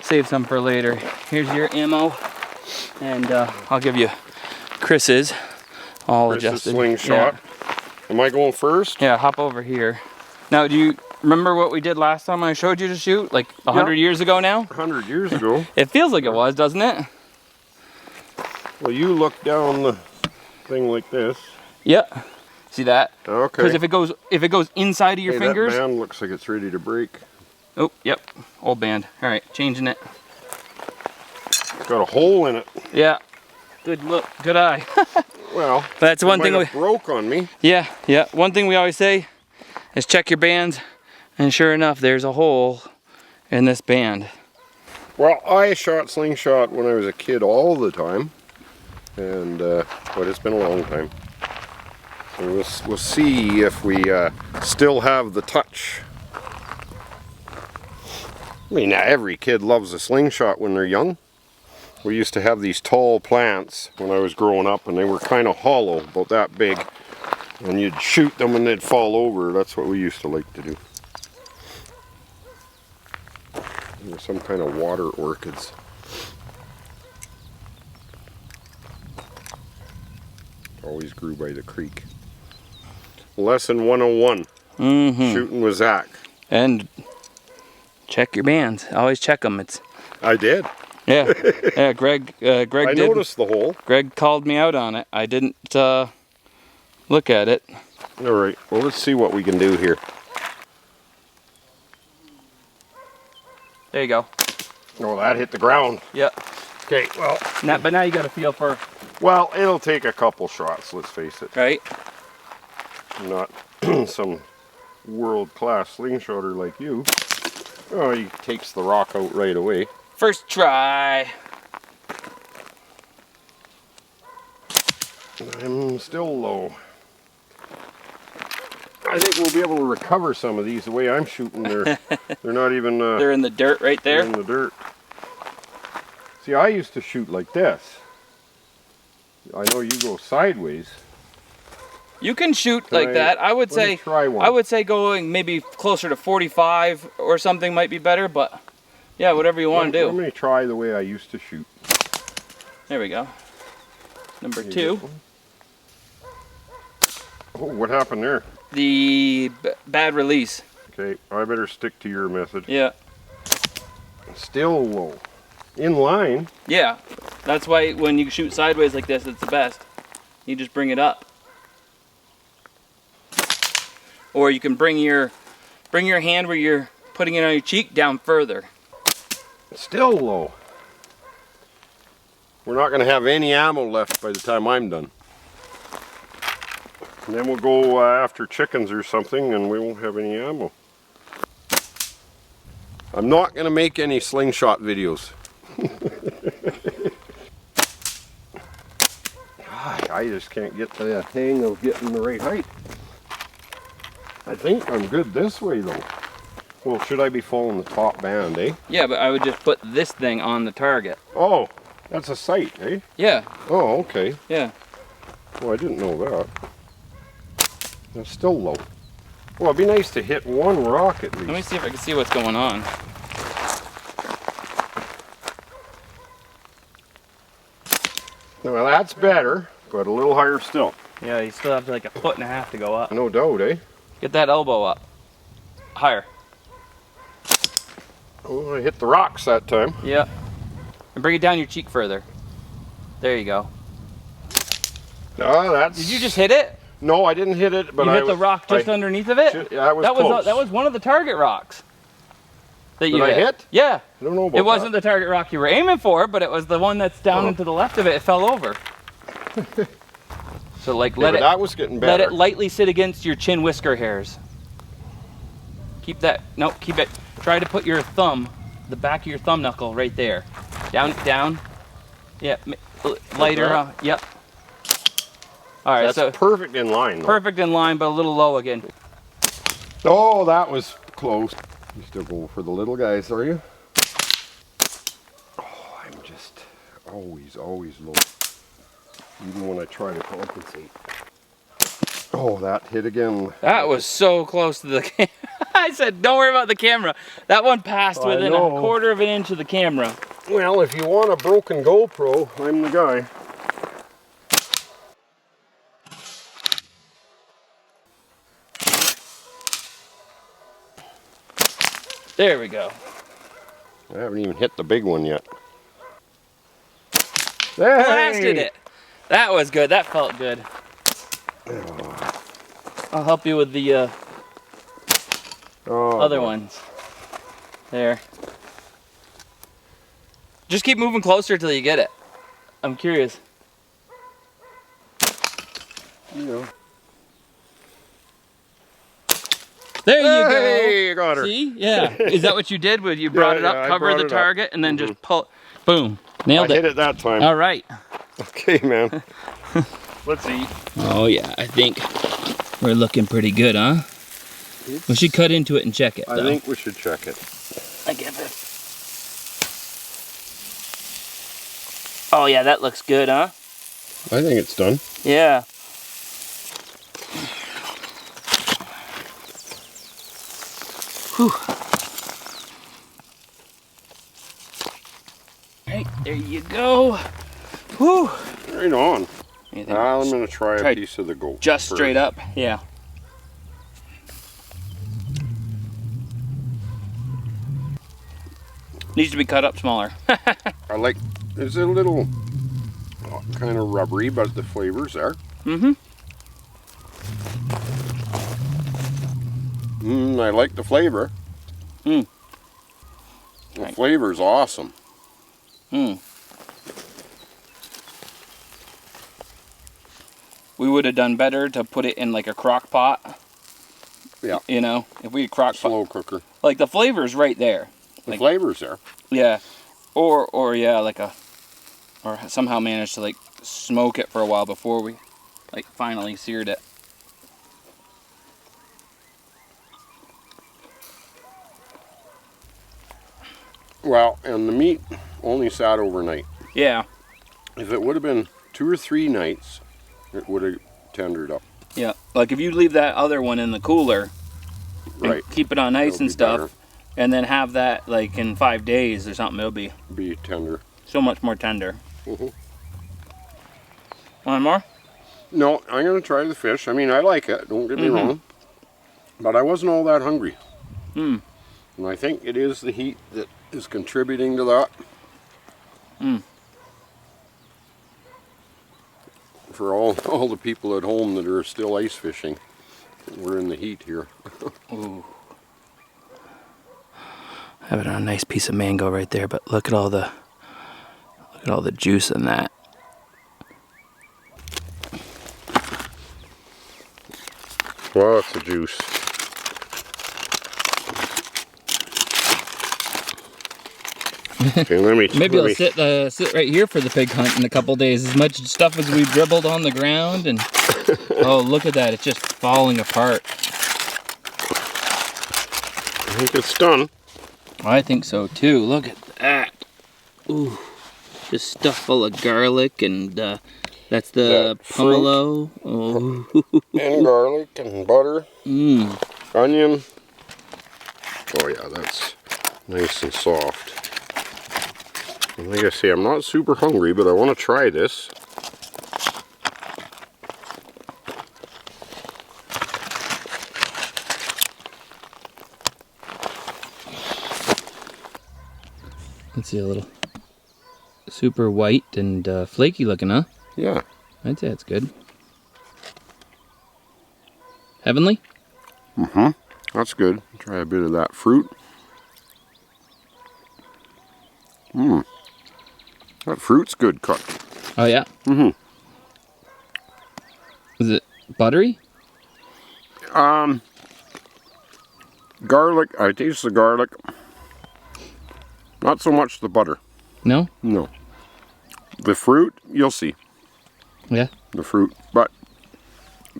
Save some for later. Here's your ammo. And I'll give you Chris's all Chris's adjusted. slingshot. Yeah. Am I going first? Yeah, hop over here. Now, do you remember what we did last time I showed you to shoot? Like 100 years ago now? 100 years ago. It feels like it was, doesn't it? Well, you look down the thing like this. Yeah. See that? Okay. Because if it goes inside of your fingers. That band looks like it's ready to break. Oh, yep. Old band. All right, changing it. It's got a hole in it. Yeah. Good look. Good eye. Well, that's one thing we broke on me. Yeah, yeah. One thing we always say is check your bands, and sure enough, there's a hole in this band. Well, I shot slingshot when I was a kid all the time, and but it's been a long time. And we'll see if we still have the touch. I mean, every kid loves a slingshot when they're young. We used to have these tall plants when I was growing up, and they were kind of hollow, about that big. And you'd shoot them and they'd fall over. That's what we used to like to do. There's some kind of water orchids. Always grew by the creek. Lesson 101. Shooting with Zach. And check your bands. Always check them. I did. Yeah, yeah. Greg I did. noticed the hole. Greg called me out on it. I didn't look at it. All right. Well, let's see what we can do here. There you go. Oh, that hit the ground. Yep. Okay. Well. But now you got a feel for. Well, it'll take a couple shots. Let's face it. Right. Not some world-class slingshotter like you. Oh, he takes the rock out right away. First try. I'm still low. I think we'll be able to recover some of these the way I'm shooting. They're not even. They're in the dirt right there. They're in the dirt. See, I used to shoot like this. I know you go sideways. You can shoot like that. I would say. Try one. I would say going maybe closer to 45 or something might be better, but yeah, whatever you want to do. Let me try the way I used to shoot. There we go. Number 2. Oh, what happened there? The bad release. Okay, I better stick to your method. Yeah. Still low. In line? Yeah, that's why when you shoot sideways like this, it's the best. You just bring it up. Or you can bring your hand where you're putting it on your cheek down further. Still low. We're not going to have any ammo left by the time I'm done. And then we'll go after chickens or something and we won't have any ammo. I'm not going to make any slingshot videos. I just can't get the hang of getting the right height. I think I'm good this way though. Well, should I be following the top band, eh? Yeah, but I would just put this thing on the target. Oh, that's a sight, eh? Yeah. Oh, okay. Yeah. Well, I didn't know that. That's still low. Well, it'd be nice to hit one rock at least. Let me see if I can see what's going on. Well, that's better, but a little higher still. Yeah, you still have like a foot and a half to go up. No doubt, eh? Get that elbow up. Higher. Oh, I hit the rocks that time. Yeah. And bring it down your cheek further. There you go. Oh, that's... Did you just hit it? No, I didn't hit it, but you hit the rock just underneath of it? Yeah, that was close. That was one of the target rocks. That you hit? Yeah. I don't know about It wasn't the target rock you were aiming for, but it was the one that's down and to the left of it. It fell over. So like let that was getting better. Let it lightly sit against your chin whisker hairs. Keep that, no, keep it. Try to put your thumb, the back of your thumb knuckle right there. Down. Yeah, lighter, yep. All right, so that's perfect in line. Though. Perfect in line, but a little low again. Oh, that was close. You still going for the little guys, are you? Oh, I'm just always low. Even when I try to compensate. Oh, that hit again. That was so close to the camera. I said, don't worry about the camera. That one passed within a quarter of an inch of the camera. Well, if you want a broken GoPro, I'm the guy. There we go. I haven't even hit the big one yet. Hey! Blasted it. That was good. That felt good. I'll help you with the other ones. There. Just keep moving closer till you get it. I'm curious. Yeah. There you go. Hey, you got her. See? Yeah. Is that what you did? When you brought it up, cover the target, and then just pull. Boom. Nailed it. I hit it that time. All right. Okay, man. Let's eat. Oh yeah, I think we're looking pretty good, huh? We should cut into it and check it, though. I think we should check it. I get this. Oh yeah, that looks good, huh? I think it's done. Yeah. Whew. Right, there you go. Whew. Right on. I'm going to try a piece of the goat. Just first. straight up, yeah. Needs to be cut up smaller. I like, it's a little kind of rubbery, but the flavor's there. I like the flavor. The flavor's awesome. We would have done better to put it in like a crock pot. Yeah. You know, if we had crock pot. Slow cooker. Like the flavor's right there. The flavor's there. Yeah. Or yeah, like or somehow managed to like smoke it for a while before we like finally seared it. Well, and the meat only sat overnight. Yeah. If it would have been 2 or 3 nights, it would have tendered up. Yeah, like if you leave that other one in the cooler, right, keep it on ice and stuff, and then have that like in 5 days or something, it'll be tender. So much more tender. Want more? No, I'm going to try the fish. I mean, I like it, don't get me wrong, but I wasn't all that hungry. And I think it is the heat that is contributing to that. For all the people at home that are still ice fishing, we're in the heat here. Ooh. Having a nice piece of mango right there, but look at all the juice in that. Lots of juice. Okay, Maybe I'll sit right here for the pig hunt in a couple days. As much stuff as we've dribbled on the ground, and oh, look at that! It's just falling apart. I think it's done. I think so too. Look at that! Ooh, just stuff full of garlic, and that's the pomelo. Oh. And garlic and butter. Onion. Oh yeah, that's nice and soft. And like I say, I'm not super hungry, but I want to try this. Let's see, a little super white and flaky looking, huh? Yeah. I'd say it's good. Heavenly? Mm-hmm. That's good. Try a bit of that fruit. Mmm. That fruit's good cooked. Oh yeah? Mm-hmm. Is it buttery? Garlic. I taste the garlic. Not so much the butter. No? No. The fruit, you'll see. Yeah? The fruit, but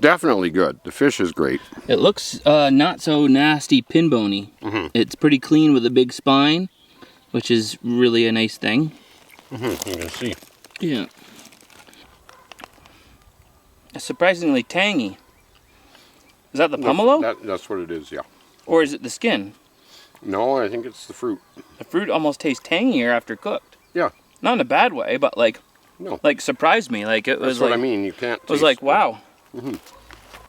definitely good. The fish is great. It looks not so nasty pin bony. It's pretty clean with a big spine, which is really a nice thing. You can see. Yeah. It's surprisingly tangy. Is that the pomelo? That's what it is, yeah. Or is it the skin? No, I think it's the fruit. The fruit almost tastes tangier after cooked. Yeah. Not in a bad way, but like, no, like surprised me. Like it was That's what like, I mean. You can't. It was like, wow.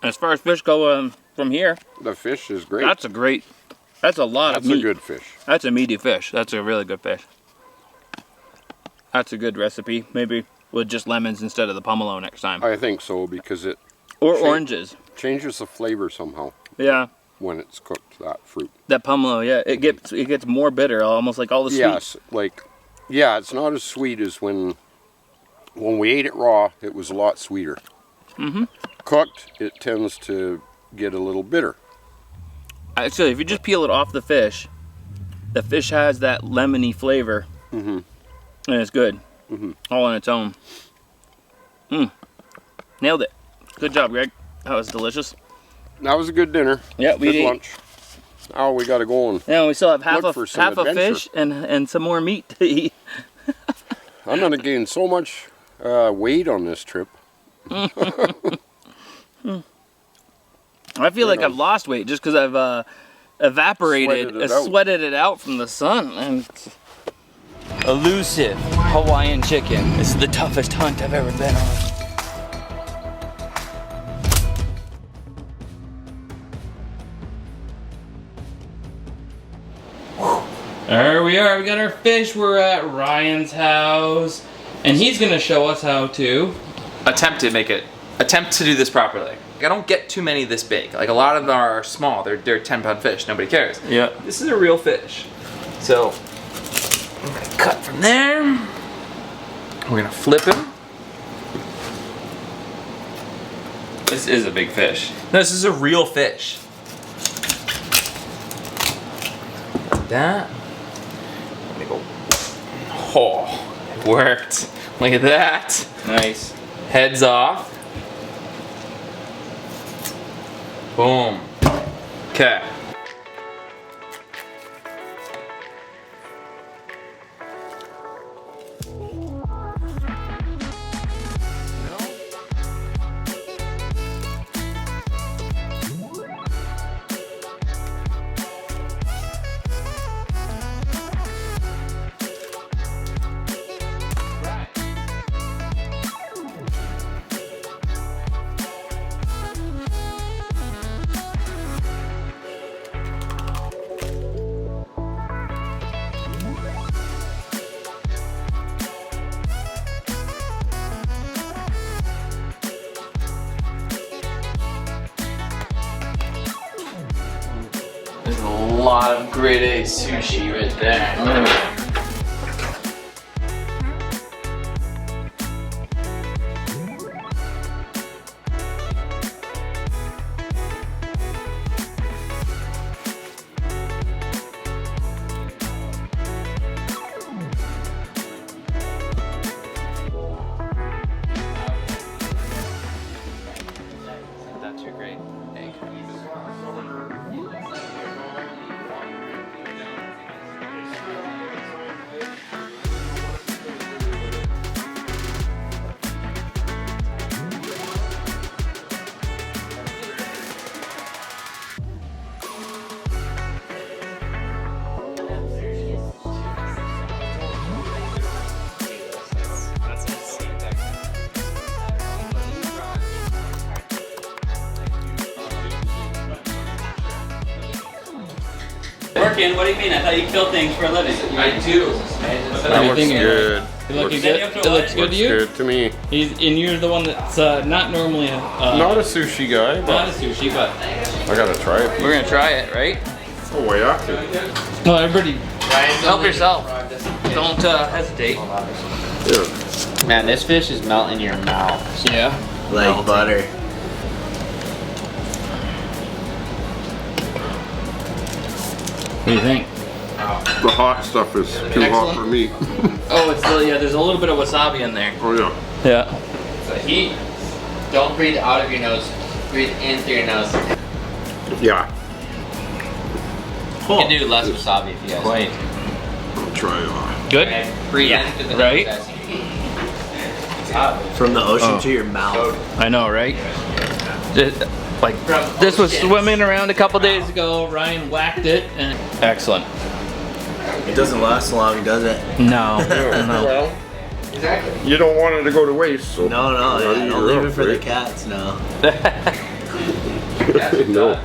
As far as fish go from here, the fish is great. That's a great. That's a lot of meat. That's a good fish. That's a meaty fish. That's a really good fish. That's a good recipe. Maybe with just lemons instead of the pomelo next time. I think so, because it oranges changes the flavor somehow. Yeah. When it's cooked, that fruit. That pomelo, yeah, it gets more bitter, almost like all the sweet. Yes, like, yeah, it's not as sweet as when we ate it raw. It was a lot sweeter. Cooked, it tends to get a little bitter. Actually, if you just peel it off the fish has that lemony flavor, and it's good, all on its own. Nailed it. Good job, Greg. That was delicious. That was a good dinner. Yeah, we did ate lunch. Now we got to go and we still have half look a for some adventure. fish and some more meat to eat. I'm gonna gain so much weight on this trip. I feel like I've lost weight just because I've sweated it out from the sun. And elusive Hawaiian chicken. This is the toughest hunt I've ever been on. There we are, we got our fish. We're at Ryan's house, and he's gonna show us how to attempt to do this properly. I don't get too many this big. Like, a lot of them are small. They're 10-pound fish. Nobody cares. Yeah. This is a real fish. So I'm gonna cut from there. We're gonna flip him. This is a big fish. No, this is a real fish. Like that. Let me go. Oh, it worked. Look at that. Nice. Heads off. Boom. Okay. lot of grade A sushi right there. That's your grade A. Working? What do you mean? I thought you killed things for a living. I do. That looks good. It looks good. It looks good to you. Good to me. And you're the one that's not normally a not a sushi guy, but not a sushi, but I gotta try it. We're gonna try it, right? Oh yeah. no, everybody Help yourself. Don't hesitate. Yeah. Man, this fish is melting in your mouth. yeah. Like butter. What do you think? The hot stuff is too hot for me. Oh, it's yeah. There's a little bit of wasabi in there. Oh yeah. Yeah. So heat. Don't breathe out of your nose. Breathe in through your nose. Yeah. You can do less wasabi if you guys want. I'll try Good. Breathe in through the Right. nose. From the ocean to your mouth. I know, right? Like this was swimming around a couple days ago. Ryan whacked it, and excellent. It doesn't last long, does it? No. No. Well, exactly. You don't want it to go to waste, so No, don't leave it for the cats, no. No.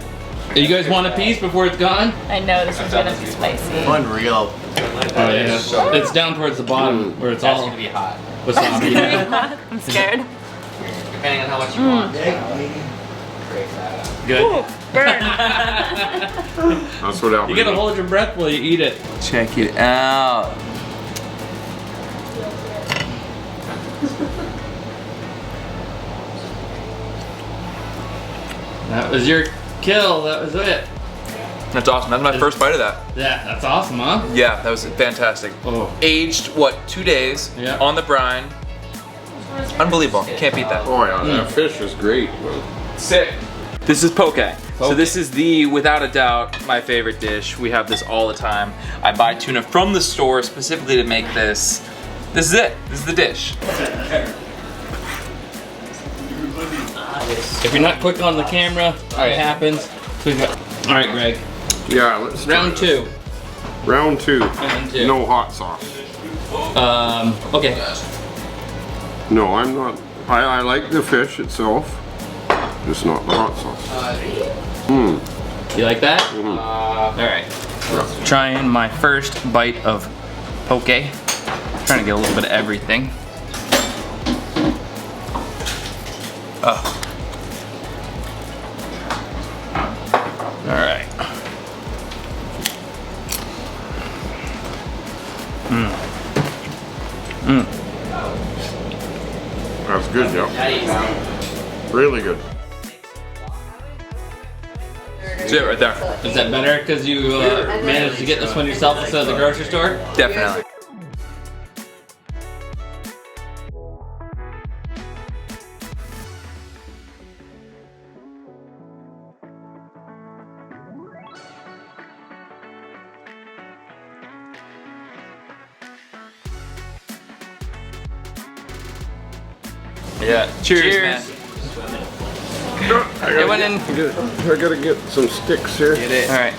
You guys want a piece before it's gone? I know this is gonna be spicy. Unreal. Oh yeah. It's down towards the bottom where it's all gonna be hot. wasabi. Yeah. I'm scared. Depending on how much you want. Good. Ooh, burn. That's what happened. You gotta hold your breath while you eat it. Check it out. That was your kill. That was it. That's awesome. That's my first bite of that. Yeah, that's awesome, huh? Yeah, that was fantastic. Oh. Aged, what, 2 days Yeah. on the brine. Unbelievable. Can't beat that. Oh yeah, that fish is great. Sick. This is poke. So this is the, without a doubt, my favorite dish. We have this all the time. I buy tuna from the store specifically to make this. This is it. This is the dish. If you're not quick on the camera, it happens. All right, Greg. Yeah, let's try Round this. two. Round two. Round two. No hot sauce. Okay. No, I'm not. I like the fish itself, just not the hot sauce. You like that? Mhm. All right. Trying my first bite of poke. Trying to get a little bit of everything. Oh. All right. That's good, yeah. Really good. That's it right there. Is that better because you managed to get this one yourself instead of the grocery store? Definitely. Yeah. Cheers, man. I gotta get some sticks here. All right.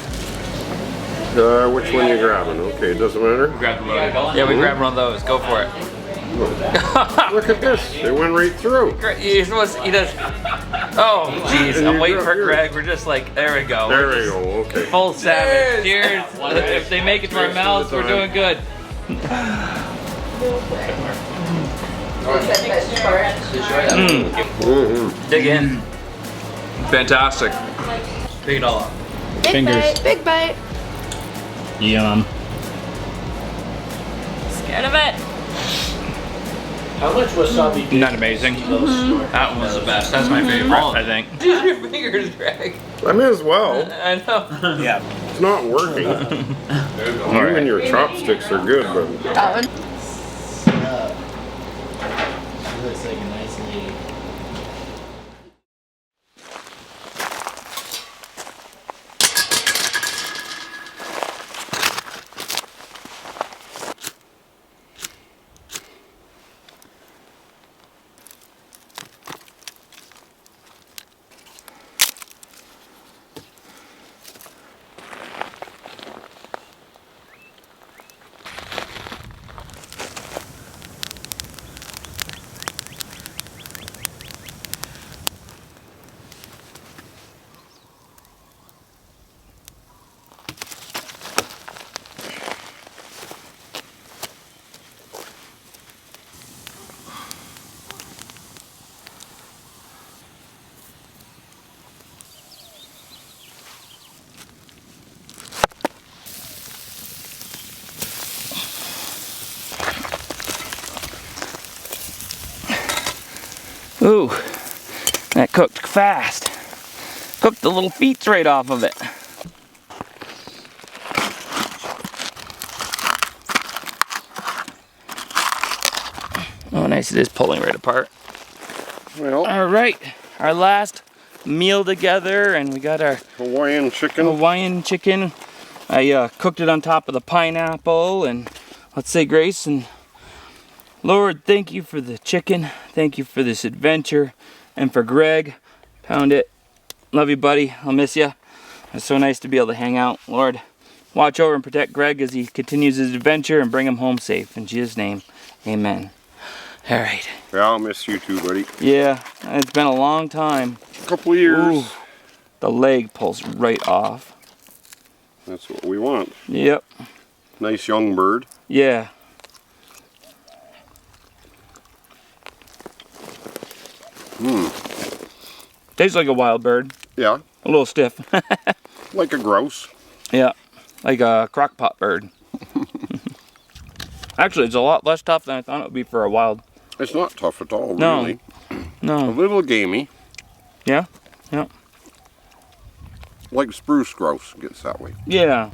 Which one you grabbing? Okay, it doesn't matter. Yeah, we grabbed one of those. Go for it. Look at this. It went right through. You're supposed to, he does. Oh, jeez. I'm waiting for Greg. We're just like, there we go. There we go. Okay. Full salmon. Cheers. If they make it to our mouths, we're doing good. Dig in. Fantastic. Pick it all up. Big bite. Big bite. Yum. Scared of it. How much wasabi? Isn't that amazing? That one was the best. That's my favorite, I think. Use your fingers, Greg. I may as well. I know. Yeah. It's not working. You and your chopsticks are good, but That one. She looks like a nice lady. Ooh, that cooked fast. Cooked the little feet right off of it. Oh, nice, it is pulling right apart. well, All right, our last meal together, and we got our Hawaiian chicken. I cooked it on top of the pineapple, and let's say grace. And Lord, thank you for the chicken. Thank you for this adventure, and for Greg. Pound it. Love you, buddy. I'll miss you. It's so nice to be able to hang out. Lord, watch over and protect Greg as he continues his adventure, and bring him home safe. In Jesus' name, amen. All right. Yeah, I'll miss you too, buddy. Yeah, it's been a long time. A couple of years. Ooh, the leg pulls right off. That's what we want. Yep. Nice young bird. Yeah. Tastes like a wild bird. Yeah. A little stiff. Like a grouse. Yeah. Like a crock pot bird. Actually, it's a lot less tough than I thought it would be for a wild. It's not tough at all, No. really. No. A little gamey. Yeah. Yeah. Like spruce grouse gets that way. Yeah.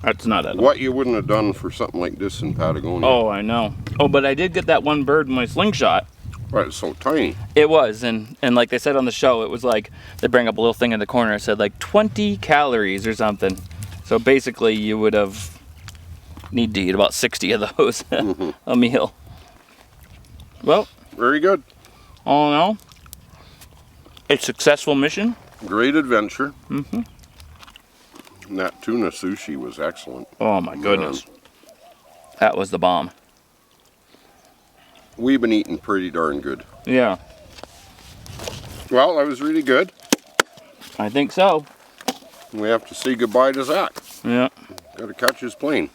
That's not at all. What you wouldn't have done for something like this in Patagonia. Oh, I know. Oh, but I did get that one bird in my slingshot. But it's so tiny. It was, and like they said on the show, it was like, they bring up a little thing in the corner, it said like 20 calories or something. So basically you would have need to eat about 60 of those a meal. Well, very good. All in all, a successful mission. Great adventure. Mm-hmm. And that tuna sushi was excellent. Oh my goodness. That was the bomb. We've been eating pretty darn good. Yeah. Well, that was really good. I think so. We have to say goodbye to Zach. Yeah. Got to catch his plane.